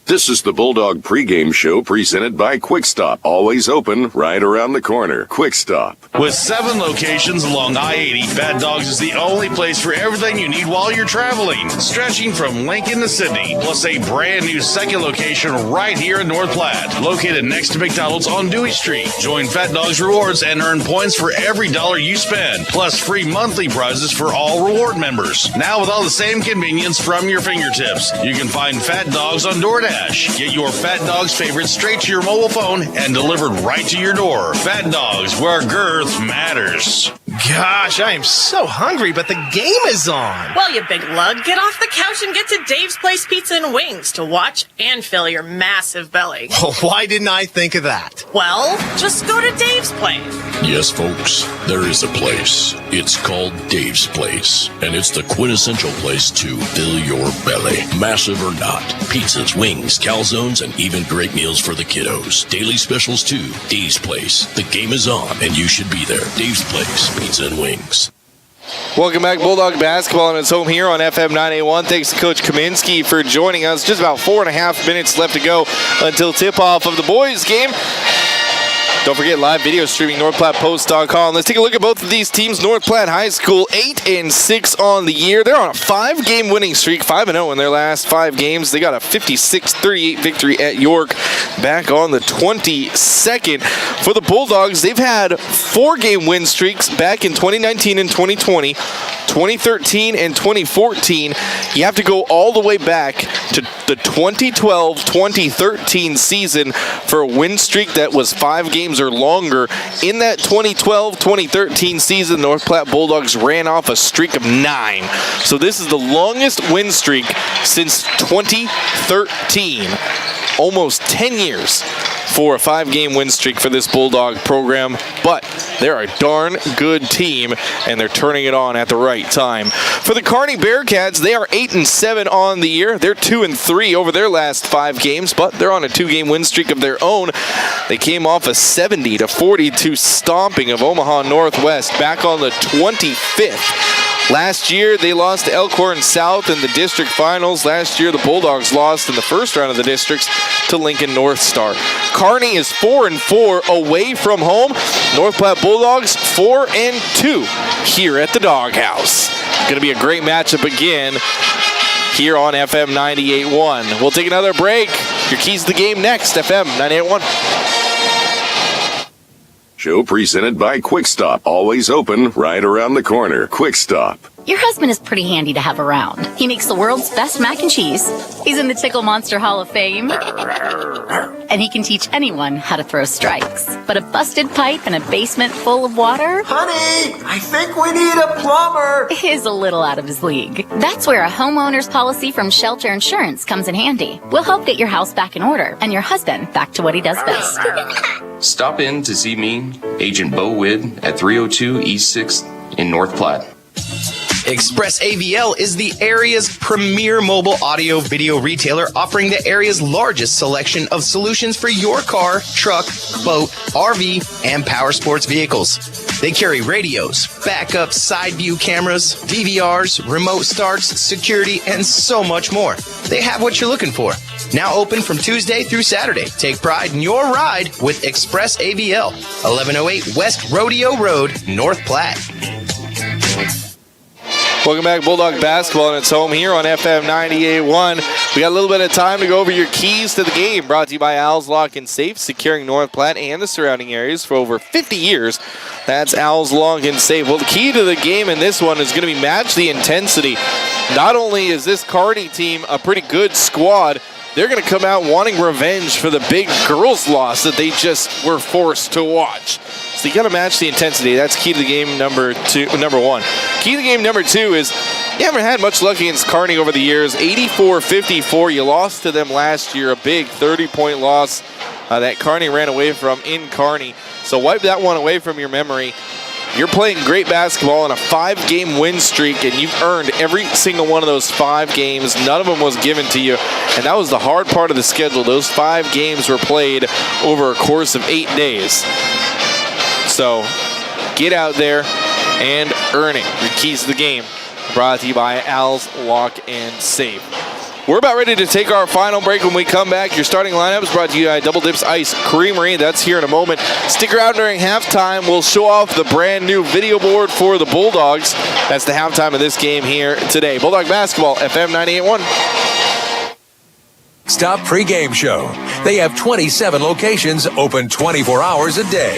This is the Bulldog Pregame Show presented by Quick Stop. Always open right around the corner. Quick Stop. With 7 locations along I-80, Fat Dogs is the only place for everything you need while you're traveling. Stretching from Lincoln to Sydney, plus a brand new second location right here in North Platte, located next to McDonald's on Dewey Street. Join Fat Dogs Rewards and earn points for every dollar you spend, plus free monthly prizes for all reward members. Now with all the same convenience from your fingertips, you can find Fat Dogs on DoorDash. Get your Fat Dogs favorites straight to your mobile phone and delivered right to your door. Fat Dogs, where girth matters. Gosh, I am so hungry, but the game is on. Well, you big lug, get off the couch and get to Dave's Place Pizza and Wings to watch and fill your massive belly. Well, why didn't I think of that? Well, just go to Dave's Place. Yes, folks, there is a place. It's called Dave's Place, and it's the quintessential place to fill your belly. Massive or not, pizzas, wings, calzones, and even great meals for the kiddos. Daily specials too. Dave's Place. The game is on, and you should be there. Dave's Place, pizza and wings. Welcome back, Bulldog Basketball, and it's home here on FM 98.1. Thanks to Coach Kaminsky for joining us. Just about 4.5 minutes left to go until tip-off of the boys' game. Don't forget live video streaming NorthPlattePost.com. Let's take a look at both of these teams. North Platte High School 8-6 on the year. They're on a 5-game winning streak, 5-0 in their last 5 games. They got a 56-38 victory at York back on the 22nd. For the Bulldogs, they've had 4-game win streaks back in 2019 and 2020, 2013 and 2014. You have to go all the way back to the 2012-2013 season for a win streak that was 5 games or longer. In that 2012-2013 season, North Platte Bulldogs ran off a streak of 9. So this is the longest win streak since 2013. Almost 10 years for a 5-game win streak for this Bulldog program, but they're a darn good team, and they're turning it on at the right time. For the Kearney Bearcats, they are 8-7 on the year. They're 2-3 over their last 5 games, but they're on a 2-game win streak of their own. They came off a 70-42 stomping of Omaha Northwest back on the 25th. Last year, they lost to Elkhorn South in the district finals. Last year, the Bulldogs lost in the first round of the districts to Lincoln North Star. Kearney is 4-4 away from home. North Platte Bulldogs 4-2 here at the Doghouse. Going to be a great matchup again here on FM 98.1. We'll take another break. Your keys to the game next, FM 98.1. Show presented by Quick Stop. Always open, right around the corner. Quick Stop. Your husband is pretty handy to have around. He makes the world's best mac and cheese. He's in the Tickle Monster Hall of Fame. And he can teach anyone how to throw strikes. But a busted pipe and a basement full of water? Honey, I think we need a plumber. Is a little out of his league. That's where a homeowner's policy from Shelter Insurance comes in handy. We'll help get your house back in order and your husband back to what he does best. Stop in to see me, Agent Bo Widd, at 302 East 6th in North Platte. Express AVL is the area's premier mobile audio video retailer, offering the area's largest selection of solutions for your car, truck, boat, RV, and power sports vehicles. They carry radios, backup side view cameras, DVRs, remote starts, security, and so much more. They have what you're looking for. Now open from Tuesday through Saturday. Take pride in your ride with Express AVL, 1108 West Rodeo Road, North Platte. Welcome back, Bulldog Basketball, and it's home here on FM 98.1. We got a little bit of time to go over your keys to the game, brought to you by Al's Lock and Safe, securing North Platte and the surrounding areas for over 50 years. That's Al's Lock and Safe. Well, the key to the game in this one is going to be match the intensity. Not only is this Kearney team a pretty good squad, they're going to come out wanting revenge for the big girls' loss that they just were forced to watch. So you got to match the intensity. That's key to the game number one. Key to the game number 2 is you haven't had much luck against Kearney over the years. 84-54. You lost to them last year, a big 30-point loss that Kearney ran away from in Kearney. So wipe that one away from your memory. You're playing great basketball on a 5-game win streak, and you've earned every single one of those 5 games. None of them was given to you, and that was the hard part of the schedule. Those 5 games were played over a course of 8 days. So get out there and earn it. Your keys to the game, brought to you by Al's Lock and Safe. We're about ready to take our final break. When we come back, your starting lineup is brought to you by Double Dips Ice Creamery. That's here in a moment. Stick around during halftime. We'll show off the brand new video board for the Bulldogs. That's the halftime of this game here today. Bulldog Basketball, FM 98.1. Stop Pregame Show. They have 27 locations open 24 hours a day.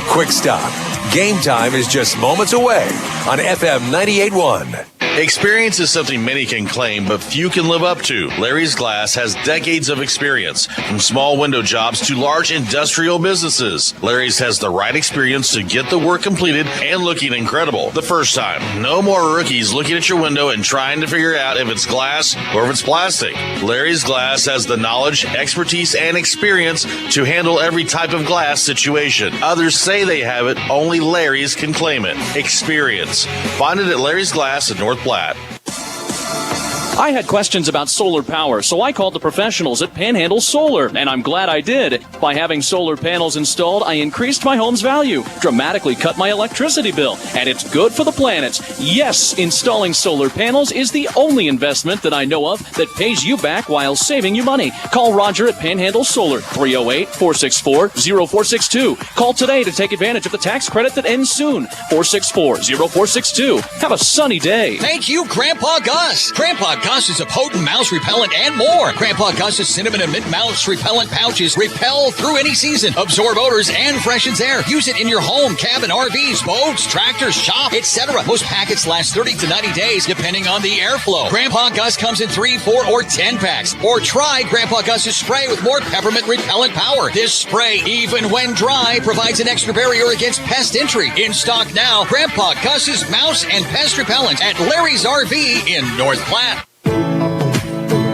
Quick Stop. Game time is just moments away on FM 98.1. Experience is something many can claim, but few can live up to. Larry's Glass has decades of experience, from small window jobs to large industrial businesses. Larry's has the right experience to get the work completed and looking incredible the first time. No more rookies looking at your window and trying to figure out if it's glass or if it's plastic. Larry's Glass has the knowledge, expertise, and experience to handle every type of glass situation. Others say they have it, only Larry's can claim it. Experience. Find it at Larry's Glass in North Platte. I had questions about solar power, so I called the professionals at Panhandle Solar, and I'm glad I did. By having solar panels installed, I increased my home's value, dramatically cut my electricity bill, and it's good for the planet. Yes, installing solar panels is the only investment that I know of that pays you back while saving you money. Call Roger at Panhandle Solar, 308-464-0462. Call today to take advantage of the tax credit that ends soon, 464-0462. Have a sunny day. Thank you, Grandpa Gus. Grandpa Gus is a potent mouse repellent and more. Grandpa Gus's cinnamon and mint mouse repellent pouches repel through any season, absorb odors, and freshens air. Use it in your home, cabin, RVs, boats, tractors, shop, etc. Most packets last 30 to 90 days, depending on the airflow. Grandpa Gus comes in 3, 4, or 10 packs. Or try Grandpa Gus's spray with more peppermint repellent power. This spray, even when dry, provides an extra barrier against pest entry. In stock now, Grandpa Gus's mouse and pest repellent at Larry's RV in North Platte.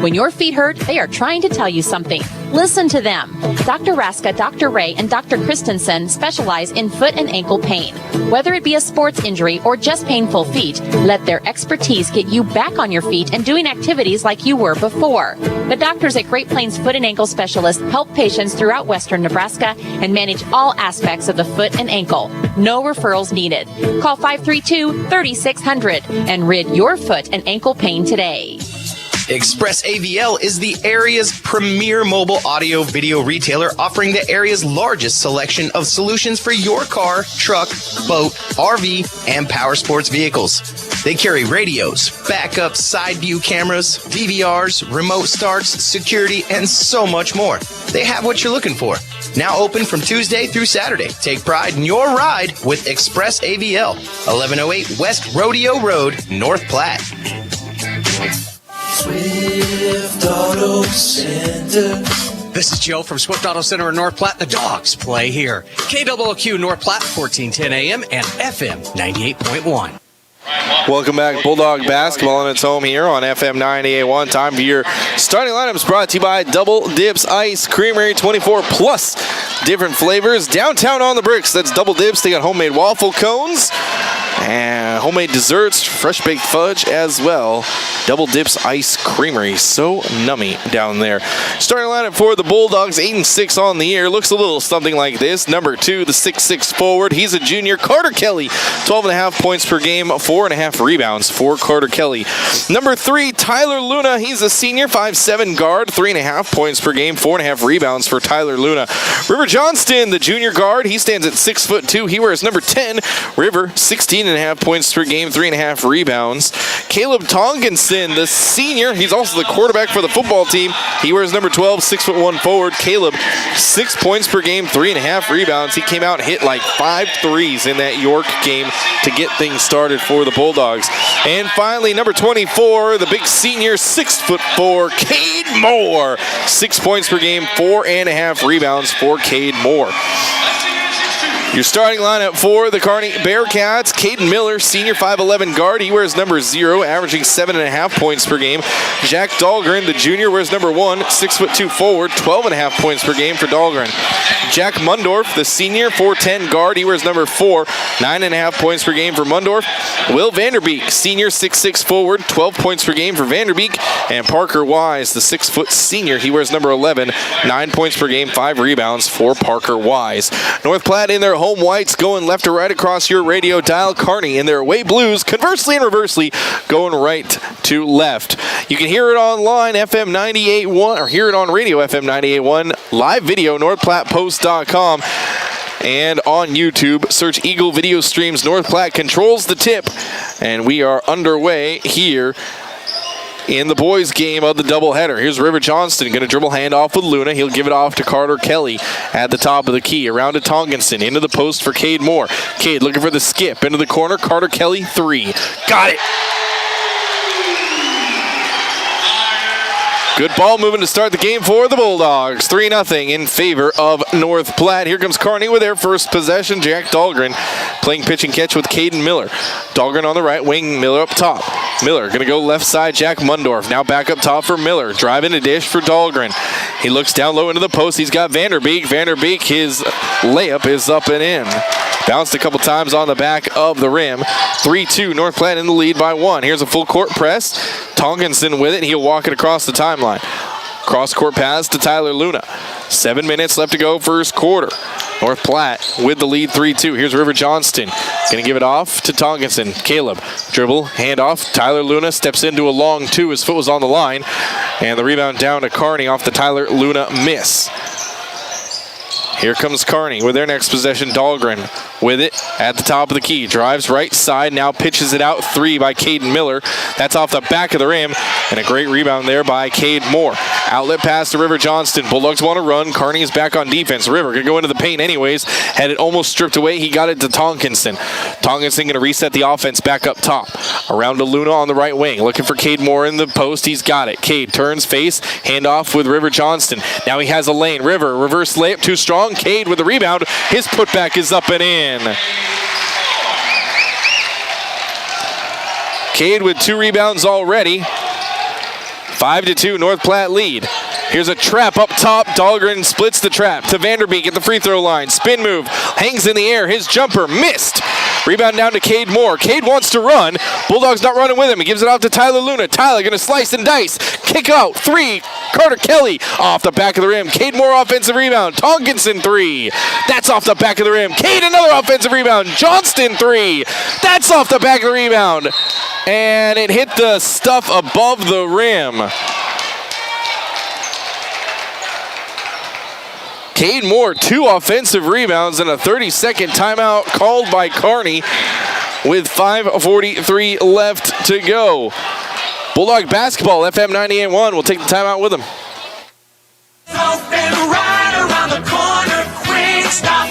When your feet hurt, they are trying to tell you something. Listen to them. Dr. Raska, Dr. Ray, and Dr. Christensen specialize in foot and ankle pain. Whether it be a sports injury or just painful feet, let their expertise get you back on your feet and doing activities like you were before. The doctors at Great Plains Foot and Ankle Specialists help patients throughout western Nebraska and manage all aspects of the foot and ankle. No referrals needed. Call 532-3600 and rid your foot and ankle pain today. Express AVL is the area's premier mobile audio video retailer, offering the area's largest selection of solutions for your car, truck, boat, RV, and power sports vehicles. They carry radios, backup side view cameras, DVRs, remote starts, security, and so much more. They have what you're looking for. Now open from Tuesday through Saturday. Take pride in your ride with Express AVL, 1108 West Rodeo Road, North Platte. Swift Auto Center. This is Joe from Swift Auto Center in North Platte. The Dogs play here. KWQ North Platte, 1410 AM and FM 98.1. Welcome back, Bulldog basketball in its home here on FM 98.1. Time for your starting lineups brought to you by Double Dips Ice Creamery, 24 plus different flavors. Downtown on the bricks, that's Double Dips. They got homemade waffle cones and homemade desserts, fresh baked fudge as well. Double Dips Ice Creamery, so nummy down there. Starting lineup for the Bulldogs, 8-6 on the year. Looks a little something like this. Number 2, the 6'6 forward. He's a junior. Carter Kelly, 12.5 points per game, 4.5 rebounds for Carter Kelly. Number 3, Tyler Luna. He's a senior, 5'7 guard, 3.5 points per game, 4.5 rebounds for Tyler Luna. River Johnston, the junior guard. He stands at 6'2". He wears number 10. River, 16.5 points per game, 3.5 rebounds. Caleb Tonkinson, the senior. He's also the quarterback for the football team. He wears number 12, 6'1 forward. Caleb, 6 points per game, 3.5 rebounds. He came out and hit like 5 threes in that York game to get things started for the Bulldogs. And finally, number 24, the big senior, 6'4", Cade Moore. 6 points per game, 4.5 rebounds for Cade Moore. Your starting lineup for the Kearney Bearcats, Caden Miller, senior, 5'11 guard. He wears number 0, averaging 7.5 points per game. Jack Dahlgren, the junior, wears number 1, 6'2 forward, 12.5 points per game for Dahlgren. Jack Mundorf, the senior, 4'10 guard. He wears number 4, 9.5 points per game for Mundorf. Will Vanderbeek, senior, 6'6 forward, 12 points per game for Vanderbeek. And Parker Wise, the 6' senior, he wears number 11, 9 points per game, 5 rebounds for Parker Wise. North Platte in their home whites going left to right across your radio dial. Kearney in their away blues, conversely and reversely, going right to left. You can hear it online, FM 98.1, or hear it on radio, FM 98.1, live video, NorthPlattePost.com. And on YouTube, search Eagle Video Streams. North Platte controls the tip, and we are underway here in the boys' game of the doubleheader. Here's River Johnston going to dribble handoff with Luna. He'll give it off to Carter Kelly at the top of the key. Around to Tonkinson. Into the post for Cade Moore. Cade looking for the skip. Into the corner. Carter Kelly, 3. Got it. Good ball moving to start the game for the Bulldogs. 3-0 in favor of North Platte. Here comes Kearney with their first possession. Jack Dahlgren playing pitch and catch with Caden Miller. Dahlgren on the right wing, Miller up top. Miller going to go left side, Jack Mundorf. Now back up top for Miller. Driving a dish for Dahlgren. He looks down low into the post. He's got Vanderbeek. Vanderbeek, his layup is up and in. Bounced a couple times on the back of the rim. 3-2, North Platte in the lead by 1. Here's a full court press. Tonkinson with it. He'll walk it across the timeline. Cross-court pass to Tyler Luna. 7 minutes left to go first quarter. North Platte with the lead 3-2. Here's River Johnston. Going to give it off to Tonkinson. Caleb, dribble, handoff. Tyler Luna steps into a long two. His foot was on the line. And the rebound down to Kearney off the Tyler Luna miss. Here comes Kearney with their next possession. Dahlgren with it at the top of the key. Drives right side, now pitches it out. 3 by Caden Miller. That's off the back of the rim. And a great rebound there by Cade Moore. Outlet pass to River Johnston. Bulldogs want to run. Kearney is back on defense. River going to go into the paint anyways. Had it almost stripped away. He got it to Tonkinson. Tonkinson going to reset the offense back up top. Around to Luna on the right wing. Looking for Cade Moore in the post. He's got it. Cade turns face. Handoff with River Johnston. Now he has a lane. River, reverse layup, too strong. Cade with the rebound. His putback is up and in. Cade with 2 rebounds already. 5-2 North Platte lead. Here's a trap up top. Dahlgren splits the trap to Vanderbeek at the free throw line. Spin move. Hangs in the air. His jumper missed. Rebound down to Cade Moore. Cade wants to run. Bulldogs not running with him. He gives it off to Tyler Luna. Tyler going to slice and dice. Kick out. 3. Carter Kelly off the back of the rim. Cade Moore offensive rebound. Tonkinson 3. That's off the back of the rim. Cade another offensive rebound. Johnston 3. That's off the back of the rebound. And it hit the stuff above the rim. Cade Moore, 2 offensive rebounds and a 30-second timeout called by Kearney with 5:43 left to go. Bulldog basketball, FM 98.1 will take the timeout with them. Open right around the corner, quick stop.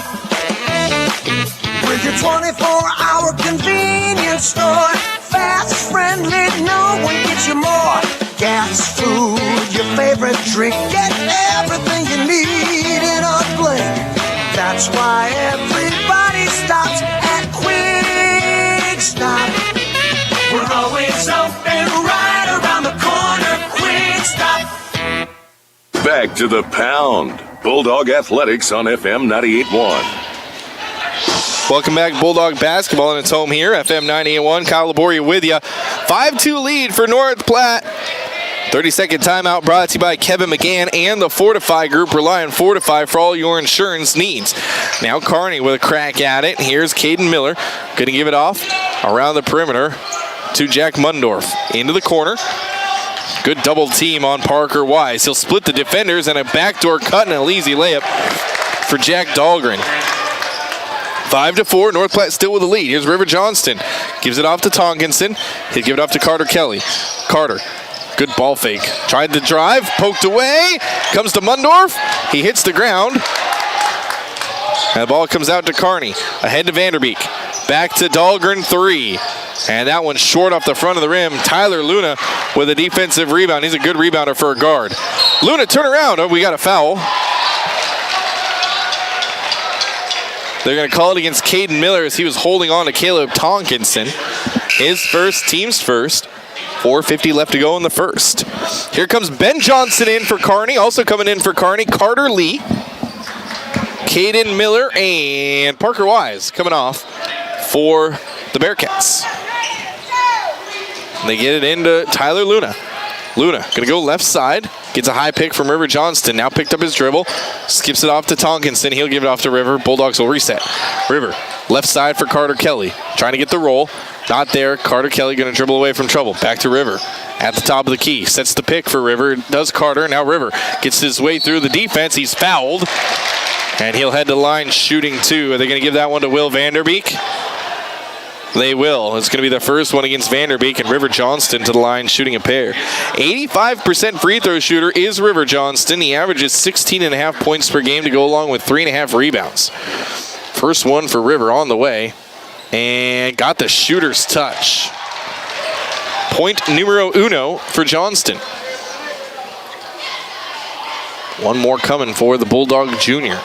With your 24-hour convenience store. Fast, friendly, no one gets you more. Gas, food, your favorite drink. Get everything you need in a blink. That's why everybody stops at Quick Stop. We're always open right around the corner. Quick Stop. Back to the pound. Bulldog Athletics on FM 98.1. Welcome back, Bulldog basketball, and it's home here. FM 98.1. Kyle Laboria with you. 5-2 lead for North Platte. 30-second timeout brought to you by Kevin McGann and the Fortify Group. Rely on Fortify for all your insurance needs. Now Kearney with a crack at it. Here's Caden Miller. Going to give it off around the perimeter to Jack Mundorf. Into the corner. Good double team on Parker Wise. He'll split the defenders and a backdoor cut and an easy layup for Jack Dahlgren. 5-4, North Platte still with the lead. Here's River Johnston. Gives it off to Tonkinson. He'll give it off to Carter Kelly. Carter, good ball fake. Tried to drive, poked away. Comes to Mundorf. He hits the ground. And the ball comes out to Kearney. Ahead to Vanderbeek. Back to Dahlgren, 3. And that one's short off the front of the rim. Tyler Luna with a defensive rebound. He's a good rebounder for a guard. Luna, turn around. Oh, we got a foul. They're going to call it against Caden Miller as he was holding on to Caleb Tonkinson. His first, team's first. 4:50 left to go in the first. Here comes Ben Johnson in for Kearney. Also coming in for Kearney, Carter Lee, Caden Miller, and Parker Wise coming off for the Bearcats. They get it into Tyler Luna. Luna going to go left side. Gets a high pick from River Johnston. Now picked up his dribble. Skips it off to Tonkinson. He'll give it off to River. Bulldogs will reset. River, left side for Carter Kelly. Trying to get the roll. Not there. Carter Kelly going to dribble away from trouble. Back to River. At the top of the key. Sets the pick for River. Does Carter. Now River gets his way through the defense. He's fouled. And he'll head to the line shooting 2. Are they going to give that one to Will Vanderbeek? They will. It's going to be the first one against Vanderbeek, and River Johnston to the line shooting a pair. 85% free throw shooter is River Johnston. He averages 16.5 points per game to go along with 3.5 rebounds. First one for River on the way, and got the shooter's touch. Point numero uno for Johnston. One more coming for the Bulldog Junior.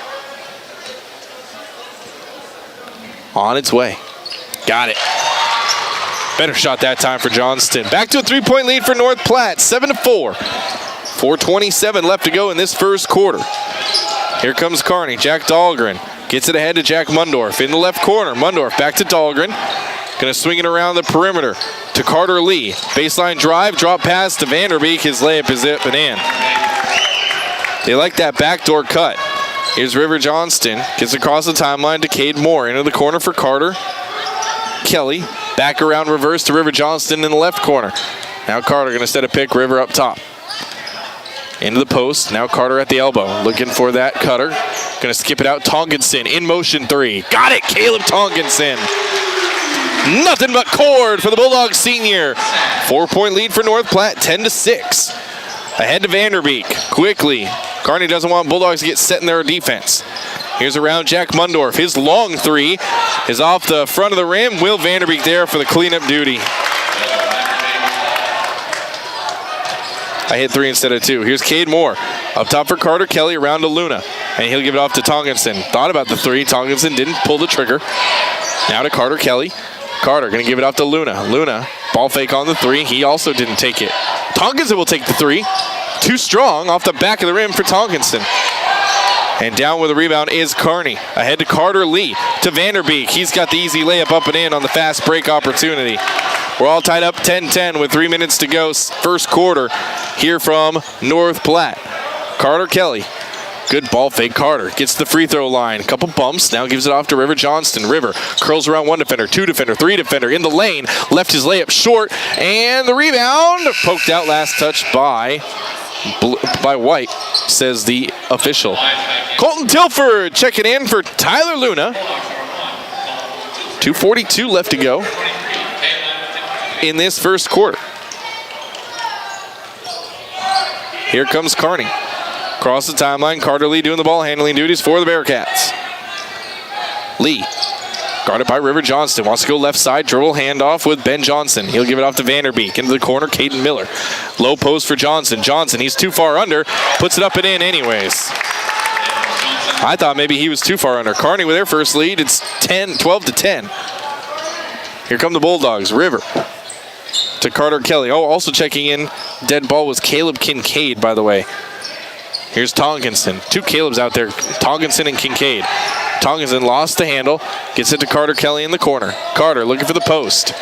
On its way. Got it. Better shot that time for Johnston. Back to a 3-point lead for North Platte, 7-4. 4:27 left to go in this first quarter. Here comes Kearney. Jack Dahlgren gets it ahead to Jack Mundorf in the left corner. Mundorf back to Dahlgren. Going to swing it around the perimeter to Carter Lee. Baseline drive, drop pass to Vanderbeek. His layup is up and in. They like that backdoor cut. Here's River Johnston. Gets across the timeline to Cade Moore. Into the corner for Carter Kelly. Back around reverse to River Johnston in the left corner. Now Carter going to set a pick. River up top. Into the post. Now Carter at the elbow. Looking for that cutter. Going to skip it out. Tonkinson in motion three. Got it. Caleb Tonkinson. Nothing but cord for the Bulldogs senior. 4-point lead for North Platte. 10-6. Ahead to Vanderbeek. Quickly. Kearney doesn't want Bulldogs to get set in their defense. Here's around Jack Mundorf. His long three is off the front of the rim. Will Vanderbeek there for the cleanup duty. I hit three instead of two. Here's Cade Moore. Up top for Carter Kelly, around to Luna. And he'll give it off to Tonkinson. Thought about the three. Tonkinson didn't pull the trigger. Now to Carter Kelly. Carter going to give it off to Luna. Luna, ball fake on the three. He also didn't take it. Tonkinson will take the three. Too strong off the back of the rim for Tonkinson. And down with the rebound is Kearney. Ahead to Carter Lee to Vanderbeek. He's got the easy layup up and in on the fast break opportunity. We're all tied up 10-10 with 3 minutes to go. First quarter here from North Platte. Carter Kelly. Good ball fake. Carter gets the free throw line. Couple bumps. Now gives it off to River Johnston. River curls around one defender, two defender, three defender in the lane. Left his layup short. And the rebound poked out last touch by White, says the official. Colton Tilford checking in for Tyler Luna. 2:42 left to go in this first quarter. Here comes Kearney. Across the timeline, Carter Lee doing the ball handling duties for the Bearcats. Lee, guarded by River Johnston, wants to go left side, dribble handoff with Ben Johnson. He'll give it off to Vanderbeek. Into the corner, Caden Miller. Low post for Johnson. Johnson, he's too far under, puts it up and in anyways. I thought maybe he was too far under. Kearney with their first lead. It's 12-10. Here come the Bulldogs. River to Carter Kelly. Oh, also checking in, dead ball was Caleb Kincaid, by the way. Here's Tonkinson. Two Calebs out there, Tonkinson and Kincaid. Tonkinson lost the handle, gets it to Carter Kelly in the corner. Carter looking for the post.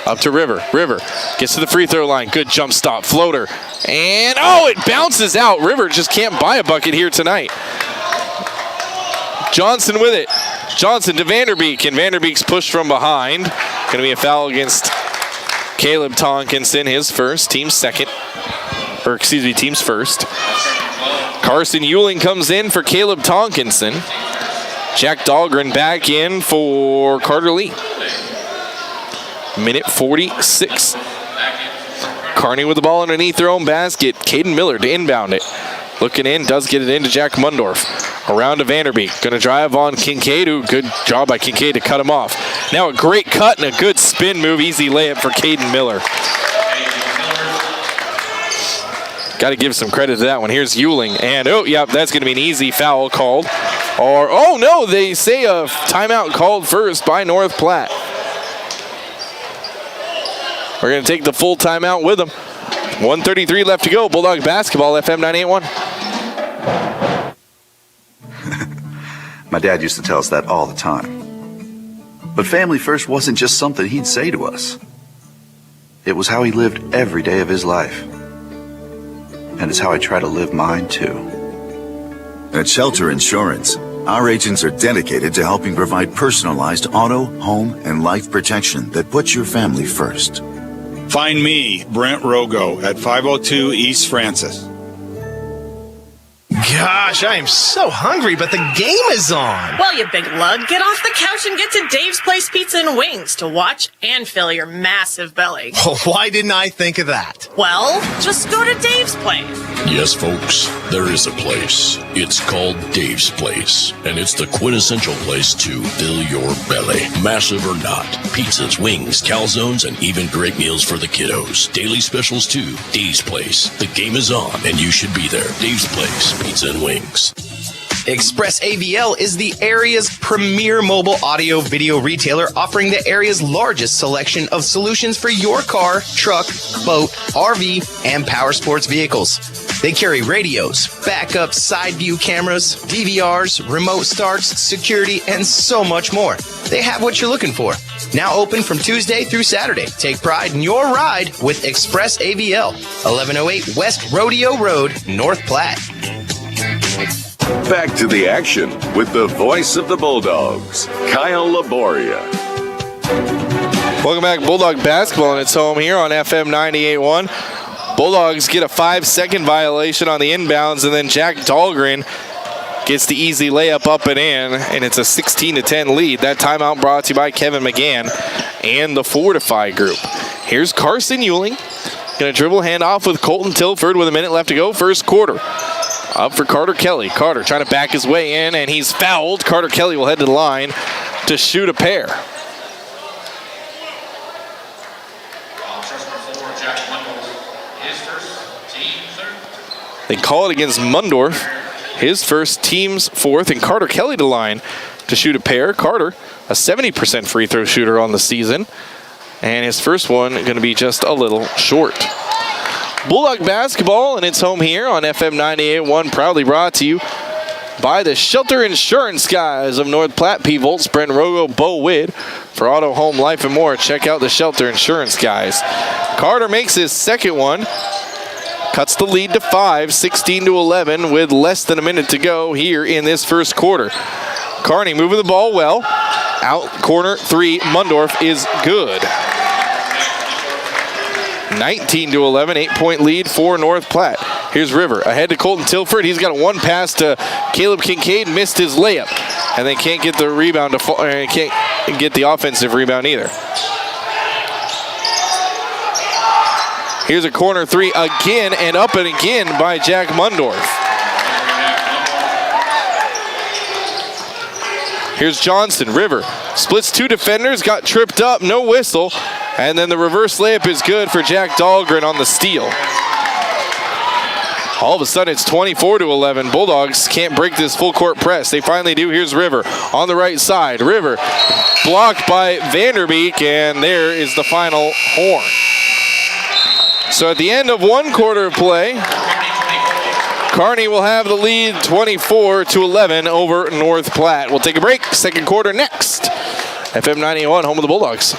Up to River. River gets to the free throw line. Good jump stop, floater. And, oh, it bounces out. River just can't buy a bucket here tonight. Johnson with it. Johnson to Vanderbeek, and Vanderbeek's pushed from behind. Going to be a foul against Caleb Tonkinson, his first, team's second. Or, excuse me, team's first. Carson Euling comes in for Caleb Tonkinson. Jack Dahlgren back in for Carter Lee. Minute 46. Kearney with the ball underneath their own basket. Caden Miller to inbound it. Looking in, does get it into Jack Mundorf. Around to Vanderbeek. Going to drive on Kincaid. Good job by Kincaid to cut him off. Now a great cut and a good spin move. Easy layup for Caden Miller. Got to give some credit to that one. Here's Euling. And, oh, yeah, that's going to be an easy foul called. Or, oh, no, they say a timeout called first by North Platte. We're going to take the full timeout with them. 1:33 left to go. Bulldog basketball, FM 98.1. My dad used to tell us that all the time. But family first wasn't just something he'd say to us. It was how he lived every day of his life. And it's how I try to live mine, too. At Shelter Insurance, our agents are dedicated to helping provide personalized auto, home, and life protection that puts your family first. Find me, Brent Rogo, at 502 East Francis. Gosh, I am so hungry, but the game is on. Well, you big lug, get off the couch and get to Dave's Place Pizza and Wings to watch and fill your massive belly. Oh, why didn't I think of that? Well, just go to Dave's Place. Yes, folks, there is a place. It's called Dave's Place, and it's the quintessential place to fill your belly. Massive or not, pizzas, wings, calzones, and even great meals for the kiddos. Daily specials too. Dave's Place. The game is on, and you should be there. Dave's Place, pizza and wings. Express AVL is the area's premier mobile audio video retailer, offering the area's largest selection of solutions for your car, truck, boat, RV, and power sports vehicles. They carry radios, backup side view cameras, DVRs, remote starts, security, and so much more. They have what you're looking for. Now open from Tuesday through Saturday. Take pride in your ride with Express AVL, 1108 West Rodeo Road, North Platte. Back to the action with the voice of the Bulldogs, Kyle Laboria. Welcome back, Bulldog basketball, and it's home here on FM 98.1. Bulldogs get a 5-second violation on the inbounds, and then Jack Dahlgren gets the easy layup up and in, and it's a 16-10 lead. That timeout brought to you by Kevin McGann and the Fortify Group. Here's Carson Ewing. Going to dribble handoff with Colton Tilford with a minute left to go, first quarter. Up for Carter Kelly. Carter trying to back his way in, and he's fouled. Carter Kelly will head to the line to shoot a pair. They call it against Mundorf. His first, team's fourth, and Carter Kelly to line to shoot a pair. Carter, a 70% free throw shooter on the season, and his first one going to be just a little short. Bulldog basketball, and it's home here on FM 98.1, proudly brought to you by the Shelter Insurance guys of North Platte, P. Volts, Brent Rogo, Bo Witt. For auto, home, life, and more, check out the Shelter Insurance guys. Carter makes his second one. Cuts the lead to 5, 16-11 with less than a minute to go here in this first quarter. Kearney moving the ball well. Out corner three, Mundorf is good. 19-11, 8-point lead for North Platte. Here's River ahead to Colton Tilford. He's got a one pass to Caleb Kincaid, missed his layup, and they can't get the rebound can't get the offensive rebound either. Here's a corner three again, and up and again by Jack Mundorf. Here's Johnson. River splits two defenders, got tripped up, no whistle, and then the reverse layup is good for Jack Dahlgren on the steal. All of a sudden, it's 24-11. Bulldogs can't break this full court press. They finally do. Here's River on the right side. River blocked by Vanderbeek, and there is the final horn. So at the end of one quarter of play, Kearney will have the lead 24-11 over North Platte. We'll take a break. Second quarter next. FM 91, home of the Bulldogs.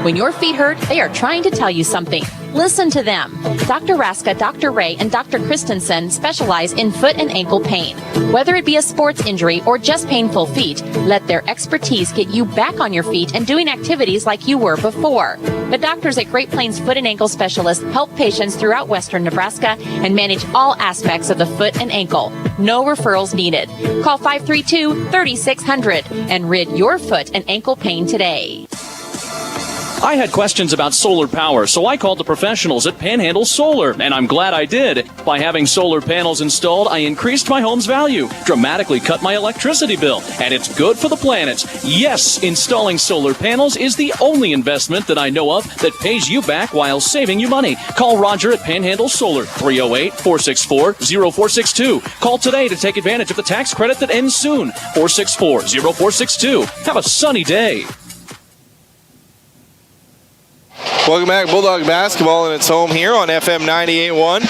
When your feet hurt, they are trying to tell you something. Listen to them. Dr. Raska, Dr. Ray, and Dr. Christensen specialize in foot and ankle pain. Whether it be a sports injury or just painful feet, let their expertise get you back on your feet and doing activities like you were before. The doctors at Great Plains Foot and Ankle Specialists help patients throughout western Nebraska and manage all aspects of the foot and ankle. No referrals needed. Call 532-3600 and rid your foot and ankle pain today. I had questions about solar power, so I called the professionals at Panhandle Solar, and I'm glad I did. By having solar panels installed, I increased my home's value, dramatically cut my electricity bill, and it's good for the planet. Yes, installing solar panels is the only investment that I know of that pays you back while saving you money. Call Roger at Panhandle Solar, 308-464-0462. Call today to take advantage of the tax credit that ends soon, 464-0462. Have a sunny day. Welcome back, Bulldog basketball, and it's home here on FM 98.1.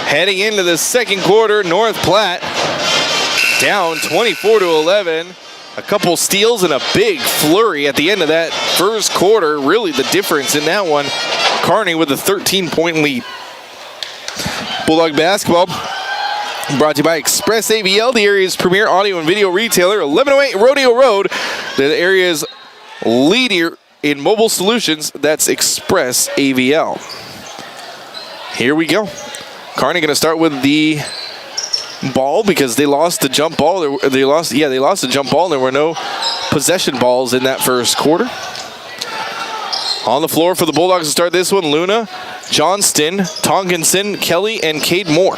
Heading into the second quarter, North Platte down 24-11. A couple steals and a big flurry at the end of that first quarter. Really the difference in that one. Kearney with a 13-point lead. Bulldog basketball brought to you by Express AVL, the area's premier audio and video retailer, 1108 Rodeo Road, the area's leader in mobile solutions. That's Express AVL. Here we go. Kearney going to start with the ball because they lost the jump ball. They lost the jump ball. There were no possession balls in that first quarter. On the floor for the Bulldogs to start this one, Luna, Johnston, Tonkinson, Kelly, and Cade Moore.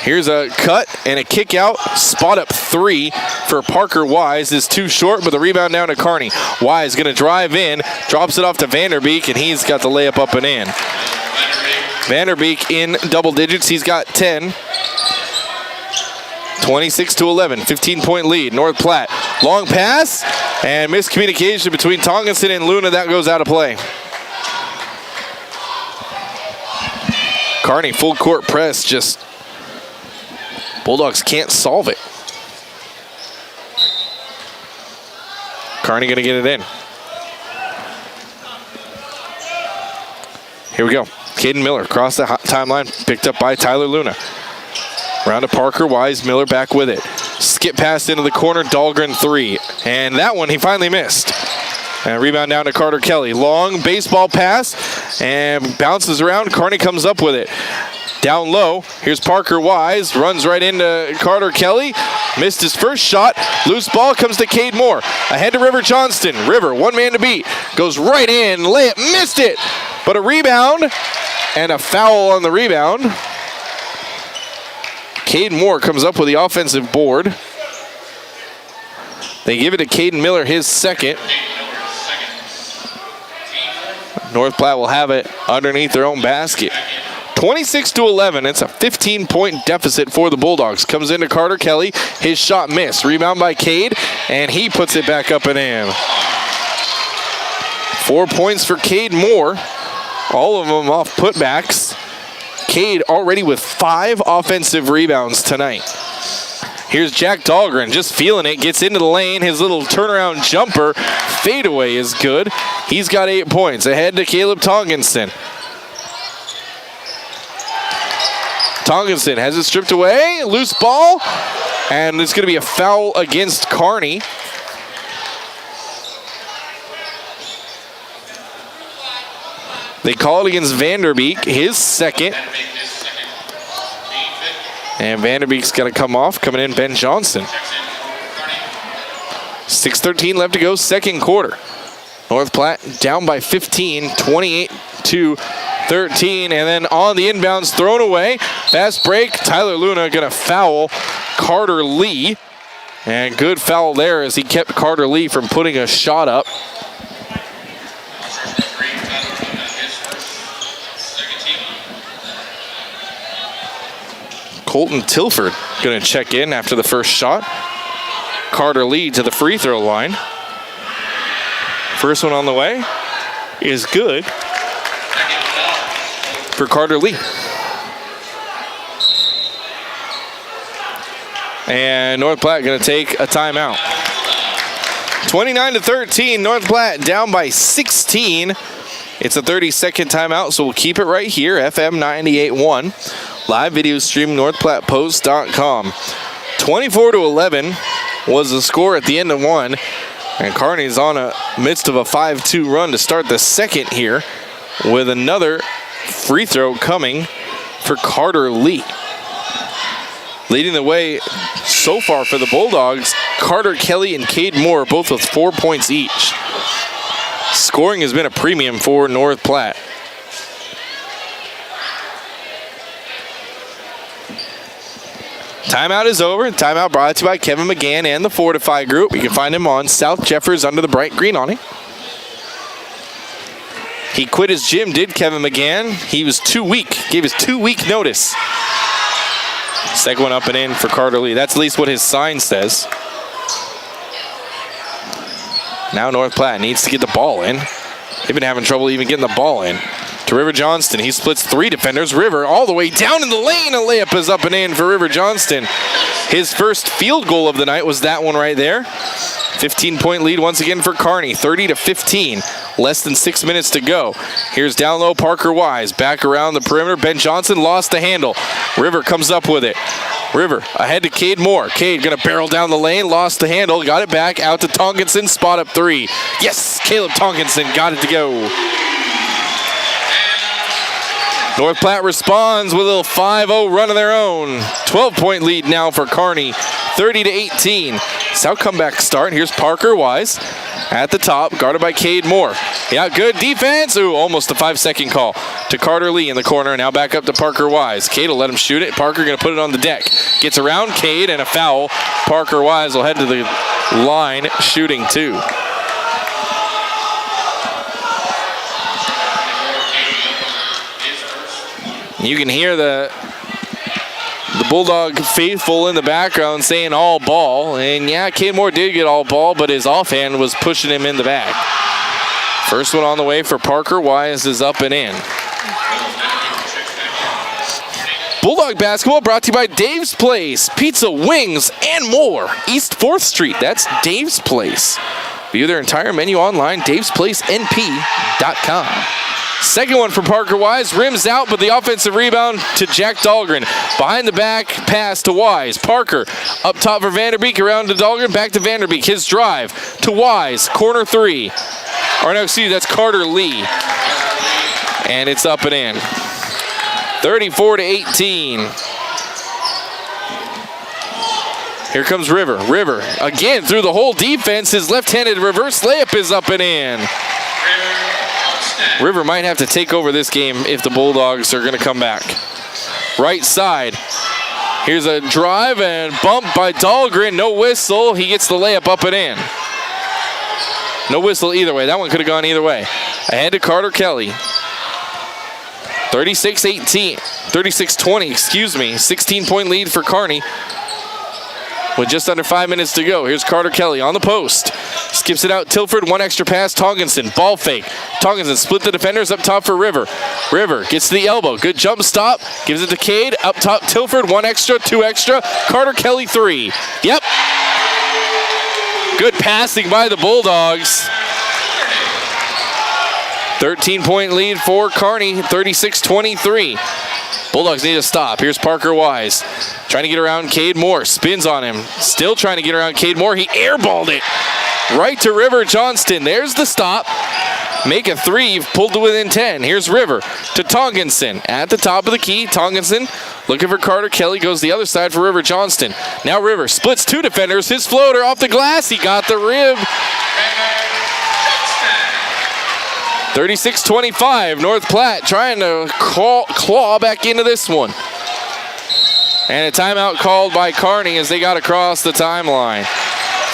Here's a cut and a kick out. Spot up three for Parker Wise is too short, but the rebound down to Kearney. Wise going to drive in, drops it off to Vanderbeek, and he's got the layup up and in. Vanderbeek in double digits. He's got 10. 26-11, 15-point lead. North Platte. Long pass and miscommunication between Tonkinson and Luna. That goes out of play. Kearney full court press, just Bulldogs can't solve it. Kearney going to get it in. Here we go. Caden Miller across the timeline, picked up by Tyler Luna. Round to Parker Wise, Miller back with it. Skip pass into the corner, Dahlgren 3. And that one he finally missed. And rebound down to Carter Kelly. Long baseball pass and bounces around. Kearney comes up with it. Down low, here's Parker Wise, runs right into Carter Kelly. Missed his first shot. Loose ball comes to Cade Moore. Ahead to River Johnston. River, one man to beat. Goes right in, layup, missed it. But a rebound and a foul on the rebound. Cade Moore comes up with the offensive board. They give it to Caden Miller, his second. North Platte will have it underneath their own basket. 26-11. It's a 15-point deficit for the Bulldogs. Comes into Carter Kelly. His shot missed. Rebound by Cade, and he puts it back up and in. 4 points for Cade Moore. All of them off putbacks. Cade already with 5 offensive rebounds tonight. Here's Jack Dahlgren just feeling it. Gets into the lane. His little turnaround jumper fadeaway is good. He's got 8 points. Ahead to Caleb Tonkinson. Tonkinson has it stripped away. Loose ball. And it's going to be a foul against Kearney. They call it against Vanderbeek, his second. And Vanderbeek's got to come off. Coming in, Ben Johnson. 6:13 left to go, second quarter. North Platte down by 15, 28-13. And then on the inbounds, thrown away. Fast break. Tyler Luna going to foul Carter Lee. And good foul there as he kept Carter Lee from putting a shot up. Colton Tilford going to check in after the first shot. Carter Lee to the free throw line. First one on the way is good for Carter Lee. And North Platte going to take a timeout. 29-13, North Platte down by 16. It's a 30-second timeout, so we'll keep it right here, FM 98.1. Live video stream, NorthPlattePost.com. 24-11 was the score at the end of one. And Kearney's on a midst of a 5-2 run to start the second here with another free throw coming for Carter Lee. Leading the way so far for the Bulldogs, Carter Kelly and Cade Moore, both with 4 points each. Scoring has been a premium for North Platte. Timeout is over. Timeout brought to you by Kevin McGann and the Fortify Group. You can find him on South Jeffers under the bright green awning. He quit his gym, did Kevin McGann. He was too weak. Gave his 2-week notice. Second one up and in for Carter Lee. That's at least what his sign says. Now North Platte needs to get the ball in. They've been having trouble even getting the ball in. To River Johnston. He splits 3 defenders. River all the way down in the lane. A layup is up and in for River Johnston. His first field goal of the night was that one right there. 15-point lead once again for Kearney. 30-15. Less than 6 minutes to go. Here's down low Parker Wise. Back around the perimeter. Ben Johnson lost the handle. River comes up with it. River ahead to Cade Moore. Cade going to barrel down the lane. Lost the handle. Got it back. Out to Tonkinson. Spot up 3. Yes! Caleb Tonkinson got it to go. North Platte responds with a little 5-0 run of their own. 12-point lead now for Kearney, 30-18. South comeback start. Here's Parker Wise at the top, guarded by Cade Moore. Yeah, good defense. Ooh, almost a 5-second call to Carter Lee in the corner. Now back up to Parker Wise. Cade will let him shoot it. Parker going to put it on the deck. Gets around Cade and a foul. Parker Wise will head to the line, shooting 2. You can hear the Bulldog faithful in the background saying all ball. And yeah, Cade Moore did get all ball, but his offhand was pushing him in the back. First one on the way for Parker Wise is up and in. Bulldog basketball brought to you by Dave's Place. Pizza, wings, and more. East 4th Street. That's Dave's Place. View their entire menu online, davesplacenp.com. Second one for Parker Wise. Rims out, but the offensive rebound to Jack Dahlgren. Behind the back pass to Wise. Parker up top for Vanderbeek. Around to Dahlgren. Back to Vanderbeek. His drive to Wise. Corner three. Or no, excuse me, that's Carter Lee. And it's up and in. 34-18. Here comes River. River again through the whole defense. His left-handed reverse layup is up and in. River might have to take over this game if the Bulldogs are going to come back. Right side. Here's a drive and bump by Dahlgren. No whistle. He gets the layup up and in. No whistle either way. That one could have gone either way. Ahead to Carter Kelly. 36-18. 36-20, excuse me. 16-point lead for Kearney. With just under 5 minutes to go. Here's Carter Kelly on the post. Skips it out. Tilford, one extra pass. Tonginson, ball fake. Tonginson split the defenders up top for River. River gets to the elbow. Good jump stop. Gives it to Cade. Up top, Tilford, one extra, two extra. Carter Kelly, three. Yep. Good passing by the Bulldogs. 13-point lead for Kearney, 36-23. Bulldogs need to stop. Here's Parker Wise. Trying to get around Cade Moore. Spins on him. Still trying to get around Cade Moore. He airballed it right to River Johnston. There's the stop. Make a three. You've pulled to within 10. Here's River to Tonginson. At the top of the key, Tonginson looking for Carter Kelly. Goes the other side for River Johnston. Now River splits two defenders. His floater off the glass. He got the rib. 36-25, North Platte trying to claw back into this one. And a timeout called by Kearney as they got across the timeline.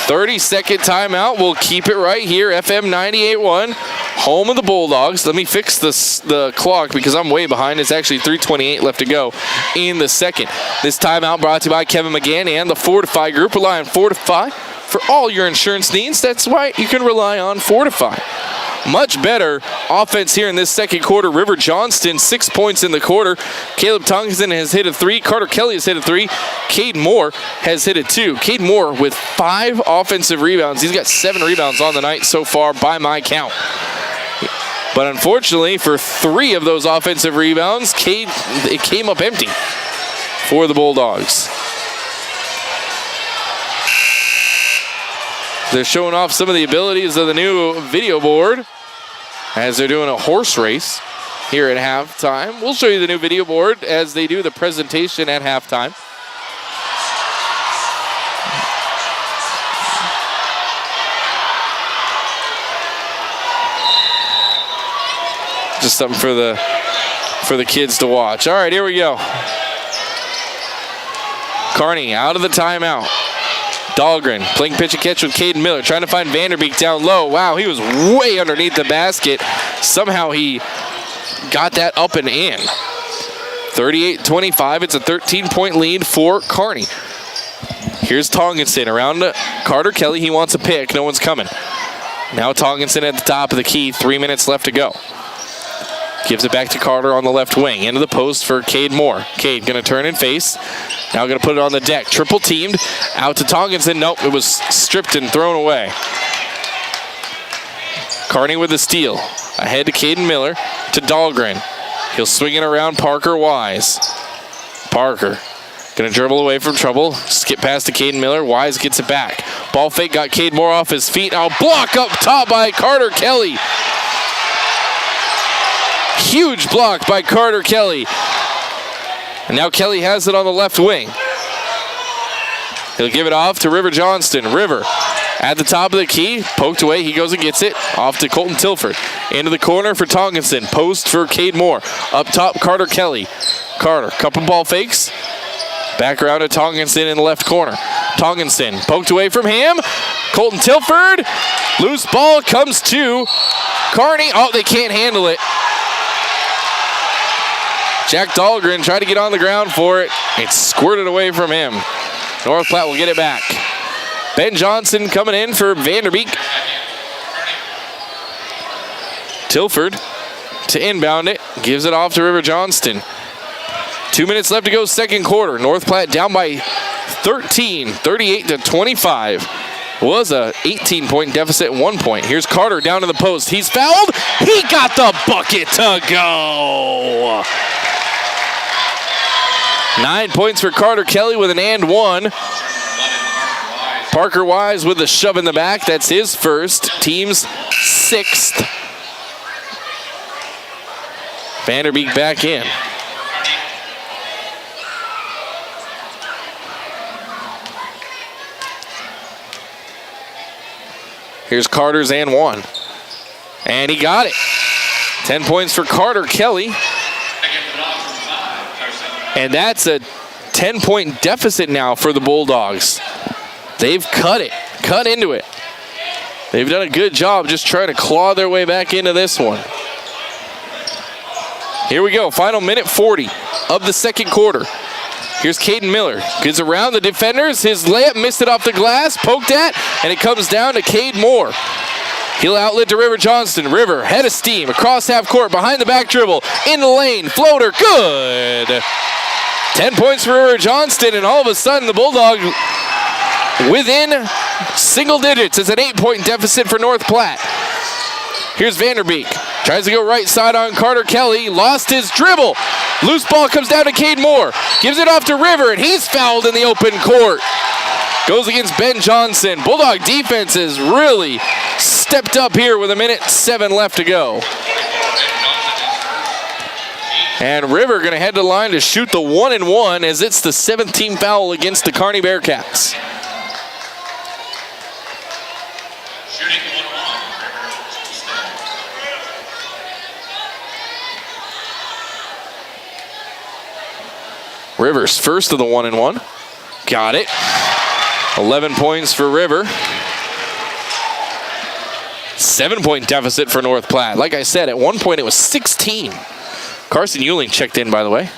30-second timeout. We'll keep it right here. FM 98.1, home of the Bulldogs. Let me fix the clock because I'm way behind. It's actually 3:28 left to go in the second. This timeout brought to you by Kevin McGann and the Fortify Group. Rely on Fortify for all your insurance needs. That's why you can rely on Fortify. Much better offense here in this second quarter. River Johnston, 6 points in the quarter. Caleb Tonkinson has hit a three. Carter Kelly has hit a three. Cade Moore has hit a two. Cade Moore with 5 offensive rebounds. He's got 7 rebounds on the night so far by my count. But unfortunately, for 3 of those offensive rebounds, it came up empty for the Bulldogs. They're showing off some of the abilities of the new video board as they're doing a horse race here at halftime. We'll show you the new video board as they do the presentation at halftime. Just something for the kids to watch. All right, here we go. Kearney out of the timeout. Dahlgren playing pitch and catch with Caden Miller. Trying to find Vanderbeek down low. Wow, he was way underneath the basket. Somehow he got that up and in. 38-25. It's a 13-point lead for Kearney. Here's Tonginson around to Carter Kelly. He wants a pick. No one's coming. Now Tonginson at the top of the key. 3 minutes left to go. Gives it back to Carter on the left wing. Into the post for Cade Moore. Cade going to turn and face. Now going to put it on the deck. Triple teamed. Out to Tonginson. Nope, it was stripped and thrown away. Kearney with the steal. Ahead to Caden Miller. To Dahlgren. He'll swing it around Parker Wise. Parker going to dribble away from trouble. Skip past to Caden Miller. Wise gets it back. Ball fake got Cade Moore off his feet. Now block up top by Carter Kelly. Huge block by Carter Kelly. And now Kelly has it on the left wing. He'll give it off to River Johnston. River at the top of the key. Poked away. He goes and gets it. Off to Colton Tilford. Into the corner for Tonginson. Post for Cade Moore. Up top, Carter Kelly. Carter, couple ball fakes. Back around to Tonginson in the left corner. Tonginson poked away from him. Colton Tilford. Loose ball comes to Kearney. Oh, they can't handle it. Jack Dahlgren tried to get on the ground for it. It's squirted away from him. North Platte will get it back. Ben Johnson coming in for Vanderbeek. Tilford to inbound it. Gives it off to River Johnston. 2 minutes left to go, second quarter. North Platte down by 13, 38-25. Was a 18-point deficit at one point. Here's Carter down to the post. He's fouled. He got the bucket to go. 9 points for Carter Kelly with an and one. Parker Wise with a shove in the back. That's his first. Team's sixth. Vanderbeek back in. Here's Carter's and one. And he got it. 10 points for Carter Kelly. And that's a 10-point deficit now for the Bulldogs. They've cut into it. They've done a good job just trying to claw their way back into this one. Here we go, final minute 40 of the second quarter. Here's Caden Miller. Gets around the defenders. His layup missed it off the glass, poked at, and it comes down to Cade Moore. He'll outlet to River Johnston. River, head of steam, across half court, behind the back dribble, in the lane, floater, good. 10 points for River Johnston, and all of a sudden the Bulldog within single digits. It's an 8-point deficit for North Platte. Here's Vanderbeek. Tries to go right side on Carter Kelly. Lost his dribble. Loose ball comes down to Cade Moore. Gives it off to River, and he's fouled in the open court. Goes against Ben Johnson. Bulldog defense has really stepped up here with 1:07 left to go. And River going to head to the line to shoot the 1-and-1 as it's the 7th team foul against the Kearney Bearcats. River's first of the 1-and-1. Got it. 11 points for River. 7-point deficit for North Platte. Like I said, at one point it was 16. Carson Euling checked in, by the way.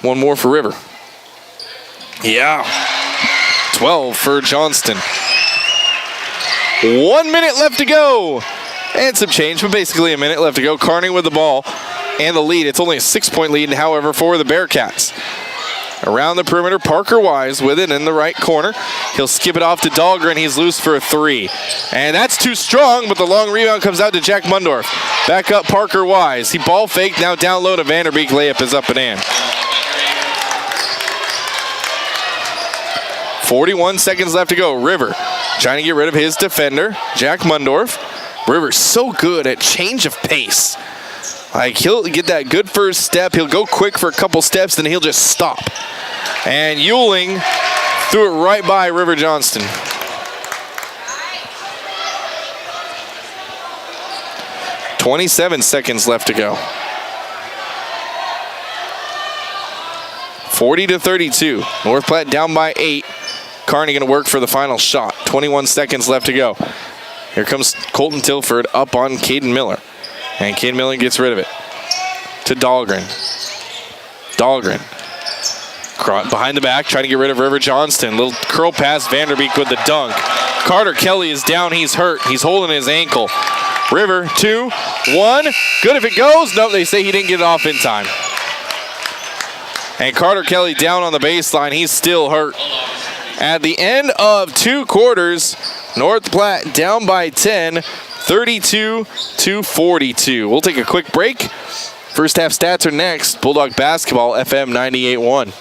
One more for River. Yeah. 12 for Johnston. 1 minute left to go. And some change, but basically a minute left to go. Kearney with the ball and the lead. It's only a 6-point lead, however, for the Bearcats. Around the perimeter, Parker Wise with it in the right corner. He'll skip it off to Dahlgren. He's loose for a three. And that's too strong, but the long rebound comes out to Jack Mundorf. Back up Parker Wise. He ball faked, now down low to Vanderbeek. Layup is up and in. 41 seconds left to go. River trying to get rid of his defender, Jack Mundorf. River's so good at change of pace. Like, he'll get that good first step. He'll go quick for a couple steps, then he'll just stop. And Euling threw it right by River Johnston. $27 left to go. 40-32. North Platte down by 8. Kearney going to work for the final shot. 21 seconds left to go. Here comes Colton Tilford up on Caden Miller. And Caden Miller gets rid of it to Dahlgren. Dahlgren behind the back, trying to get rid of River Johnston. Little curl pass, Vanderbeek with the dunk. Carter Kelly is down, he's hurt. He's holding his ankle. River, 2, 1. Good if it goes. Nope, they say he didn't get it off in time. And Carter Kelly down on the baseline. He's still hurt. At the end of 2 quarters, North Platte down by 10, 32-42. We'll take a quick break. First half stats are next. Bulldog Basketball, FM 98.1.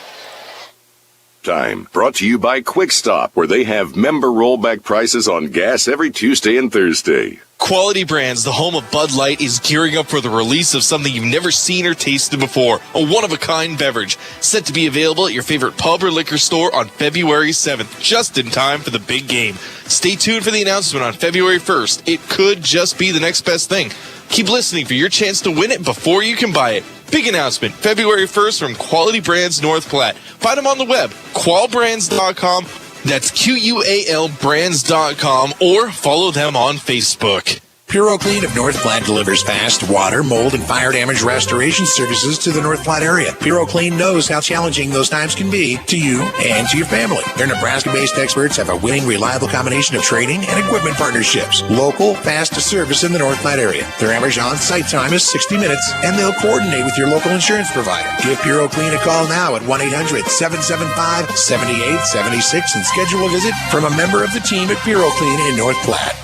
Time brought to you by Quick Stop, where they have member rollback prices on gas every Tuesday and Thursday. Quality Brands, the home of Bud Light, is gearing up for the release of something you've never seen or tasted before, a one-of-a-kind beverage, set to be available at your favorite pub or liquor store on February 7th, just in time for the big game. Stay tuned for the announcement on February 1st. It could just be the next best thing. Keep listening for your chance to win it before you can buy it. Big announcement, February 1st from Quality Brands North Platte. Find them on the web, qualbrands.com. That's QUAL brands.com, or follow them on Facebook. PuroClean of North Platte delivers fast water, mold, and fire damage restoration services to the North Platte area. PuroClean knows how challenging those times can be to you and to your family. Their Nebraska-based experts have a winning, reliable combination of training and equipment partnerships. Local, fast service in the North Platte area. Their average on-site time is 60 minutes, and they'll coordinate with your local insurance provider. Give PuroClean a call now at 1-800-775-7876 and schedule a visit from a member of the team at PuroClean in North Platte.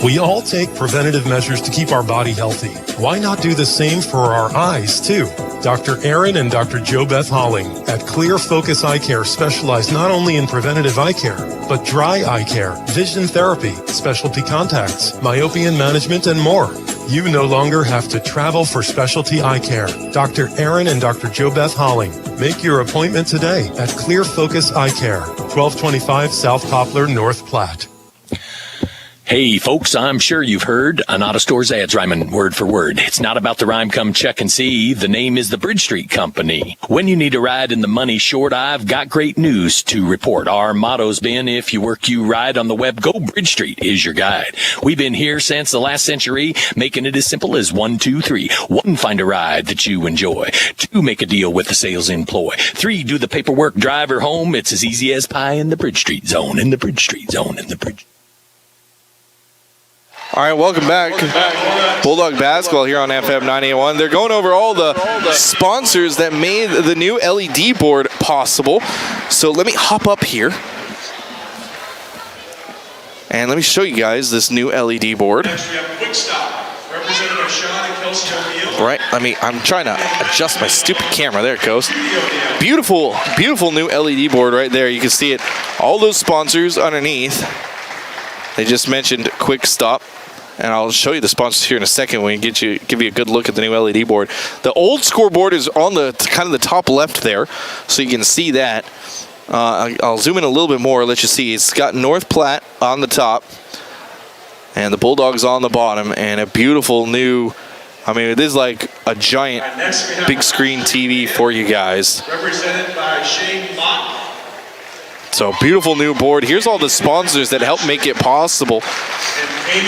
We all take preventative measures to keep our body healthy. Why not do the same for our eyes, too? Dr. Aaron and Dr. Jo Beth Holling at Clear Focus Eye Care specialize not only in preventative eye care, but dry eye care, vision therapy, specialty contacts, myopia management, and more. You no longer have to travel for specialty eye care. Dr. Aaron and Dr. Jo Beth Holling. Make your appointment today at Clear Focus Eye Care, 1225 South Poplar, North Platte. Hey, folks, I'm sure you've heard an auto store's ads rhyming word for word. It's not about the rhyme, come check and see. The name is the Bridge Street Company. When you need a ride and the money's short, I've got great news to report. Our motto's been, if you work, you ride. On the web, go Bridge Street is your guide. We've been here since the last century, making it as simple as 1, 2, 3. 1, find a ride that you enjoy. 2, make a deal with the sales employ. 3, do the paperwork, drive her home. It's as easy as pie in the Bridge Street zone, in the Bridge Street zone, in the Bridge. All right, welcome back. Bulldog basketball here on FM 98.1. They're going over all the sponsors that made the new LED board possible. So let me hop up here. And let me show you guys this new LED board. Next we have Quick Stop. Representative Sean and Kelsey O'Neill. Right, I'm trying to adjust my stupid camera. There it goes. Beautiful, beautiful new LED board right there. You can see it. All those sponsors underneath. They just mentioned Quick Stop. And I'll show you the sponsors here in a second when we give you a good look at the new LED board. The old scoreboard is on the kind of the top left there, so you can see that. I'll zoom in a little bit more, let you see. It's got North Platte on the top, and the Bulldogs on the bottom, and a beautiful new, I mean, it is like a giant big screen TV for you guys. Represented by Shane Mott. So beautiful new board. Here's all the sponsors that help make it possible.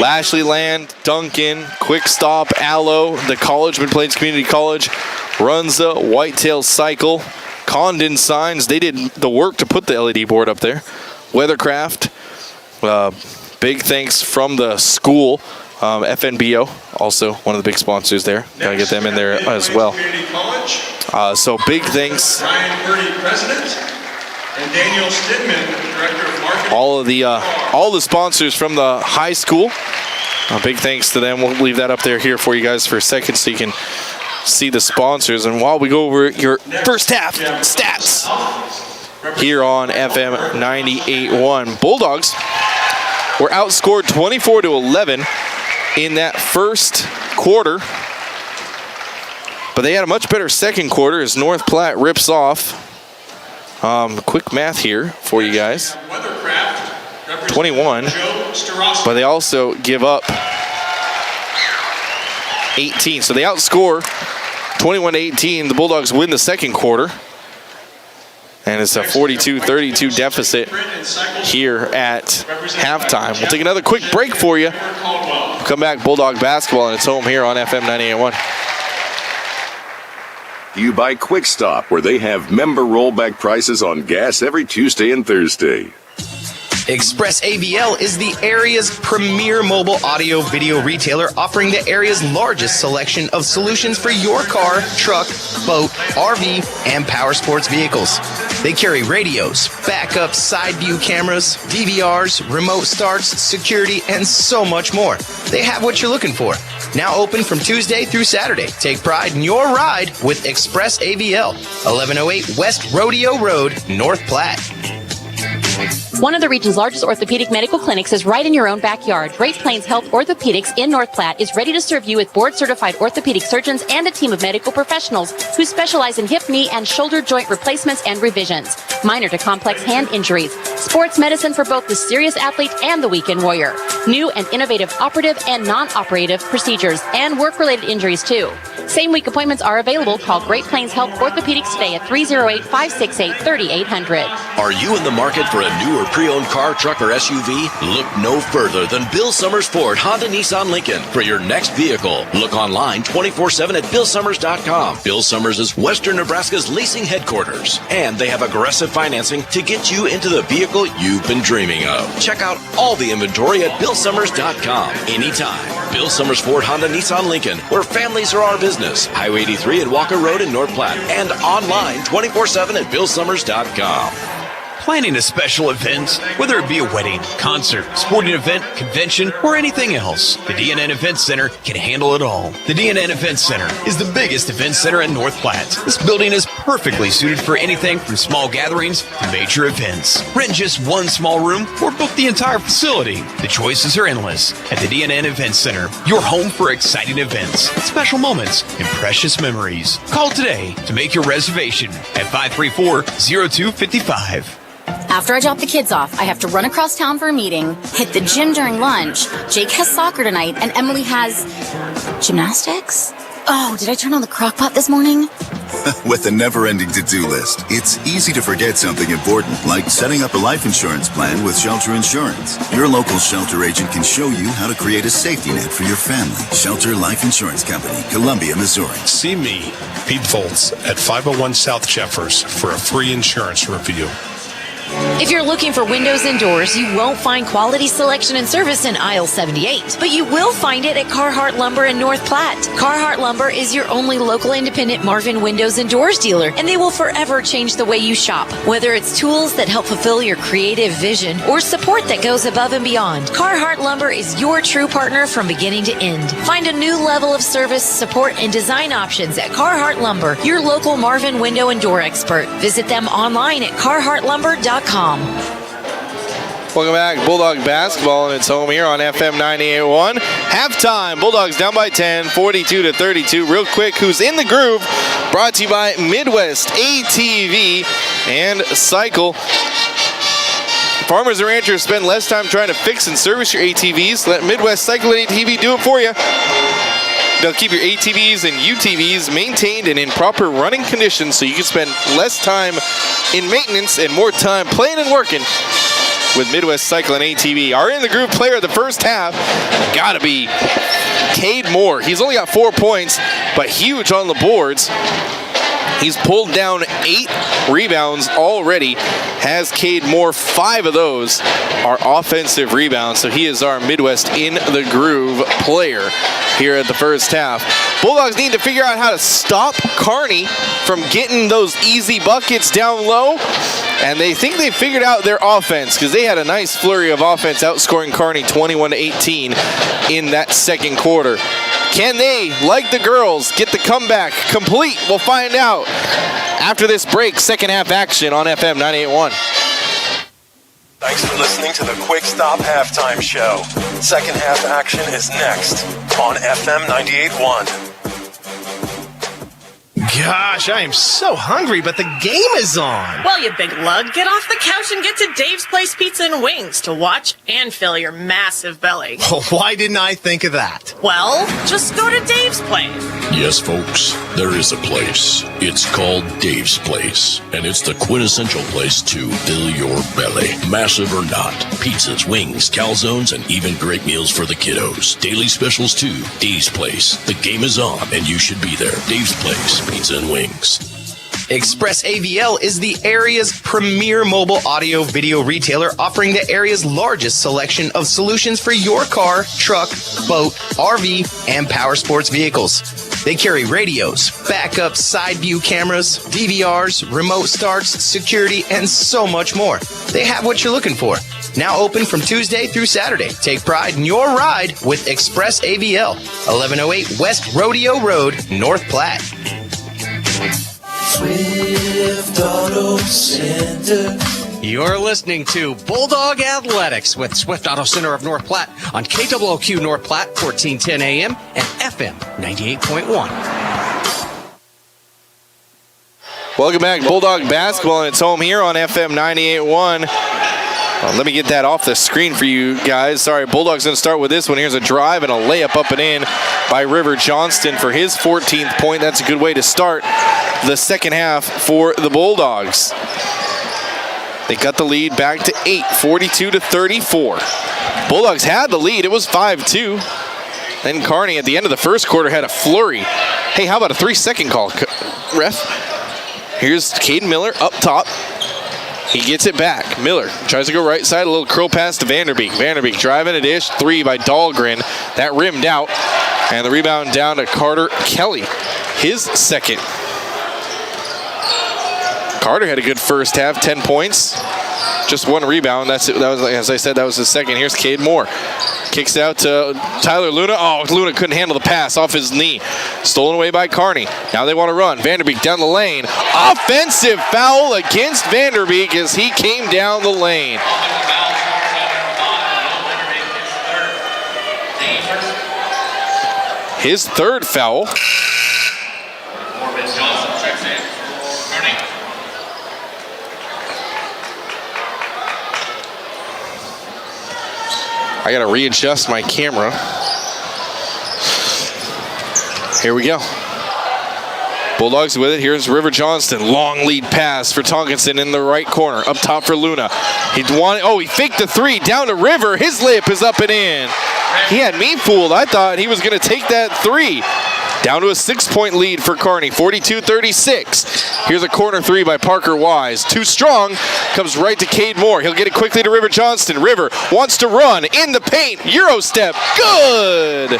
Lashley Land, Duncan, Quick Stop, Allo, the college, Mid-Plains Community College, Runza, Whitetail Cycle, Condon Signs. They did the work to put the LED board up there. Weathercraft, big thanks from the school. FNBO, also one of the big sponsors there. Got to get them in there as well. So big thanks. Ryan Purdy, President. And Daniel Stidman, Director of Marketing. All the sponsors from the high school. Big thanks to them. We'll leave that up there here for you guys for a second so you can see the sponsors. And while we go over your first half stats here on FM 98.1, Bulldogs were outscored 24-11 in that first quarter. But they had a much better second quarter as North Platte rips off. Quick math here for you guys. 21, but they also give up 18. So they outscore 21-18. The Bulldogs win the second quarter. And it's a 42-32 deficit here at halftime. We'll take another quick break for you. We'll come back, Bulldog basketball, and it's home here on FM 98.1. You buy Quick Stop, where they have member rollback prices on gas every Tuesday and Thursday. Express AVL is the area's premier mobile audio video retailer, offering the area's largest selection of solutions for your car, truck, boat, RV, and power sports vehicles. They carry radios, backup side view cameras, DVRs, remote starts, security, and so much more. They have what you're looking for. Now open from Tuesday through Saturday. Take pride in your ride with Express AVL, 1108 West Rodeo Road, North Platte. One of the region's largest orthopedic medical clinics is right in your own backyard. Great Plains Health Orthopedics in North Platte is ready to serve you with board-certified orthopedic surgeons and a team of medical professionals who specialize in hip, knee, and shoulder joint replacements and revisions, minor to complex hand injuries, Sports medicine for both the serious athlete and the weekend warrior. New and innovative operative and non-operative procedures and work-related injuries, too. Same-week appointments are available. Call Great Plains Health Orthopedics today at 308-568-3800. Are you in the market for a new or pre-owned car, truck, or SUV? Look no further than Bill Summers Ford, Honda, Nissan, Lincoln for your next vehicle. Look online 24/7 at BillSummers.com. Bill Summers is Western Nebraska's leasing headquarters, and they have aggressive financing to get you into the vehicle you've been dreaming of. Check out all the inventory at BillSummers.com anytime. Bill Summers Ford, Honda, Nissan, Lincoln, where families are our business. Highway 83 and Walker Road in North Platte, and online 24/7 at BillSummers.com. Planning a special event, whether it be a wedding, concert, sporting event, convention, or anything else, the DNN Event Center can handle it all. The DNN Event Center is the biggest event center in North Platte. This building is perfectly suited for anything from small gatherings to major events. Rent just one small room or book the entire facility. The choices are endless at the DNN Event Center, your home for exciting events, special moments, and precious memories. Call today to make your reservation at 534-0255. After I drop the kids off, I have to run across town for a meeting, hit the gym during lunch. Jake has soccer tonight, and Emily has gymnastics? Oh, did I turn on the crock pot this morning? With a never-ending to-do list, it's easy to forget something important, like setting up a life insurance plan with Shelter Insurance. Your local Shelter agent can show you how to create a safety net for your family. Shelter Life Insurance Company, Columbia, Missouri. See me, Pete Foltz, at 501 South Jeffers for a free insurance review. If you're looking for windows and doors, you won't find quality selection and service in aisle 78, but you will find it at Carhartt Lumber in North Platte. Carhartt Lumber is your only local independent Marvin windows and doors dealer, and they will forever change the way you shop. Whether it's tools that help fulfill your creative vision or support that goes above and beyond, Carhartt Lumber is your true partner from beginning to end. Find a new level of service, support, and design options at Carhartt Lumber, your local Marvin window and door expert. Visit them online at carharttlumber.com. Welcome back. Bulldog basketball, and it's home here on FM 98.1. Halftime. Bulldogs down by 10, 42-32. Real quick, who's in the groove? Brought to you by Midwest ATV and Cycle. Farmers and ranchers spend less time trying to fix and service your ATVs. Let Midwest Cycle and ATV do it for you. They'll keep your ATVs and UTVs maintained and in proper running conditions so you can spend less time in maintenance and more time playing and working with Midwest Cycle and ATV. Our in the groove player of the first half gotta be Cade Moore. He's only got 4 points, but huge on the boards. He's pulled down 8 rebounds already. Has Cade Moore 5 of those are offensive rebounds. So he is our Midwest in the groove player here at the first half. Bulldogs need to figure out how to stop Kearney from getting those easy buckets down low. And they think they figured out their offense because they had a nice flurry of offense, outscoring Kearney 21-18 in that second quarter. Can they, like the girls, get the comeback complete? We'll find out after this break. Second half action on FM 98.1. Thanks for listening to the Quick Stop Halftime Show. Second half action is next on FM 98.1. Gosh, I am so hungry, but the game is on. Well, you big lug, get off the couch and get to Dave's Place Pizza and Wings to watch and fill your massive belly. Oh, why didn't I think of that? Well, just go to Dave's Place. Yes, folks, there is a place. It's called Dave's Place, and it's the quintessential place to fill your belly. Massive or not, pizzas, wings, calzones, and even great meals for the kiddos. Daily specials too. Dave's Place. The game is on, and you should be there. Dave's Place, pizza and wings. Express AVL is the area's premier mobile audio video retailer, offering the area's largest selection of solutions for your car, truck, boat, RV, and power sports vehicles. They carry radios, backup side view cameras, DVRs, remote starts, security, and so much more. They have what you're looking for. Now open from Tuesday through Saturday. Take pride in your ride with Express AVL, 1108 West Rodeo Road, North Platte. Swift Auto Center. You're listening to Bulldog Athletics with Swift Auto Center of North Platte on KWOQ North Platte, 1410 AM and FM 98.1. Welcome back, Bulldog basketball, and it's home here on FM 98.1. Let me get that off the screen for you guys. Sorry, Bulldogs going to start with this one. Here's a drive and a layup up and in by River Johnston for his 14th point. That's a good way to start the second half for the Bulldogs. They got the lead back to 8, 42-34. Bulldogs had the lead. It was 5-2. Then Kearney at the end of the first quarter had a flurry. Hey, how about a 3-second call, ref? Here's Caden Miller up top. He gets it back. Miller tries to go right side, a little curl pass to Vanderbeek. Vanderbeek driving a dish, 3 by Dahlgren. That rimmed out, and the rebound down to Carter Kelly. His second. Carter had a good first half, 10 points. Just 1 rebound. That was, as I said, that was his second. Here's Cade Moore. Kicks out to Tyler Luna. Oh, Luna couldn't handle the pass off his knee. Stolen away by Kearney. Now they want to run. Vanderbeek down the lane. Offensive foul against Vanderbeek as he came down the lane. His third foul. I got to readjust my camera. Here we go. Bulldogs with it. Here's River Johnston. Long lead pass for Tonkinson in the right corner. Up top for Luna. He faked the 3 down to River. His layup is up and in. He had me fooled. I thought he was going to take that 3. Down to a 6-point lead for Kearney, 42-36. Here's a corner 3 by Parker Wise. Too strong, comes right to Cade Moore. He'll get it quickly to River Johnston. River wants to run in the paint. Euro step, good.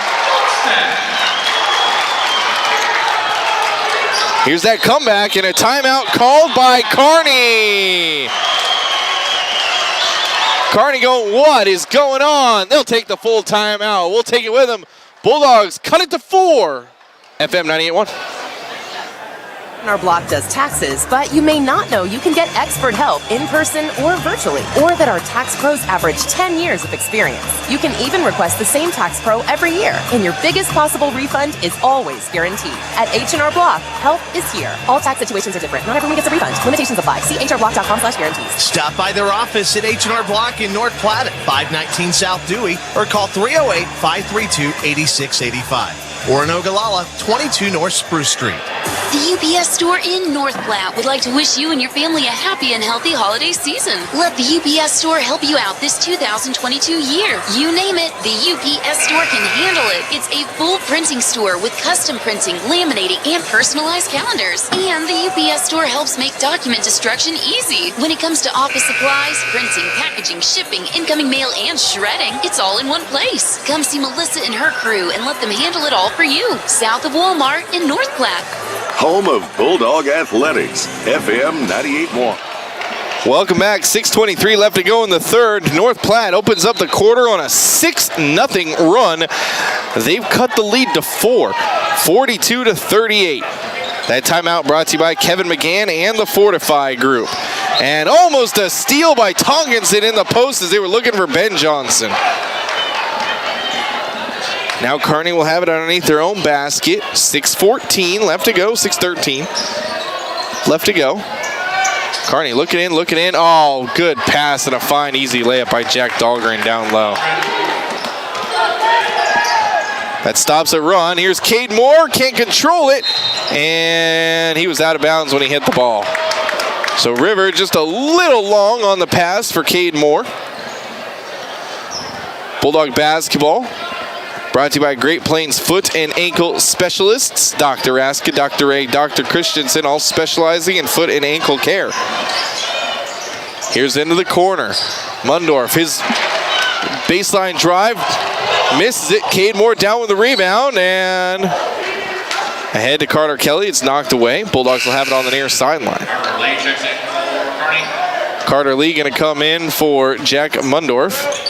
Here's that comeback and a timeout called by Kearney. Kearney going, what is going on? They'll take the full timeout. We'll take it with them. Bulldogs cut it to 4. FM 98.1. Our block does taxes, but you may not know you can get expert help in person or virtually, or that our tax pros average 10 years of experience. You can even request the same tax pro every year, and your biggest possible refund is always guaranteed. At H&R Block, help is here. All tax situations are different. Not everyone gets a refund. Limitations apply. See hrblock.com/guarantees. Stop by their office at H&R Block in North Platte at 519 South Dewey, or call 308-532-8685. Or in Ogallala, 22 North Spruce Street. The UPS store in North Platte would like to wish you and your family a happy and healthy holiday season. Let the UPS store help you out this 2022 year. You name it, the UPS store can handle it. It's a full printing store with custom printing, laminating, and personalized calendars. And the UPS store helps make document destruction easy. When it comes to office supplies, printing, packaging, shipping, incoming mail, and shredding, it's all in one place. Come see Melissa and her crew and let them handle it all for you. South of Walmart in North Platte. Home of Bulldog Athletics, FM 98.1. Welcome back. 6:23 left to go in the third. North Platte opens up the quarter on a 6-0 run. They've cut the lead to 4, 42-38. That timeout brought to you by Kevin McGann and the Fortify Group. And almost a steal by Tonkinson in the post as they were looking for Ben Johnson. Now Kearney will have it underneath their own basket. 6:14 left to go. 6:13 left to go. Kearney looking in. Oh, good pass and a fine, easy layup by Jack Dahlgren down low. That stops a run. Here's Cade Moore. Can't control it. And he was out of bounds when he hit the ball. So River just a little long on the pass for Cade Moore. Bulldog basketball. Brought to you by Great Plains Foot and Ankle Specialists. Dr. Raska, Dr. Ray, Dr. Christensen, all specializing in foot and ankle care. Here's into the corner. Mundorf, his baseline drive, misses it. Cade Moore down with the rebound, and ahead to Carter Kelly. It's knocked away. Bulldogs will have it on the near sideline. Carter Lee going to come in for Jack Mundorf.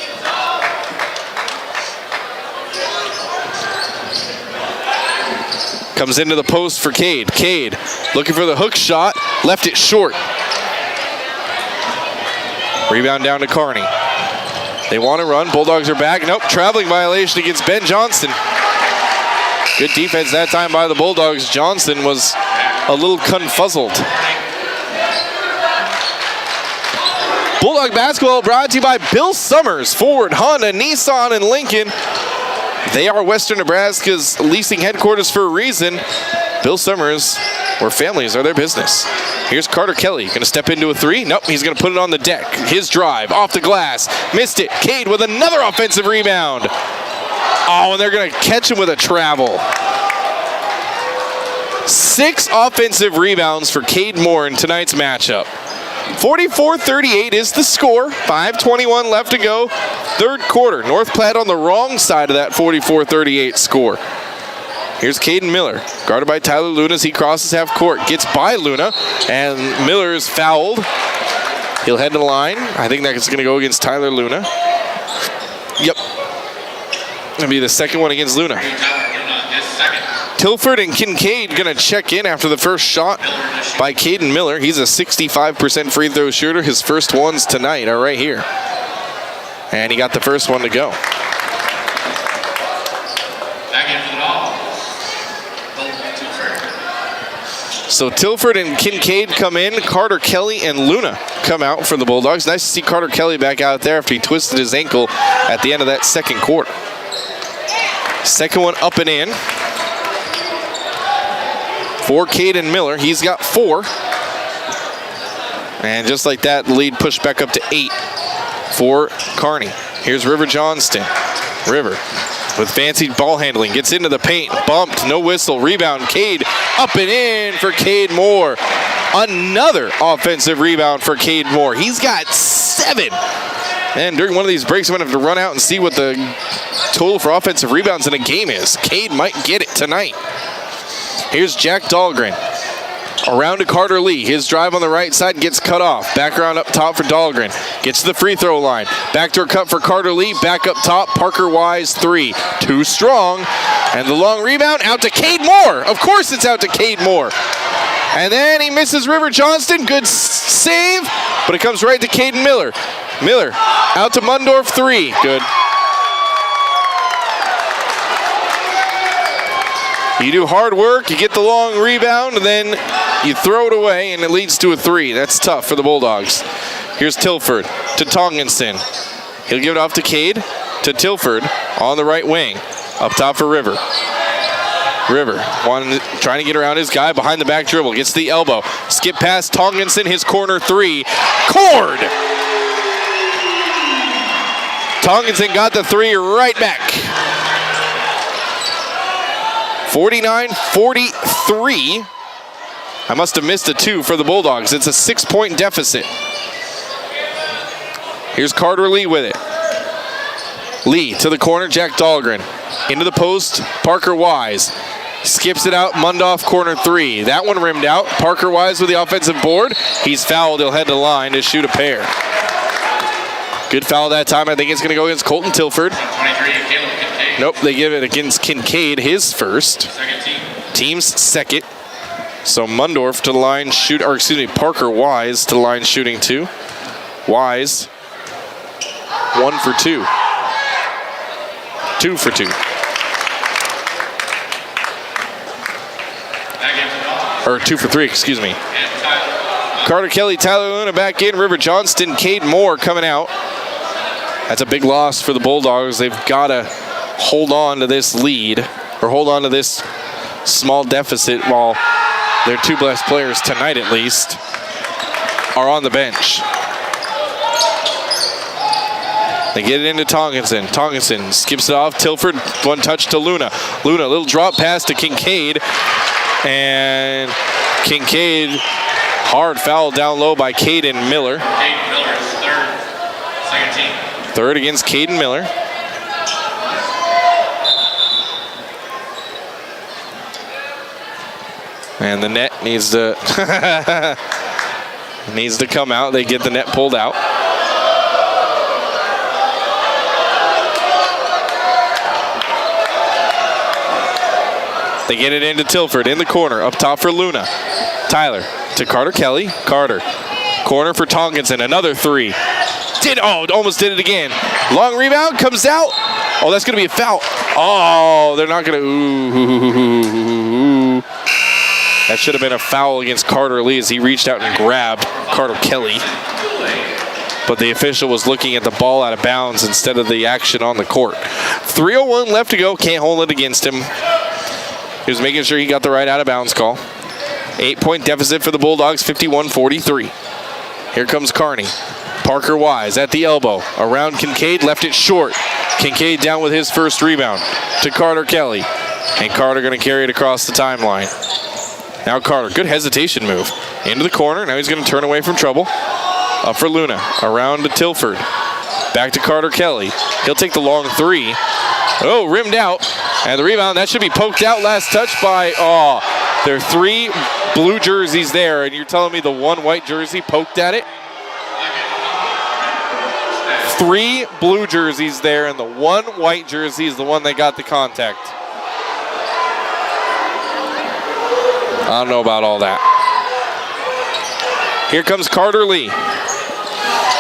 Comes into the post for Cade. Cade looking for the hook shot. Left it short. Rebound down to Kearney. They want to run. Bulldogs are back. Nope. Traveling violation against Ben Johnson. Good defense that time by the Bulldogs. Johnson was a little confuzzled. Bulldog basketball brought to you by Bill Summers, Ford, Honda, Nissan, and Lincoln. They are Western Nebraska's leasing headquarters for a reason. Bill Summers, where families are their business. Here's Carter Kelly, going to step into a three. Nope, he's going to put it on the deck. His drive, off the glass, missed it. Cade with another offensive rebound. Oh, and they're going to catch him with a travel. 6 offensive rebounds for Cade Moore in tonight's matchup. 44-38 is the score. 5:21 left to go. Third quarter. North Platte on the wrong side of that 44-38 score. Here's Caden Miller, guarded by Tyler Luna as he crosses half court. Gets by Luna, and Miller is fouled. He'll head to the line. I think that's going to go against Tyler Luna. Yep. That'll be the second one against Luna. Tilford and Kincaid going to check in after the first shot by Caden Miller. He's a 65% free throw shooter. His first ones tonight are right here. And he got the first one to go. So Tilford and Kincaid come in. Carter Kelly and Luna come out for the Bulldogs. Nice to see Carter Kelly back out there after he twisted his ankle at the end of that second quarter. Second one up and in. For Caden Miller, he's got 4. And just like that, the lead pushed back up to 8 for Kearney. Here's River Johnston. River with fancy ball handling, gets into the paint, bumped, no whistle, rebound, Cade up and in for Cade Moore. Another offensive rebound for Cade Moore. He's got 7. And during one of these breaks, I'm going to have to run out and see what the total for offensive rebounds in a game is. Cade might get it tonight. Here's Jack Dahlgren. Around to Carter Lee. His drive on the right side gets cut off. Back around up top for Dahlgren. Gets to the free throw line. Backdoor cut for Carter Lee. Back up top. Parker Wise 3. Too strong. And the long rebound out to Cade Moore. Of course it's out to Cade Moore. And then he misses River Johnston. Good save. But it comes right to Caden Miller. Miller out to Mundorf 3. Good. You do hard work, you get the long rebound, and then you throw it away, and it leads to a 3. That's tough for the Bulldogs. Here's Tilford to Tonginson. He'll give it off to Cade, to Tilford on the right wing. Up top for River. River trying to get around his guy behind the back dribble. Gets the elbow. Skip past Tonginson, his corner 3. Cord! Tonginson got the 3 right back. 49-43. I must have missed a 2 for the Bulldogs. It's a 6-point deficit. Here's Carter Lee with it. Lee to the corner, Jack Dahlgren. Into the post, Parker Wise. Skips it out, Mundorf corner 3. That one rimmed out. Parker Wise with the offensive board. He's fouled. He'll head to the line to shoot a pair. Good foul that time. I think it's going to go against Colton Tilford. Nope, they give it against Kincaid, his first. Team's second. So Mundorf to the line shoot, or excuse me, Parker Wise to the line shooting 2. Wise, 1 for 2. 2 for 2. Or 2 for 3, excuse me. Carter Kelly, Tyler Luna back in. River Johnston, Cade Moore coming out. That's a big loss for the Bulldogs. They've got to hold on to this lead, or hold on to this small deficit while their 2 best players tonight at least are on the bench. They get it into Tonginson. Tonginson skips it off. Tilford, 1 touch to Luna. Luna, little drop pass to Kincaid. And Kincaid, hard foul down low by Caden Miller. Caden Miller is third, second team. Third against Caden Miller. And the net needs to come out. They get the net pulled out. They get it into Tilford in the corner. Up top for Luna. Tyler to Carter Kelly. Carter. Corner for Tonginson. Another 3. Almost did it again. Long rebound comes out. Oh, that's going to be a foul. Oh, they're not going to. Ooh. That should have been a foul against Carter Lee as he reached out and grabbed Carter Kelly. but the official was looking at the ball out of bounds instead of the action on the court. 3:01 left to go. Can't hold it against him. He was making sure he got the right out of bounds call. 8-point deficit for the Bulldogs, 51-43. Here comes Kearney. Parker Wise at the elbow. Around Kincaid, left it short. Kincaid down with his first rebound to Carter Kelly. And Carter going to carry it across the timeline. Now Carter, good hesitation move. Into the corner, now he's going to turn away from trouble. Up for Luna, around to Tilford. Back to Carter Kelly. He'll take the long three. Oh, rimmed out. And the rebound, that should be poked out. Last touch by, there are 3 blue jerseys there, and you're telling me the one white jersey poked at it? 3 blue jerseys there, and the one white jersey is the one that got the contact. I don't know about all that. Here comes Carter Lee.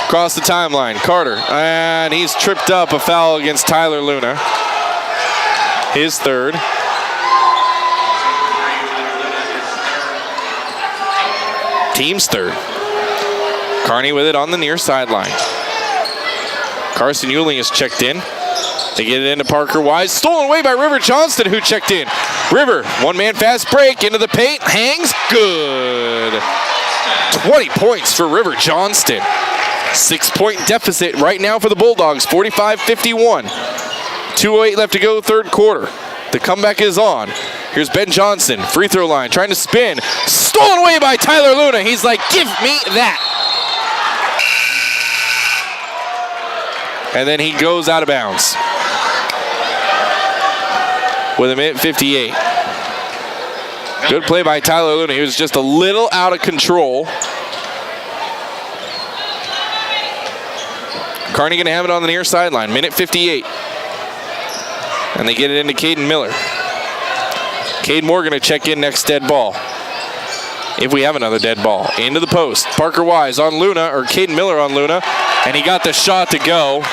Across the timeline, Carter, and he's tripped up. A foul against Tyler Luna. His third. Team's third. Kearney with it on the near sideline. Carson Euling is checked in. They get it into Parker Wise. Stolen away by River Johnston, who checked in. River, one-man fast break into the paint. Hangs. Good. 20 points for River Johnston. 6-point deficit right now for the Bulldogs, 45-51. 2:08 left to go, third quarter. The comeback is on. Here's Ben Johnson, free throw line, trying to spin. Stolen away by Tyler Luna. He's like, give me that. And then he goes out of bounds with a minute 58. Good play by Tyler Luna. He was just a little out of control. Kearney going to have it on the near sideline. Minute 58. And they get it into Caden Miller. Cade Moore going to check in next dead ball. If we have another dead ball. Into the post. Parker Wise on Luna, or Caden Miller on Luna. And he got the shot to go.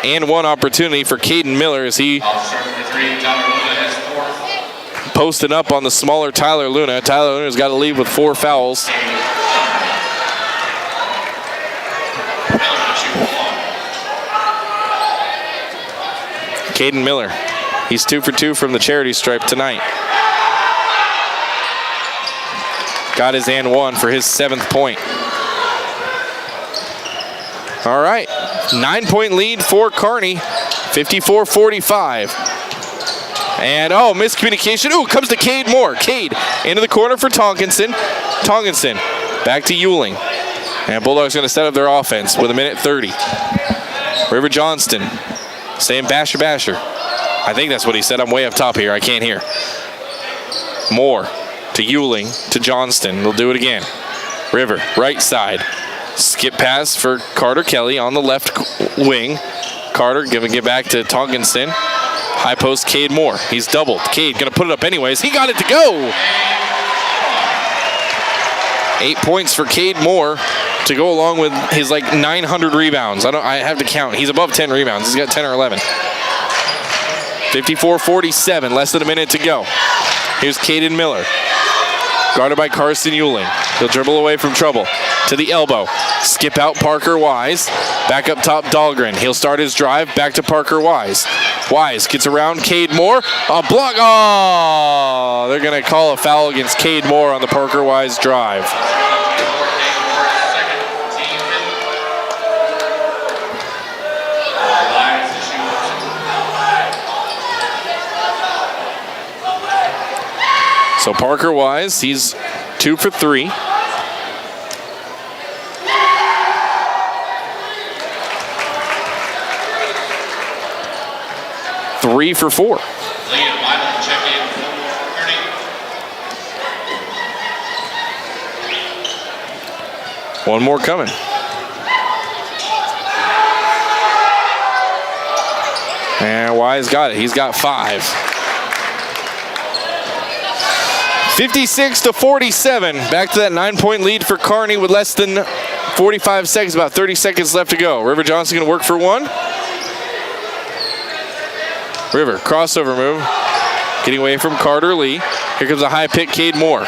And one opportunity for Caden Miller as he posted up on the smaller Tyler Luna. Tyler Luna's got to leave with 4 fouls. Caden Miller, he's 2 for 2 from the charity stripe tonight. Got his and one for his 7th point. All right, 9-point lead for Kearney, 54-45. And miscommunication. Comes to Cade Moore. Cade into the corner for Tonkinson. Tonkinson back to Euling. And Bulldogs going to set up their offense with a minute 30. River Johnston saying basher, basher. I think that's what he said. I'm way up top here. I can't hear. Moore to Euling to Johnston. They'll do it again. River, right side. Skip pass for Carter Kelly on the left wing. Carter giving it back to Tonkinson. High post, Cade Moore. He's doubled. Cade going to put it up anyways. He got it to go. 8 points for Cade Moore to go along with his 900 rebounds. I have to count. He's above 10 rebounds. He's got 10 or 11. 54-47, less than a minute to go. Here's Caden Miller. Guarded by Carson Euling. He'll dribble away from trouble. To the elbow. Skip out Parker Wise. Back up top Dahlgren. He'll start his drive. Back to Parker Wise. Wise gets around Cade Moore. A block. They're going to call a foul against Cade Moore on the Parker Wise drive. So Parker Wise, he's 2 for 3. Three for 4. One more coming. And Wise got it. He's got 5. 56-47. Back to that 9-point lead for Kearney with less than 45 seconds, about 30 seconds left to go. River Johnson going to work for one. River, crossover move. Getting away from Carter Lee. Here comes a high pick, Cade Moore.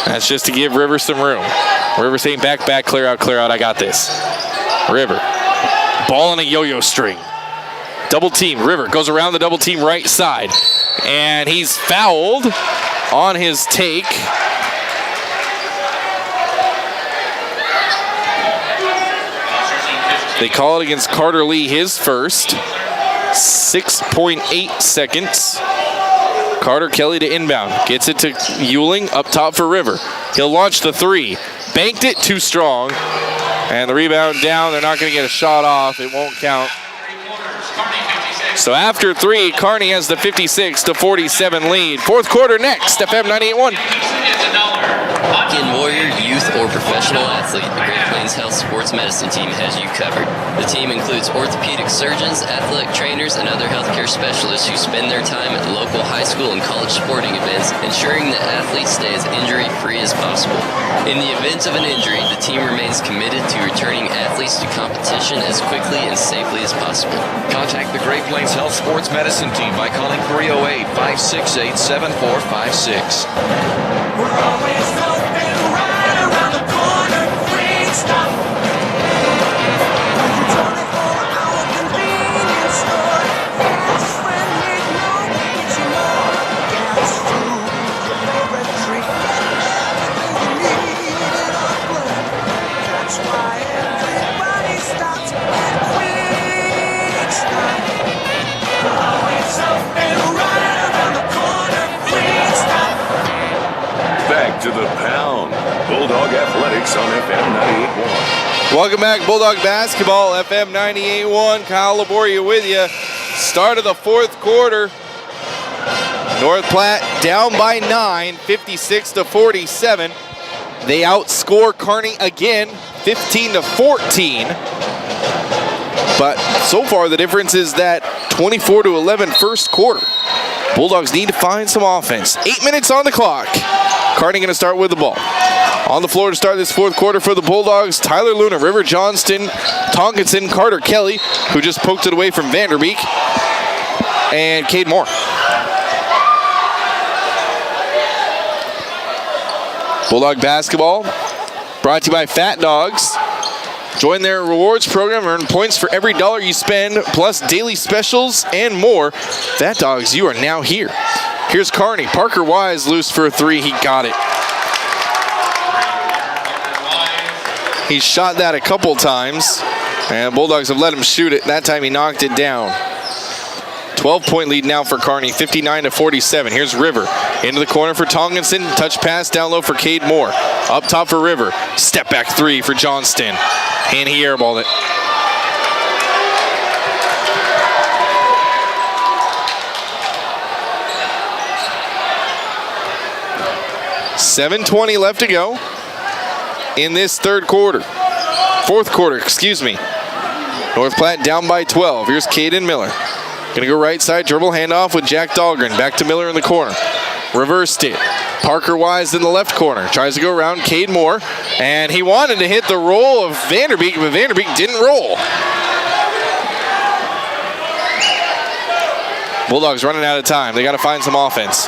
That's just to give River some room. River saying back, clear out, I got this. River, ball on a yo-yo string. Double team, River goes around the double team right side. And he's fouled on his take. They call it against Carter Lee, his first. 6.8 seconds. Carter Kelly to inbound. Gets it to Ewing, up top for River. He'll launch the three. Banked it too strong. And the rebound down. They're not going to get a shot off. It won't count. So after three, Kearney has the 56-47 lead. Fourth quarter next, FM 98.1. In warrior, youth, or professional athlete, the Great Plains Health Sports Medicine Team has you covered. The team includes orthopedic surgeons, athletic trainers, and other healthcare specialists who spend their time at local high school and college sporting events, ensuring that athletes stay as injury-free as possible. In the event of an injury, the team remains committed to returning athletes to competition as quickly and safely as possible. Contact the Great Plains Health Sports Medicine Team by calling 308-568-7456. We're always open right around the corner. Quick Stop. With your 24-hour convenience store. Fast, friendly, no wait more. Gas, food, your favorite treats. You need it on blood. That's why everybody stops at Quick Stop. We're always open right around the corner. Quick Stop. Back to the pound. Bulldog Athletics on FM 98.1. Welcome back, Bulldog Basketball, FM 98.1. Kyle Laboria with you. Start of the fourth quarter. North Platte down by 9, 56-47. They outscore Kearney again, 15-14. But so far the difference is that 24-11 first quarter. Bulldogs need to find some offense. 8 minutes on the clock. Kearney going to start with the ball. On the floor to start this fourth quarter for the Bulldogs, Tyler Luna, River Johnston, Tonkinson, Carter Kelly, who just poked it away from Vanderbeek, and Cade Moore. Bulldog basketball brought to you by Fat Dogs. Join their rewards program, earn points for every dollar you spend, plus daily specials and more. Fat Dogs, you are now here. Here's Kearney. Parker Wise loose for a three. He got it. He shot that a couple times, and Bulldogs have let him shoot it. That time he knocked it down. 12-point lead now for Kearney, 59-47. Here's River. Into the corner for Tonkinson. Touch pass down low for Cade Moore. Up top for River. Step back three for Johnston. And he airballed it. .720 left to go in this fourth quarter, excuse me. North Platte down by 12. Here's Caden Miller. Gonna go right side, dribble handoff with Jack Dahlgren. Back to Miller in the corner. Reversed it. Parker Wise in the left corner. Tries to go around Cade Moore. And he wanted to hit the roll of Vanderbeek, but Vanderbeek didn't roll. Bulldogs running out of time. They got to find some offense.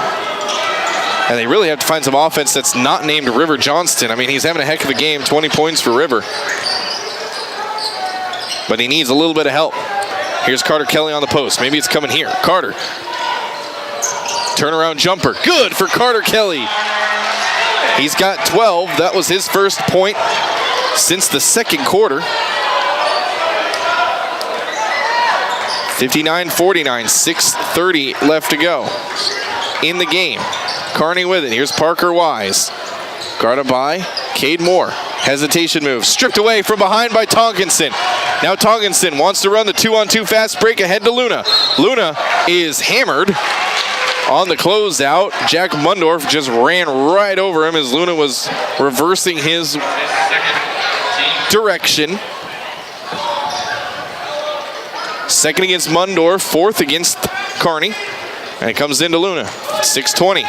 And they really have to find some offense that's not named River Johnston. I mean, he's having a heck of a game. 20 points for River. But he needs a little bit of help. Here's Carter Kelly on the post. Maybe it's coming here. Carter. Turnaround jumper. Good for Carter Kelly. He's got 12. That was his first point since the second quarter. 59-49. 6:30 left to go in the game. Kearney with it. Here's Parker Wise. Guarded by Cade Moore. Hesitation move. Stripped away from behind by Tonkinson. Now Tonkinson wants to run the 2-on-2 fast break ahead to Luna. Luna is hammered on the closeout. Jack Mundorf just ran right over him as Luna was reversing his direction. Second against Mundorf, fourth against Kearney. And it comes into Luna. 6:20.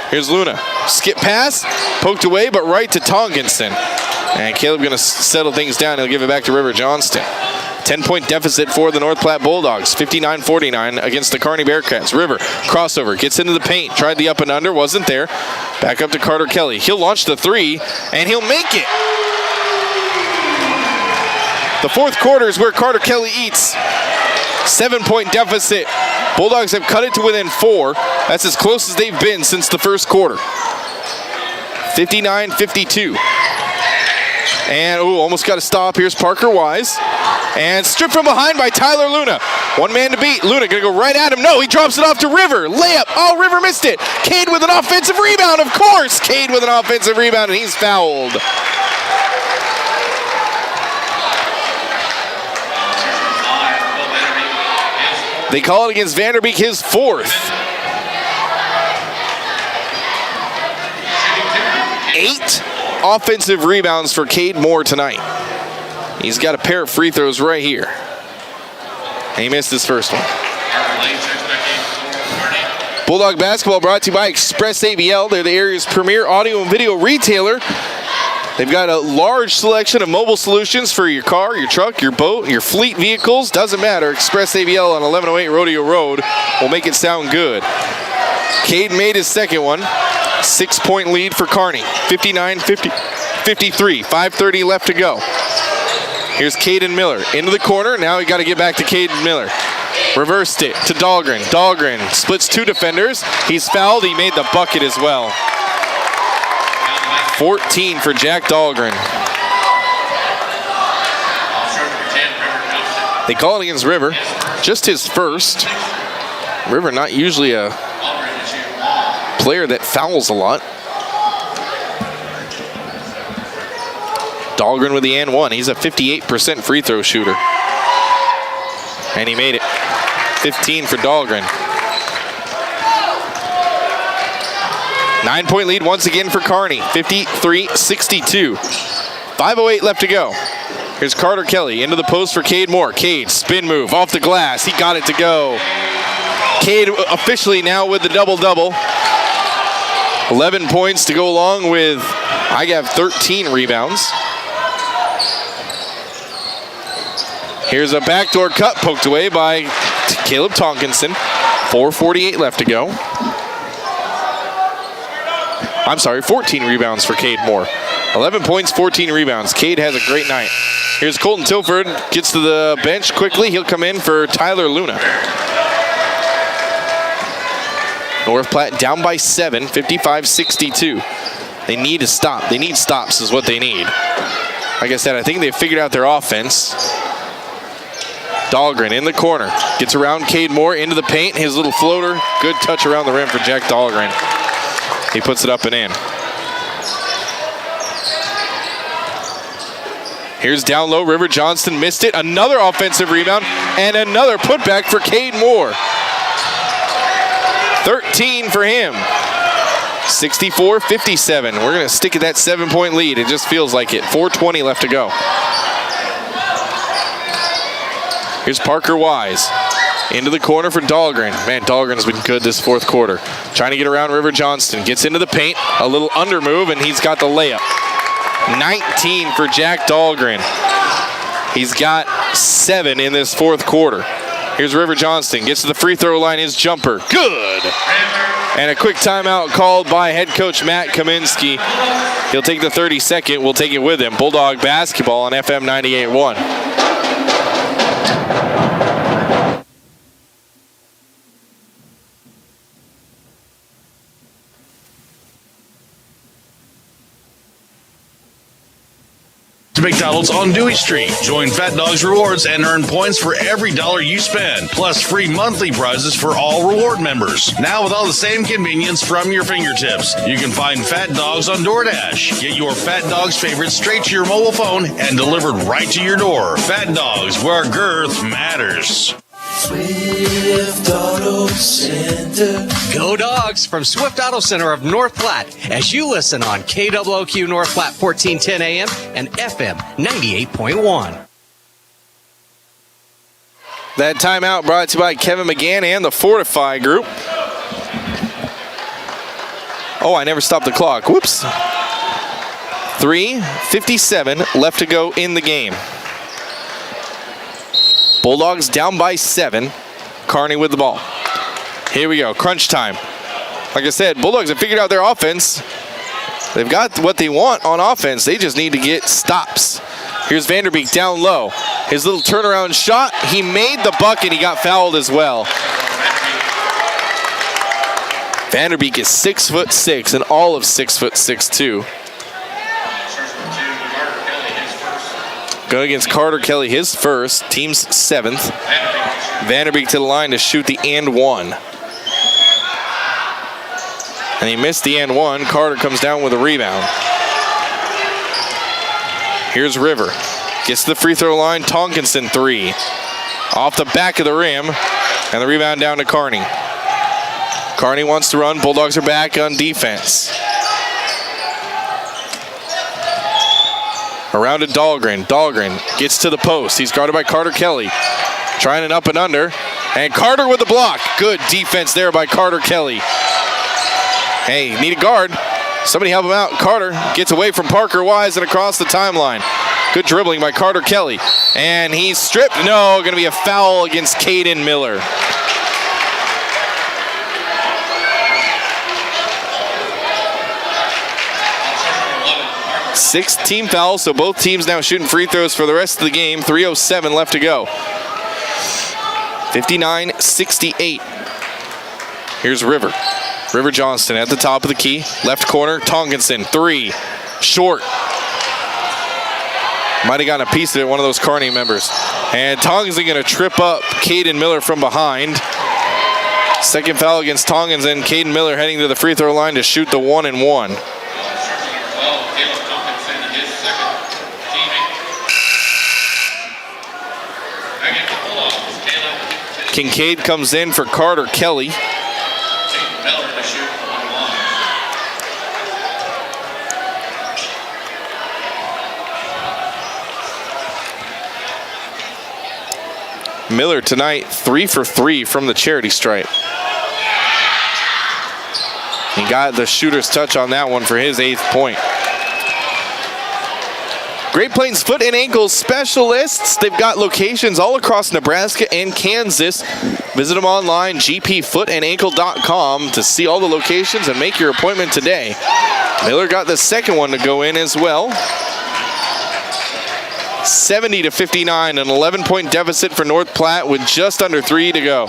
Here's Luna. Skip pass, poked away, but right to Tonkinson. And Caleb going to settle things down. He'll give it back to River Johnston. 10-point deficit for the North Platte Bulldogs, 59-49 against the Kearney Bearcats. River, crossover, gets into the paint, tried the up and under, wasn't there. Back up to Carter Kelly. He'll launch the three, and he'll make it. The fourth quarter is where Carter Kelly eats. 7-point deficit. Bulldogs have cut it to within 4. That's as close as they've been since the first quarter. 59-52. And, almost got a stop. Here's Parker Wise. And stripped from behind by Tyler Luna. One man to beat. Luna gonna go right at him. No, he drops it off to River. Layup. Oh, River missed it. Cade with an offensive rebound, of course. Cade with an offensive rebound, and he's fouled. They call it against Vanderbeek, his 4th. 8 offensive rebounds for Cade Moore tonight. He's got a pair of free throws right here. And he missed his first one. Bulldog basketball brought to you by Express ABL. They're the area's premier audio and video retailer. They've got a large selection of mobile solutions for your car, your truck, your boat, your fleet vehicles. Doesn't matter. Express ABL on 1108 Rodeo Road will make it sound good. Cade made his second one. 6-point lead for Kearney. 59-53. 5:30 left to go. Here's Caden Miller into the corner. Now we got to get back to Caden Miller. Reversed it to Dahlgren. Dahlgren splits 2 defenders. He's fouled. He made the bucket as well. 14 for Jack Dahlgren. They call it against River. Just his first. River not usually a player that fouls a lot. Dahlgren with the and one. He's a 58% free throw shooter. And he made it. 15 for Dahlgren. 9-point lead once again for Kearney. 53-62. 5:08 left to go. Here's Carter Kelly into the post for Cade Moore. Cade, spin move off the glass. He got it to go. Cade officially now with the double-double. 11 points to go along with, I have 13 rebounds. Here's a backdoor cut poked away by Caleb Tonkinson. 4:48 left to go. I'm sorry, 14 rebounds for Cade Moore. 11 points, 14 rebounds. Cade has a great night. Here's Colton Tilford, gets to the bench quickly. He'll come in for Tyler Luna. North Platte down by 7, 55-62. They need to stop. They need stops is what they need. Like I said, I think they've figured out their offense. Dahlgren in the corner. Gets around Cade Moore into the paint. His little floater. Good touch around the rim for Jack Dahlgren. He puts it up and in. Here's down low. River Johnston missed it. Another offensive rebound and another putback for Cade Moore. 13 for him. 64-57. We're going to stick at that 7-point lead. It just feels like it. 4:20 left to go. Here's Parker Wise. Into the corner for Dahlgren. Man, Dahlgren's been good this fourth quarter. Trying to get around River Johnston. Gets into the paint. A little under move, and he's got the layup. 19 for Jack Dahlgren. He's got 7 in this fourth quarter. Here's River Johnston. Gets to the free throw line. His jumper. Good. And a quick timeout called by head coach Matt Kaminsky. He'll take the 32nd. We'll take it with him. Bulldog basketball on FM 98.1. To McDonald's on Dewey Street. Join Fat Dogs Rewards and earn points for every dollar you spend, plus free monthly prizes for all reward members. Now with all the same convenience from your fingertips. You can find Fat Dogs on DoorDash. Get your Fat Dogs favorites straight to your mobile phone and delivered right to your door. Fat Dogs, where girth matters. Swift Auto Center. Go Dogs from Swift Auto Center of North Platte as you listen on KWOQ North Platte 1410 AM and FM 98.1. That timeout brought to you by Kevin McGann and the Fortify Group. Oh, I never stopped the clock. Whoops. 3:57 left to go in the game. Bulldogs down by 7. Kearney with the ball. Here we go, crunch time. Like I said, Bulldogs have figured out their offense. They've got what they want on offense. They just need to get stops. Here's Vanderbeek down low. His little turnaround shot, he made the bucket. He got fouled as well. Vanderbeek is 6'6" and all of 6'6" too. Going against Carter Kelly, his first, team's 7th. Vanderbeek to the line to shoot the and one. And he missed the and one. Carter comes down with a rebound. Here's River. Gets to the free throw line. Tonkinson 3. Off the back of the rim. And the rebound down to Kearney. Kearney wants to run. Bulldogs are back on defense. Around to Dahlgren. Dahlgren gets to the post. He's guarded by Carter Kelly. Trying an up and under. And Carter with the block. Good defense there by Carter Kelly. Hey, need a guard. Somebody help him out. Carter gets away from Parker Wise and across the timeline. Good dribbling by Carter Kelly. And he's stripped. No, going to be a foul against Caden Miller. Sixth team foul, so both teams now shooting free throws for the rest of the game. 3:07 left to go. 59-68. Here's River. River Johnston at the top of the key. Left corner, Tonkinson, 3. Short. Might have gotten a piece of it, one of those Kearney members. And Tonkinson going to trip up Caden Miller from behind. Second foul against Tonkinson. Caden Miller heading to the free throw line to shoot the 1 and 1. Kincaid comes in for Carter Kelly. Miller tonight 3 for 3 from the charity stripe. He got the shooter's touch on that one for his 8th point. Great Plains Foot and Ankle Specialists. They've got locations all across Nebraska and Kansas. Visit them online, gpfootandankle.com, to see all the locations and make your appointment today. Miller got the second one to go in as well. 70-59, an 11-point deficit for North Platte with just under 3 to go.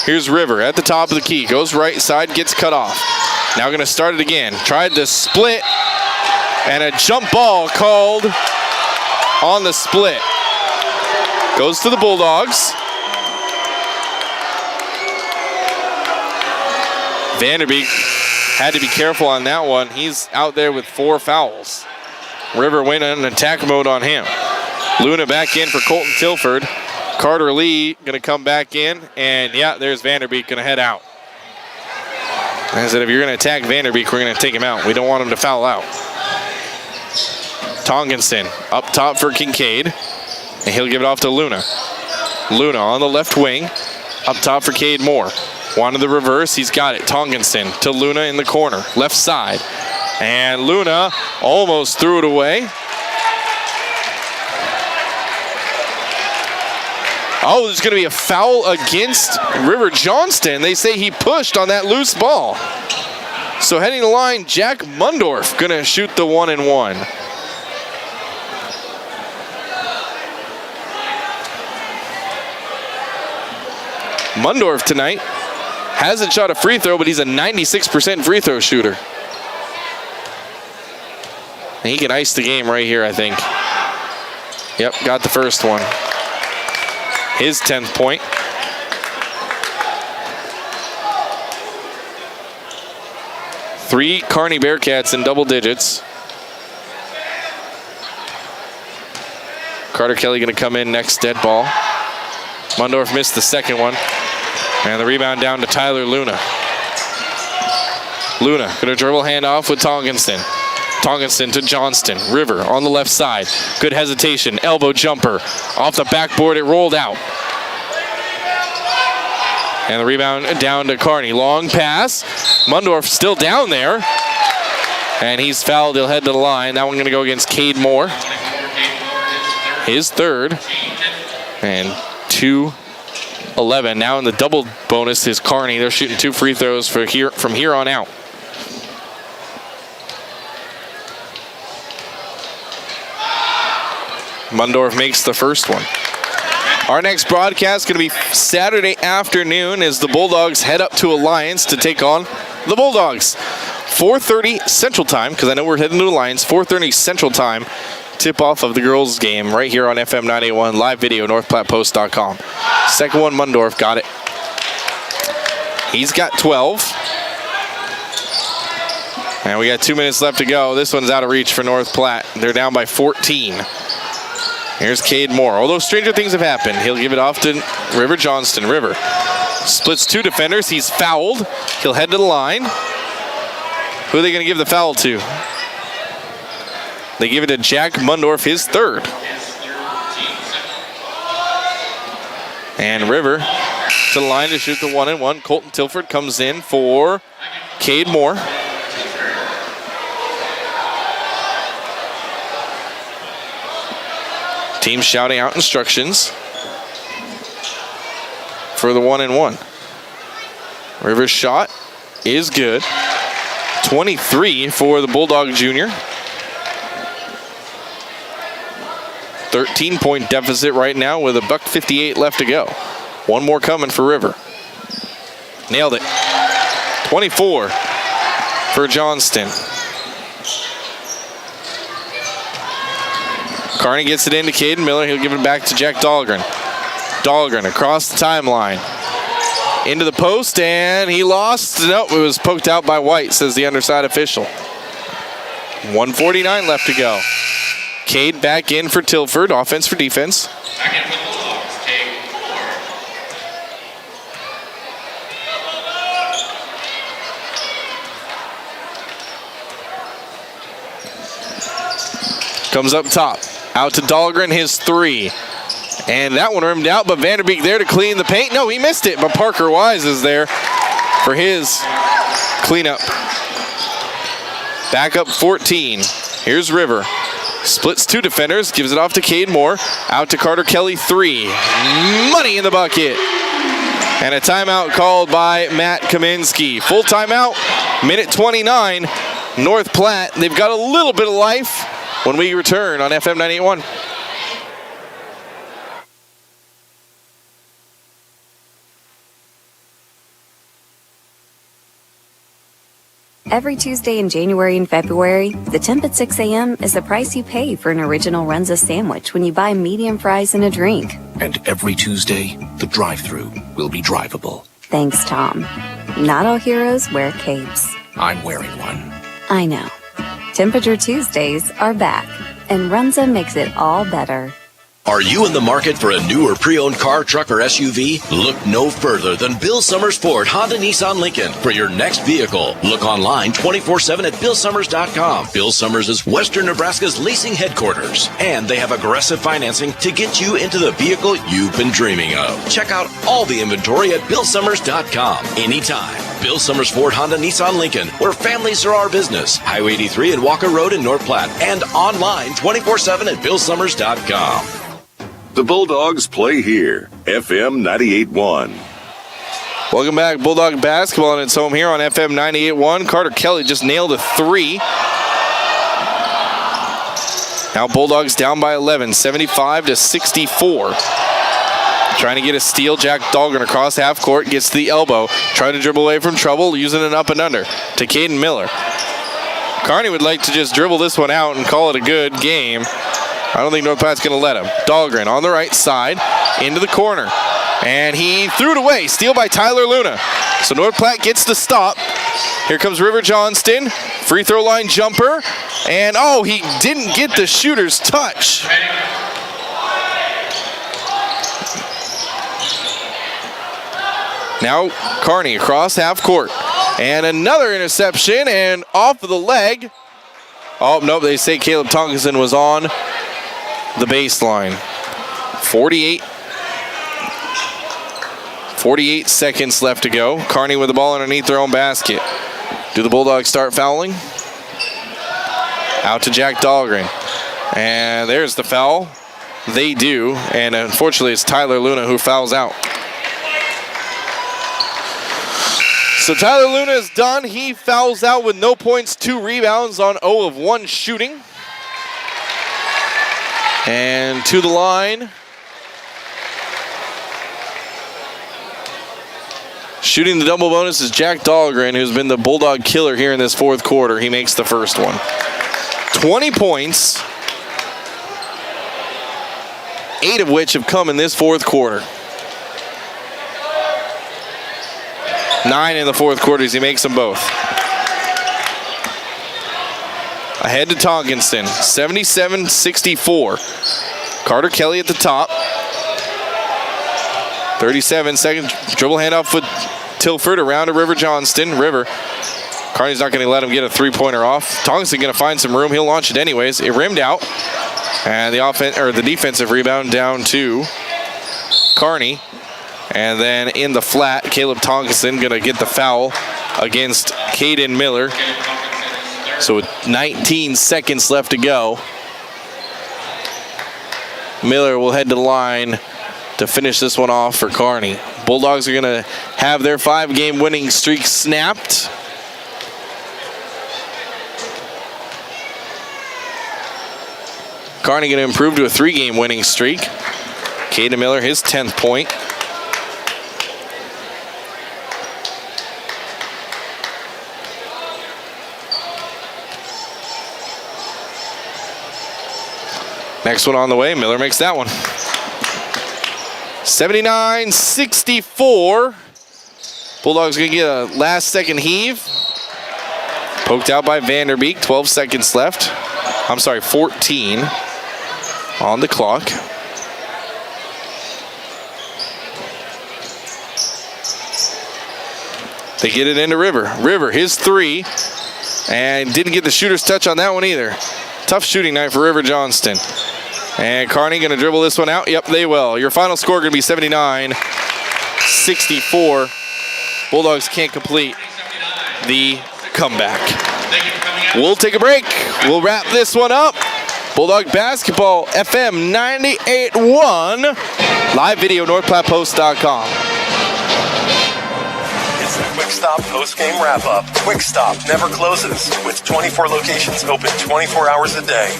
Here's River at the top of the key. Goes right side, gets cut off. Now going to start it again. Tried to split, and a jump ball called on the split. Goes to the Bulldogs. Vanderbeek had to be careful on that one. He's out there with 4 fouls. River went in attack mode on him. Luna back in for Colton Tilford. Carter Lee going to come back in. And, yeah, there's Vanderbeek going to head out. I said, if you're going to attack Vanderbeek, we're going to take him out. We don't want him to foul out. Tonkinson up top for Kincaid. And he'll give it off to Luna. Luna on the left wing. Up top for Cade Moore. Wanted the reverse. He's got it. Tonkinson to Luna in the corner. Left side. And Luna almost threw it away. Oh, there's going to be a foul against River Johnston. They say he pushed on that loose ball. So heading the line, Jack Mundorf going to shoot the 1 and 1. Mundorf tonight hasn't shot a free throw, but he's a 96% free throw shooter. And he can ice the game right here, I think. Yep, got the first one. His 10th point. Three Kearney Bearcats in double digits. Carter Kelly going to come in next, dead ball. Mundorf missed the second one. And the rebound down to Tyler Luna. Luna going to dribble handoff with Tonkinson. Tonkinson to Johnston. River on the left side. Good hesitation. Elbow jumper. Off the backboard, it rolled out. And the rebound down to Kearney. Long pass. Mundorf still down there. And he's fouled. He'll head to the line. That one going to go against Cade Moore. His third. And 2-11. Now in the double bonus is Kearney. They're shooting 2 free throws from here on out. Mundorf makes the first one. Our next broadcast is going to be Saturday afternoon as the Bulldogs head up to Alliance to take on the Bulldogs. 4:30 Central Time, because I know we're heading to Alliance. 4:30 Central Time, tip-off of the girls' game right here on FM 981, live video, northplattpost.com. Second one, Mundorf got it. He's got 12. And we got 2 minutes left to go. This one's out of reach for North Platte. They're down by 14. Here's Cade Moore. Although stranger things have happened, he'll give it off to River Johnston. River splits 2 defenders. He's fouled. He'll head to the line. Who are they going to give the foul to? They give it to Jack Mundorf, his third. And River to the line to shoot the 1-and-1. Colton Tilford comes in for Cade Moore. Team shouting out instructions for the 1-and-1. River's shot is good. 23 for the Bulldog Junior. 13-point deficit right now with $1:58 left to go. One more coming for River. Nailed it. 24 for Johnston. Kearney gets it into Caden Miller. He'll give it back to Jack Dahlgren. Dahlgren across the timeline. Into the post, and he lost. Nope, it was poked out by White, says the underside official. 1:49 left to go. Cade back in for Tilford. Offense for defense. Second with Bulldogs, take 4. Comes up top. Out to Dahlgren, his 3. And that one rimmed out, but Vanderbeek there to clean the paint. No, he missed it, but Parker Wise is there for his cleanup. Back up 14. Here's River. Splits 2 defenders, gives it off to Cade Moore. Out to Carter Kelly, 3. Money in the bucket. And a timeout called by Matt Kaminsky. Full timeout, minute 29. North Platte, they've got a little bit of life when we return on FM 981. Every Tuesday in January and February, the temp at 6 a.m. is the price you pay for an original Renza sandwich when you buy medium fries and a drink. And every Tuesday, the drive-thru will be drivable. Thanks, Tom. Not all heroes wear capes. I'm wearing one. I know. Temperature Tuesdays are back, and Renza makes it all better. Are you in the market for a new or pre-owned car, truck, or SUV? Look no further than Bill Summers Ford, Honda, Nissan, Lincoln for your next vehicle. Look online 24/7 at BillSummers.com. Bill Summers is Western Nebraska's leasing headquarters, and they have aggressive financing to get you into the vehicle you've been dreaming of. Check out all the inventory at BillSummers.com anytime. Bill Summers Ford, Honda, Nissan, Lincoln, where families are our business. Highway 83 and Walker Road in North Platte, and online 24/7 at BillSummers.com. The Bulldogs play here, FM 98.1. Welcome back, Bulldog basketball, and it's home here on FM 98.1. Carter Kelly just nailed a 3. Now Bulldogs down by 11, 75-64. Trying to get a steal. Jack Dahlgren across half court, gets to the elbow, trying to dribble away from trouble, using an up and under to Caden Miller. Kearney would like to just dribble this one out and call it a good game. I don't think North Platte's going to let him. Dahlgren on the right side, into the corner. And he threw it away. Steal by Tyler Luna. So North Platte gets the stop. Here comes River Johnston. Free throw line jumper. And oh, he didn't get the shooter's touch. Now Kearney across half court. And another interception and off of the leg. Oh, no, they say Caleb Tonkinson was on the baseline. 48 seconds left to go. Kearney with the ball underneath their own basket. Do the Bulldogs start fouling? Out to Jack Dahlgren. And there's the foul. They do, and unfortunately it's Tyler Luna who fouls out. So Tyler Luna is done. He fouls out with no points, 2 rebounds on 0 of 1 shooting. And to the line. Shooting the double bonus is Jack Dahlgren, who's been the Bulldog killer here in this fourth quarter. He makes the first one. 20 points, 8 of which have come in this fourth quarter. 9 in the fourth quarter as he makes them both. Ahead to Tonkinson, 77-64. Carter Kelly at the top. 37-second dribble handoff with Tilford around to River Johnston. River. Kearney's not going to let him get a three-pointer off. Tonkinson going to find some room. He'll launch it anyways. It rimmed out. And the defensive rebound down to Kearney. And then in the flat, Caleb Tonkinson going to get the foul against Caden Miller. So with 19 seconds left to go, Miller will head to the line to finish this one off for Kearney. Bulldogs are going to have their 5-game winning streak snapped. Kearney going to improve to a 3-game winning streak. Caden Miller, his 10th point. Next one on the way, Miller makes that one. 79-64. Bulldogs going to get a last-second heave. Poked out by Vanderbeek, 12 seconds left. 14 on the clock. They get it into River. River, his 3. And didn't get the shooter's touch on that one either. Tough shooting night for River Johnston. And Kearney going to dribble this one out. Yep, they will. Your final score going to be 79-64. Bulldogs can't complete the comeback. We'll take a break. We'll wrap this one up. Bulldog Basketball, FM 98.1. Live video, NorthPlattePost.com. It's the Quick Stop post-game wrap-up. Quick Stop never closes, with 24 locations open 24 hours a day.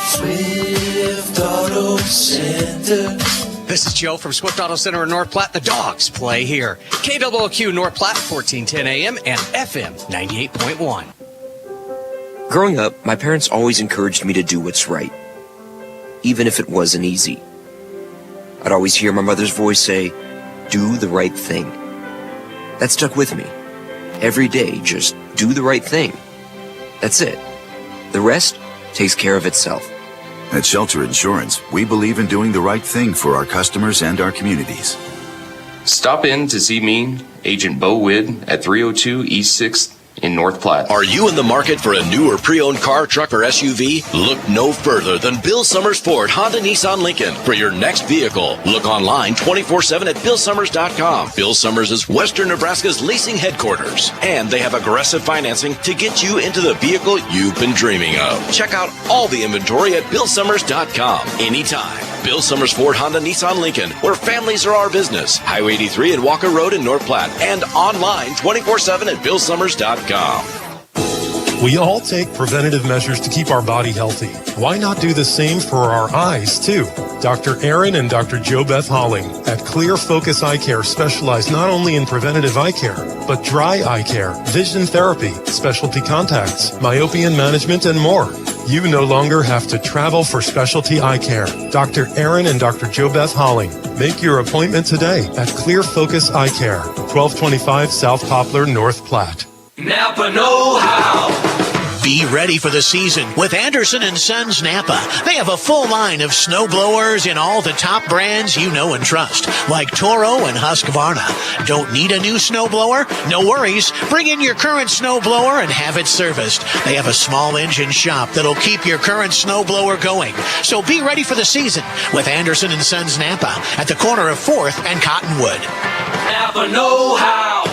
Swift Auto Center. This is Joe from Swift Auto Center in North Platte. The Dogs play here. KWOQ North Platte, 1410 AM and FM 98.1. Growing up, my parents always encouraged me to do what's right, even if it wasn't easy. I'd always hear my mother's voice say, "Do the right thing." That stuck with me. Every day, just do the right thing. That's it. The rest takes care of itself. At Shelter Insurance, we believe in doing the right thing for our customers and our communities. Stop in to see me, Agent Bo Widd, at 302 East 6th in North Platte. Are you in the market for a new or pre-owned car, truck, or SUV? Look no further than Bill Summers Ford, Honda, Nissan, Lincoln for your next vehicle. Look online 24/7 at BillSummers.com. Bill Summers is Western Nebraska's leasing headquarters, and they have aggressive financing to get you into the vehicle you've been dreaming of. Check out all the inventory at BillSummers.com anytime. Bill Summers Ford, Honda, Nissan, Lincoln, where families are our business. Highway 83 and Walker Road in North Platte, and online 24/7 at BillSummers.com. We all take preventative measures to keep our body healthy. Why not do the same for our eyes, too? Dr. Aaron and Dr. Jo Beth Holling at Clear Focus Eye Care specialize not only in preventative eye care, but dry eye care, vision therapy, specialty contacts, myopia management, and more. You no longer have to travel for specialty eye care. Dr. Aaron and Dr. Jo Beth Holling. Make your appointment today at Clear Focus Eye Care, 1225 South Poplar, North Platte. Napa Know How. Be ready for the season with Anderson & Sons Napa. They have a full line of snow blowers in all the top brands you know and trust, like Toro and Husqvarna. Don't need a new snow blower? No worries. Bring in your current snow blower and have it serviced. They have a small engine shop that'll keep your current snow blower going. So be ready for the season with Anderson & Sons Napa at the corner of 4th and Cottonwood. Napa Know How.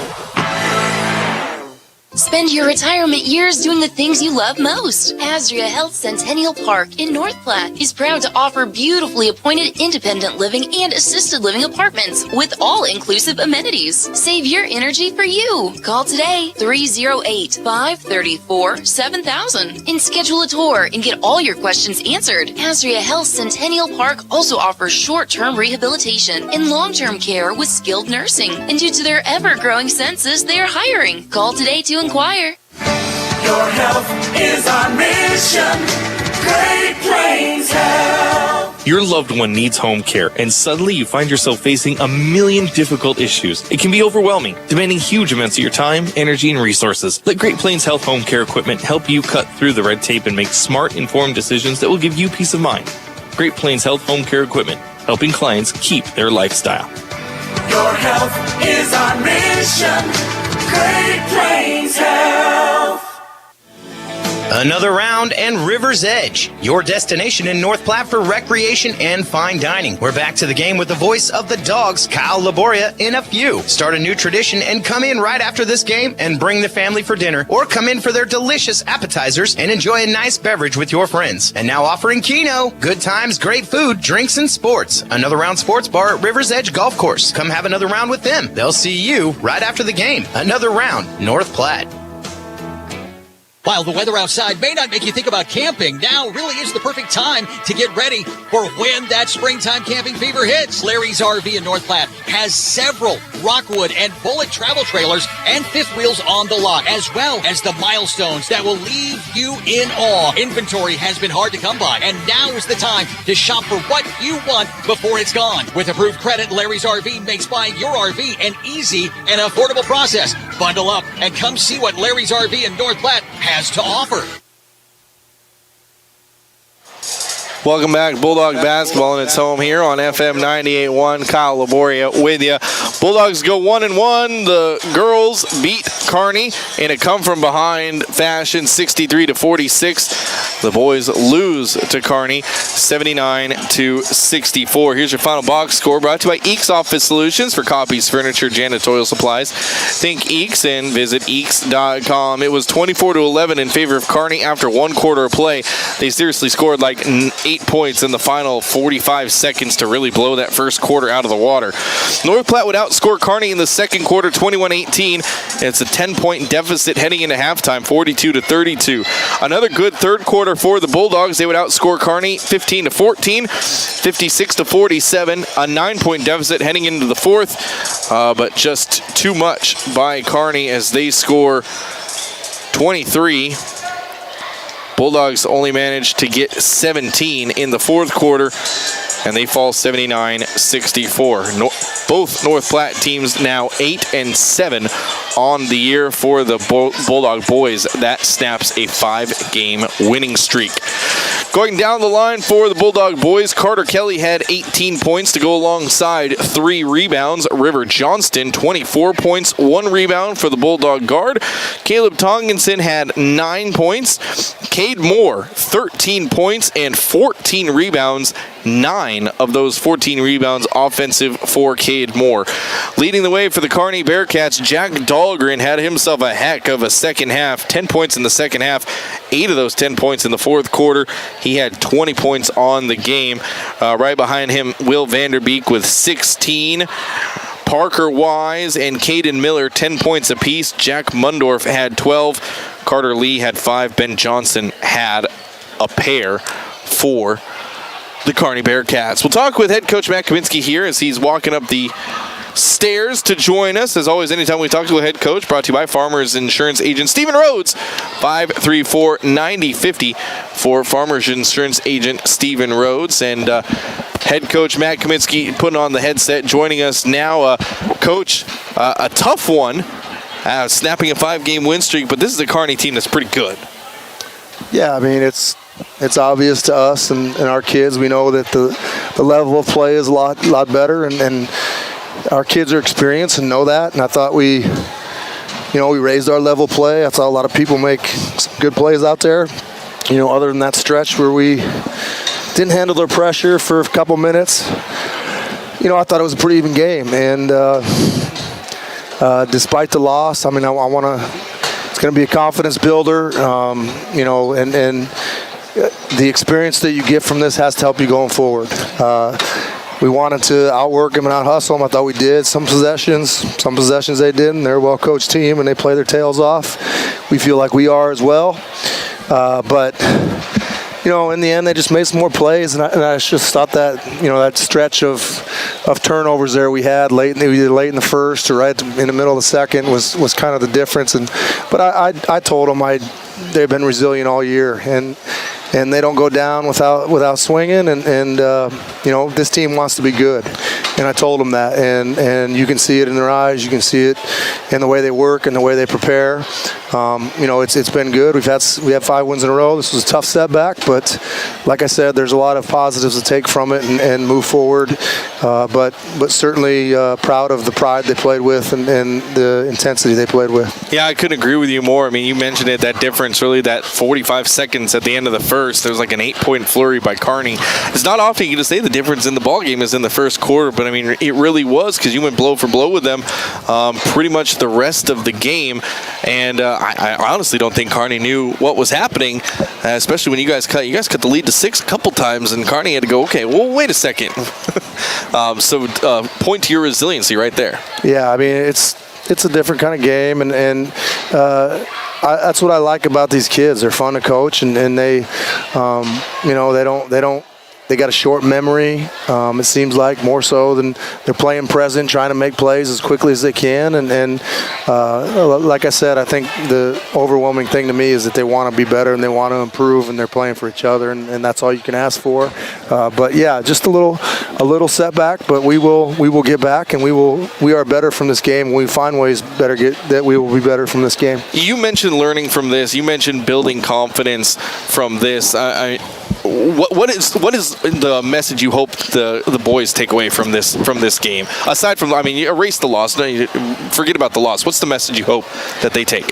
Spend your retirement years doing the things you love most. Azria Health Centennial Park in North Platte is proud to offer beautifully appointed independent living and assisted living apartments with all-inclusive amenities. Save your energy for you. Call today, 308-534-7000, and schedule a tour and get all your questions answered. Azria Health Centennial Park also offers short-term rehabilitation and long-term care with skilled nursing. And due to their ever-growing census, they are hiring. Call today to inquire. Your health is our mission. Great Plains Health. Your loved one needs home care, and suddenly you find yourself facing a million difficult issues. It can be overwhelming, demanding huge amounts of your time, energy, and resources. Let Great Plains Health Home Care Equipment help you cut through the red tape and make smart, informed decisions that will give you peace of mind. Great Plains Health Home Care Equipment, helping clients keep their lifestyle. Your health is our mission. Great Plains Health. Another round and River's Edge, your destination in North Platte for recreation and fine dining. We're back to the game with the voice of the Dogs, Kyle Laboria, in a few. Start a new tradition and come in right after this game and bring the family for dinner, or come in for their delicious appetizers and enjoy a nice beverage with your friends. And now offering Keno, good times, great food, drinks, and sports. Another Round Sports Bar at River's Edge Golf Course. Come have another round with them. They'll see you right after the game. Another Round, North Platte. While the weather outside may not make you think about camping, now really is the perfect time to get ready for when that springtime camping fever hits. Larry's RV in North Platte has several Rockwood and Bullet travel trailers and fifth wheels on the lot, as well as the milestones that will leave you in awe. Inventory has been hard to come by, and now is the time to shop for what you want before it's gone. With approved credit, Larry's RV makes buying your RV an easy and affordable process. Bundle up and come see what Larry's RV in North Platte has to offer. Welcome back, Bulldog basketball, and it's home here on FM 98.1. Kyle Laboria with you. Bulldogs go 1-1. The girls beat Kearney in a come-from-behind fashion, 63-46. The boys lose to Kearney, 79-64. Here's your final box score, brought to you by Eeks Office Solutions for copies, furniture, janitorial supplies. Think Eeks and visit Eeks.com. It was 24-11 in favor of Kearney after one quarter of play. They seriously scored like 8 points in the final 45 seconds to really blow that first quarter out of the water. North Platte would outscore Kearney in the second quarter, 21-18. It's a 10-point deficit heading into halftime, 42-32. Another good third quarter for the Bulldogs. They would outscore Kearney 15-14, 56-47. A 9-point deficit heading into the fourth, but just too much by Kearney as they score 23. Bulldogs only managed to get 17 in the fourth quarter, and they fall 79-64. Both North Platte teams now 8-7 on the year for the Bulldog boys. That snaps a 5-game winning streak. Going down the line for the Bulldog boys, Carter Kelly had 18 points to go alongside 3 rebounds. River Johnston, 24 points, 1 rebound for the Bulldog guard. Caleb Tonginson had 9 points. Cade Moore, 13 points and 14 rebounds. 9 of those 14 rebounds offensive for Cade Moore. Leading the way for the Kearney Bearcats, Jack Dahlgren had himself a heck of a second half. 10 points in the second half, 8 of those 10 points in the fourth quarter. He had 20 points on the game. Right behind him, Will Vanderbeek with 16. Parker Wise and Caden Miller, 10 points apiece. Jack Mundorf had 12. Carter Lee had 5. Ben Johnson had a pair for the Kearney Bearcats. We'll talk with head coach Matt Kaminsky here as he's walking up the stairs to join us. As always, anytime we talk to a head coach, brought to you by Farmers Insurance Agent Stephen Rhodes, 534-9050 for Farmers Insurance Agent Stephen Rhodes. And head coach Matt Kaminsky putting on the headset, joining us now. Coach, a tough one, snapping a 5-game win streak, but this is a Kearney team that's pretty good. Yeah, I mean, it's obvious to us and our kids. We know that the level of play is a lot better, and our kids are experienced and know that. And I thought we raised our level of play. I saw a lot of people make some good plays out there. Other than that stretch where we didn't handle their pressure for a couple minutes, I thought it was a pretty even game. And despite the loss, I mean, it's going to be a confidence builder, and the experience that you get from this has to help you going forward. We wanted to outwork them and out-hustle them. I thought we did. Some possessions they didn't. They're a well-coached team, and they play their tails off. We feel like we are as well. But in the end, they just made some more plays, and I just thought that, that stretch of turnovers there we had either late in the first or right in the middle of the second was kind of the difference. But I told them they've been resilient all year, and they don't go down without swinging, and this team wants to be good, and I told them that, and you can see it in their eyes, you can see it in the way they work and the way they prepare. It's been good. We have 5 wins in a row. This was a tough setback, but like I said, there's a lot of positives to take from it and move forward. But certainly proud of the pride they played with and the intensity they played with. Yeah, I couldn't agree with you more. I mean, you mentioned it, that difference, really, that 45 seconds at the end of the first. There was like an 8-point flurry by Kearney. It's not often you get to say the difference in the ballgame is in the first quarter, but I mean, it really was, because you went blow for blow with them pretty much the rest of the game. And I honestly don't think Kearney knew what was happening, especially when you guys cut the lead to 6 a couple times, and Kearney had to go, okay, well, wait a second. So point to your resiliency right there. Yeah, I mean, it's a different kind of game, and that's what I like about these kids. They're fun to coach, and they, they got a short memory. It seems like more so than they're playing present, trying to make plays as quickly as they can. And like I said, I think the overwhelming thing to me is that they want to be better and they want to improve, and they're playing for each other, and that's all you can ask for. But yeah, just a little setback, but we will get back, and we are better from this game. We find ways that we will be better from this game. You mentioned learning from this. You mentioned building confidence from this. What is the message you hope the boys take away from this game? Aside from, you erase the loss. No, forget about the loss. What's the message you hope that they take?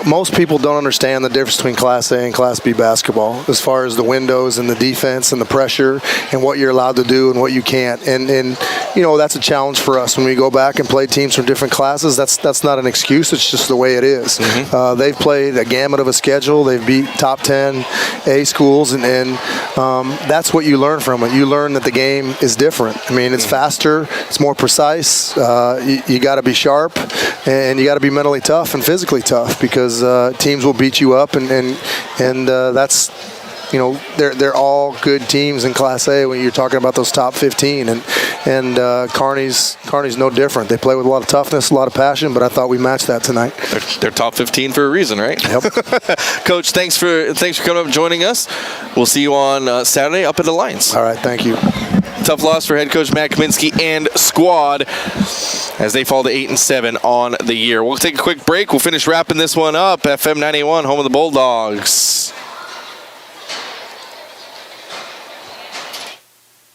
Most people don't understand the difference between Class A and Class B basketball as far as the windows and the defense and the pressure and what you're allowed to do and what you can't. And that's a challenge for us when we go back and play teams from different classes. That's not an excuse. It's just the way it is. Mm-hmm. They've played a gamut of a schedule. They've beat top 10 A schools, and that's what you learn from it. You learn that the game is different. It's faster. It's more precise. You got to be sharp, and you got to be mentally tough and physically tough, because teams will beat you up, and that's, they're all good teams in Class A when you're talking about those top 15, and Kearney's no different. They play with a lot of toughness, a lot of passion, but I thought we matched that tonight. They're top 15 for a reason, right? Yep. Coach, thanks for coming up and joining us. We'll see you on Saturday up at Alliance. All right, thank you. Tough loss for head coach Matt Kaminsky and squad as they fall to 8-7 on the year. We'll take a quick break. We'll finish wrapping this one up. FM 91, home of the Bulldogs.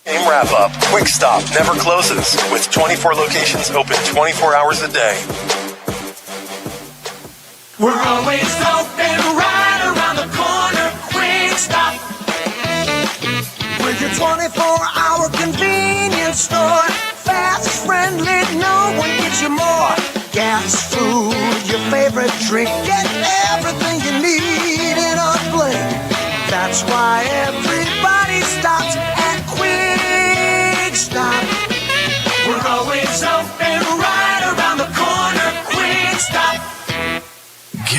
Game wrap-up. Quick Stop never closes, with 24 locations open 24 hours a day. We're always open right around the corner. Quick Stop, with your 24-hour convenience store. Fast, friendly, no one gives you more. Gas, food, your favorite drink. Get everything you need in a blink. That's why everybody stops at Quick Stop. We're always open right around the corner. Quick Stop.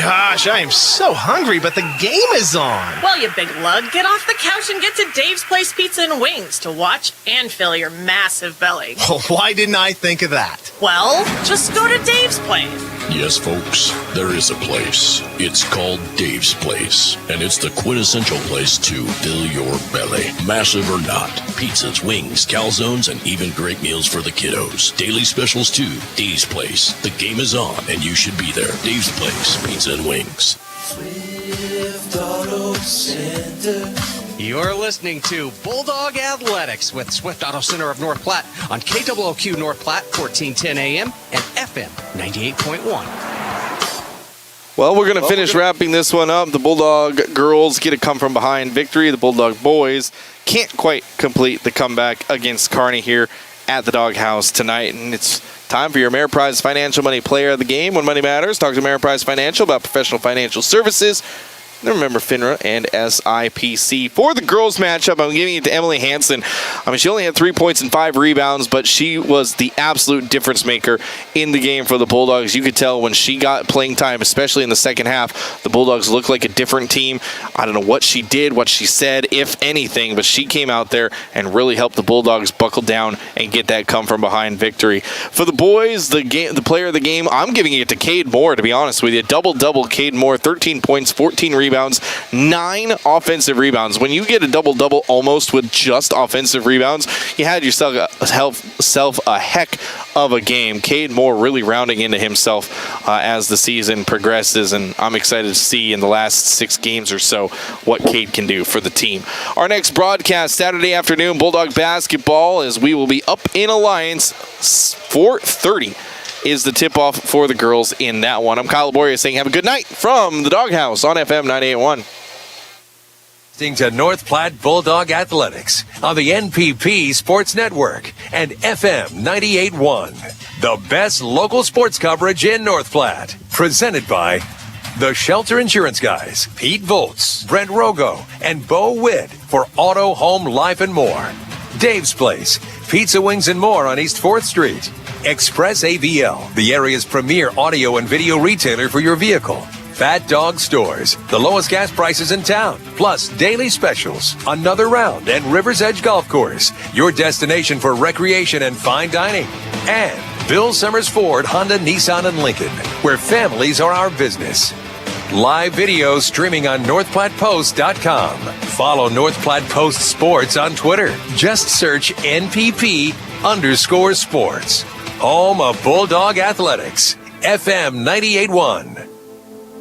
Gosh, I am so hungry, but the game is on. Well, you big lug, get off the couch and get to Dave's Place Pizza and Wings to watch and fill your massive belly. Well, why didn't I think of that? Well, just go to Dave's Place. Yes, folks, there is a place. It's called Dave's Place, and it's the quintessential place to fill your belly. Massive or not, pizzas, wings, calzones, and even great meals for the kiddos. Daily specials too. Dave's Place. The game is on, and you should be there. Dave's Place, pizza and wings. Swift Auto Center. You're listening to Bulldog Athletics with Swift Auto Center of North Platte on KWOQ North Platte, 1410 AM and FM 98.1. Well, we're going to finish wrapping this one up. The Bulldog girls get a come-from-behind victory. The Bulldog boys can't quite complete the comeback against Kearney here at the Doghouse tonight, and it's Time for your Ameriprise Financial Money Player of the Game. When money matters, talk to Ameriprise Financial about professional financial services. And remember FINRA and SIPC. For the girls matchup, I'm giving it to Emily Hansen. She only had 3 points and 5 rebounds, but she was the absolute difference maker in the game for the Bulldogs. You could tell when she got playing time, especially in the second half, the Bulldogs looked like a different team. I don't know what she did, what she said, if anything, but she came out there and really helped the Bulldogs buckle down and get that come-from-behind victory. For the boys, the player of the game, I'm giving it to Cade Moore, to be honest with you. Double-double Cade Moore, 13 points, 14 rebounds, 9 offensive rebounds. When you get a double-double almost with just offensive rebounds, you had yourself a heck of a game. Cade Moore really rounding into himself as the season progresses, and I'm excited to see in the last 6 games or so what Cade can do for the team. Our next broadcast Saturday afternoon, Bulldog basketball, as we will be up in Alliance, 4:30 is the tip-off for the girls in that one. I'm Kyle Laboria saying have a good night from the Doghouse on FM 98.1. Listening to North Platte Bulldog Athletics on the NPP Sports Network and FM 98.1. The best local sports coverage in North Platte. Presented by the Shelter Insurance Guys, Pete Volz, Brent Rogo, and Bo Witt for auto, home, life, and more. Dave's Place, pizza, wings, and more on East 4th Street. Express AVL, the area's premier audio and video retailer for your vehicle. Fat Dog Stores, the lowest gas prices in town, plus daily specials. Another Round and River's Edge Golf Course, your destination for recreation and fine dining. And Bill Summers Ford, Honda, Nissan, and Lincoln, where families are our business. Live video streaming on NorthPlattePost.com. Follow North Platte Post Sports on Twitter. Just search NPP_sports. Home of Bulldog Athletics. FM 98.1.